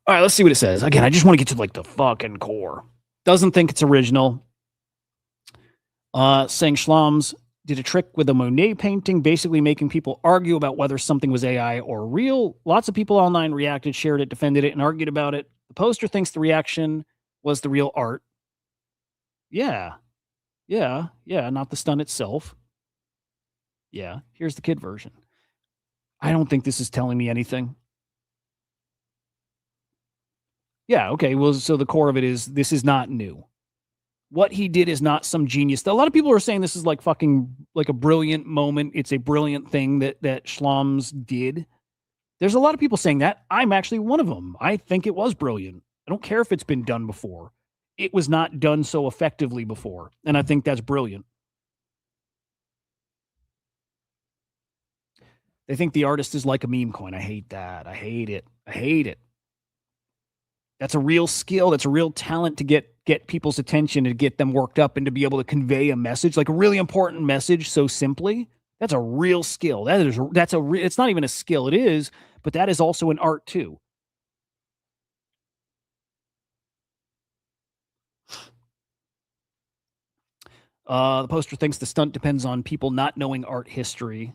All right, let's see what it says. Again, I just want to get to like the fucking core. Doesn't think it's original. Saying Shloms did a trick with a Monet painting, basically making people argue about whether something was AI or real. Lots of people online reacted, shared it, defended it, and argued about it. The poster thinks the reaction was the real art. Yeah, yeah, not the stun itself. Yeah, here's the kid version. I don't think this is telling me anything. Yeah, okay. Well, so the core of it is this is not new. What he did is not some genius. A lot of people are saying this is like fucking like a brilliant moment. It's a brilliant thing that Schlums did. There's a lot of people saying that. I'm actually one of them. I think it was brilliant. I don't care if it's been done before. It was not done so effectively before, and I think that's brilliant. They think the artist is like a meme coin. I hate that. I hate it. I hate it. That's a real skill. That's a real talent to get people's attention, to get them worked up, and to be able to convey a message, like a really important message, so simply. That's a real skill. It's not even a skill. It is, but that is also an art too. The poster thinks the stunt depends on people not knowing art history.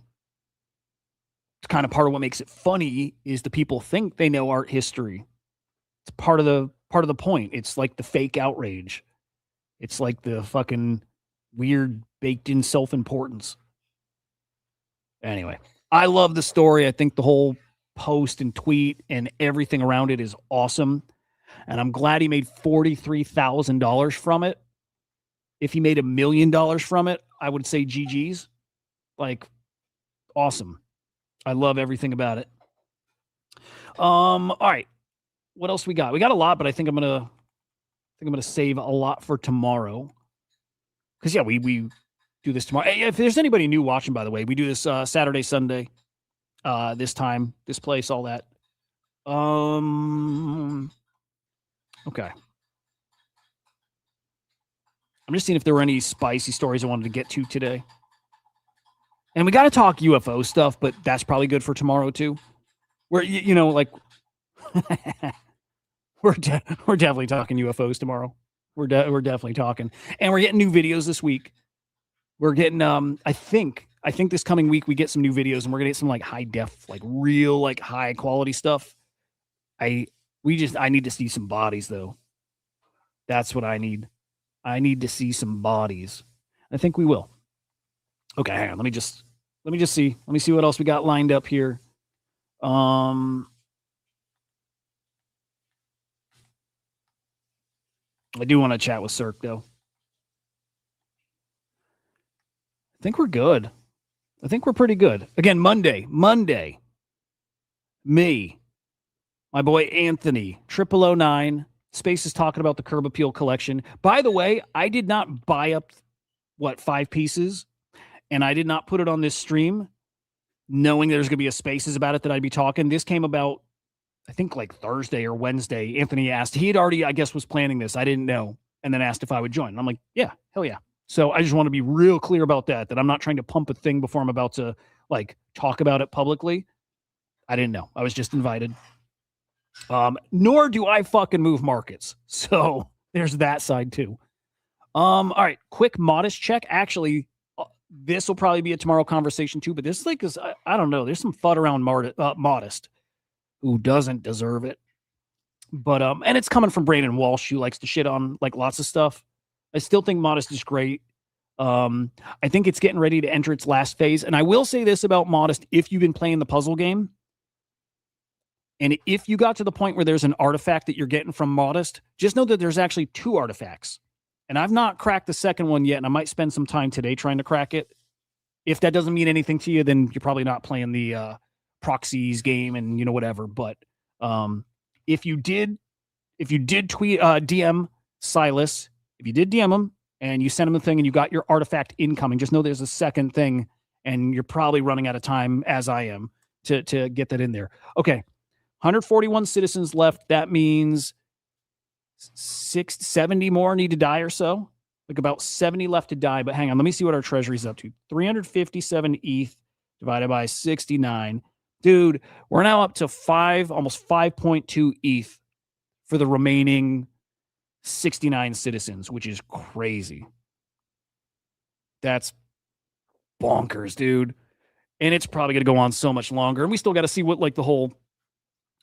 It's kind of part of what makes it funny is the people think they know art history. It's part of the point. It's like the fake outrage. It's like the fucking weird baked in self-importance. Anyway, I love the story. I think the whole post and tweet and everything around it is awesome. And I'm glad he made $43,000 from it. If he made $1 million from it, I would say GG's. Like, awesome. I love everything about it. All right. What else we got? We got a lot, but I think I'm gonna save a lot for tomorrow. Because yeah, we do this tomorrow. Hey, if there's anybody new watching, by the way, we do this Saturday, Sunday, this time, this place, all that. Okay. I'm just seeing if there were any spicy stories I wanted to get to today. And we got to talk UFO stuff, but that's probably good for tomorrow too. Where you know, like we're definitely talking UFOs tomorrow. We're definitely talking, and we're getting new videos this week. We're getting I think this coming week we get some new videos, and we're gonna get some like high def, like real like high quality stuff. I need to see some bodies though. That's what I need. I need to see some bodies. I think we will. Okay, hang on. Let me just see. Let me see what else we got lined up here. I do want to chat with Cirque though. I think we're good. I think we're pretty good. Again, Monday. Me, my boy Anthony, 0009. Space is talking about the Curb Appeal collection. By the way, I did not buy up 5 pieces, and I did not put it on this stream knowing there's going to be a Spaces about it that I'd be talking. This came about, I think, like Thursday or Wednesday. Anthony asked. He had already, I guess, was planning this. I didn't know, and then asked if I would join. And I'm like, yeah, hell yeah. So I just want to be real clear about that I'm not trying to pump a thing before I'm about to like talk about it publicly. I didn't know. I was just invited. Nor do I fucking move markets. So there's that side too. All right, quick modest check. Actually, this will probably be a tomorrow conversation too, but this is like, I don't know. There's some FUD around modest who doesn't deserve it. But and it's coming from Brandon Walsh, who likes to shit on like lots of stuff. I still think Modest is great. I think it's getting ready to enter its last phase. And I will say this about Modest: if you've been playing the puzzle game, and if you got to the point where there's an artifact that you're getting from Modest, just know that there's actually 2 artifacts. And I've not cracked the second one yet, and I might spend some time today trying to crack it. If that doesn't mean anything to you, then you're probably not playing the proxies game and whatever. But if you did tweet DM Silas, if you did DM him and you sent him the thing and you got your artifact incoming, just know there's a second thing, and you're probably running out of time, as I am, to get that in there. Okay, 141 citizens left. That means 70 more need to die or so. Like about 70 left to die. But hang on, let me see what our treasury's up to. 357 ETH divided by 69. Dude, we're now up to almost 5.2 ETH for the remaining 69 citizens, which is crazy. That's bonkers, dude. And it's probably going to go on so much longer. And we still got to see what like the whole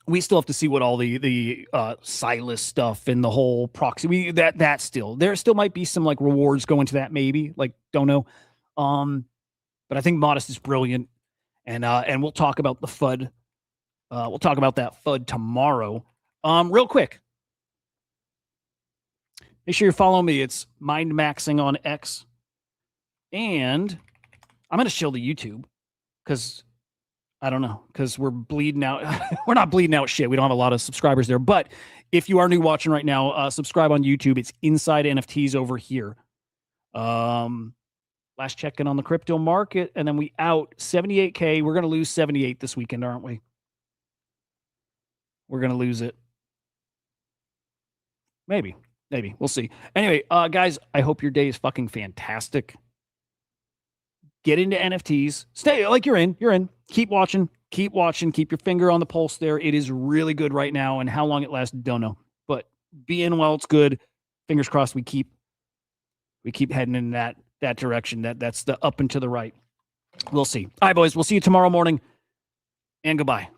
we still have to see what all the Silas stuff and the whole proxy that still there still might be some like rewards going to that, maybe, like, don't know. But I think Modest is brilliant, and we'll talk about the FUD. We'll talk about that FUD tomorrow. Real quick, make sure you follow me. It's Mind Maxing on X, and I'm going to show the YouTube because I don't know, because we're bleeding out. We're not bleeding out shit. We don't have a lot of subscribers there. But if you are new watching right now, subscribe on YouTube. It's Inside NFTs over here. Last check-in on the crypto market, and then we out 78K. We're going to lose 78 this weekend, aren't we? We're going to lose it. Maybe. We'll see. Anyway, guys, I hope your day is fucking fantastic. Get into NFTs. Stay like you're in. Keep watching. Keep your finger on the pulse there. It is really good right now, and how long it lasts, don't know. But be in while it's good. Fingers crossed we keep heading in that direction. That's the up and to the right. We'll see. All right, boys. We'll see you tomorrow morning, and goodbye.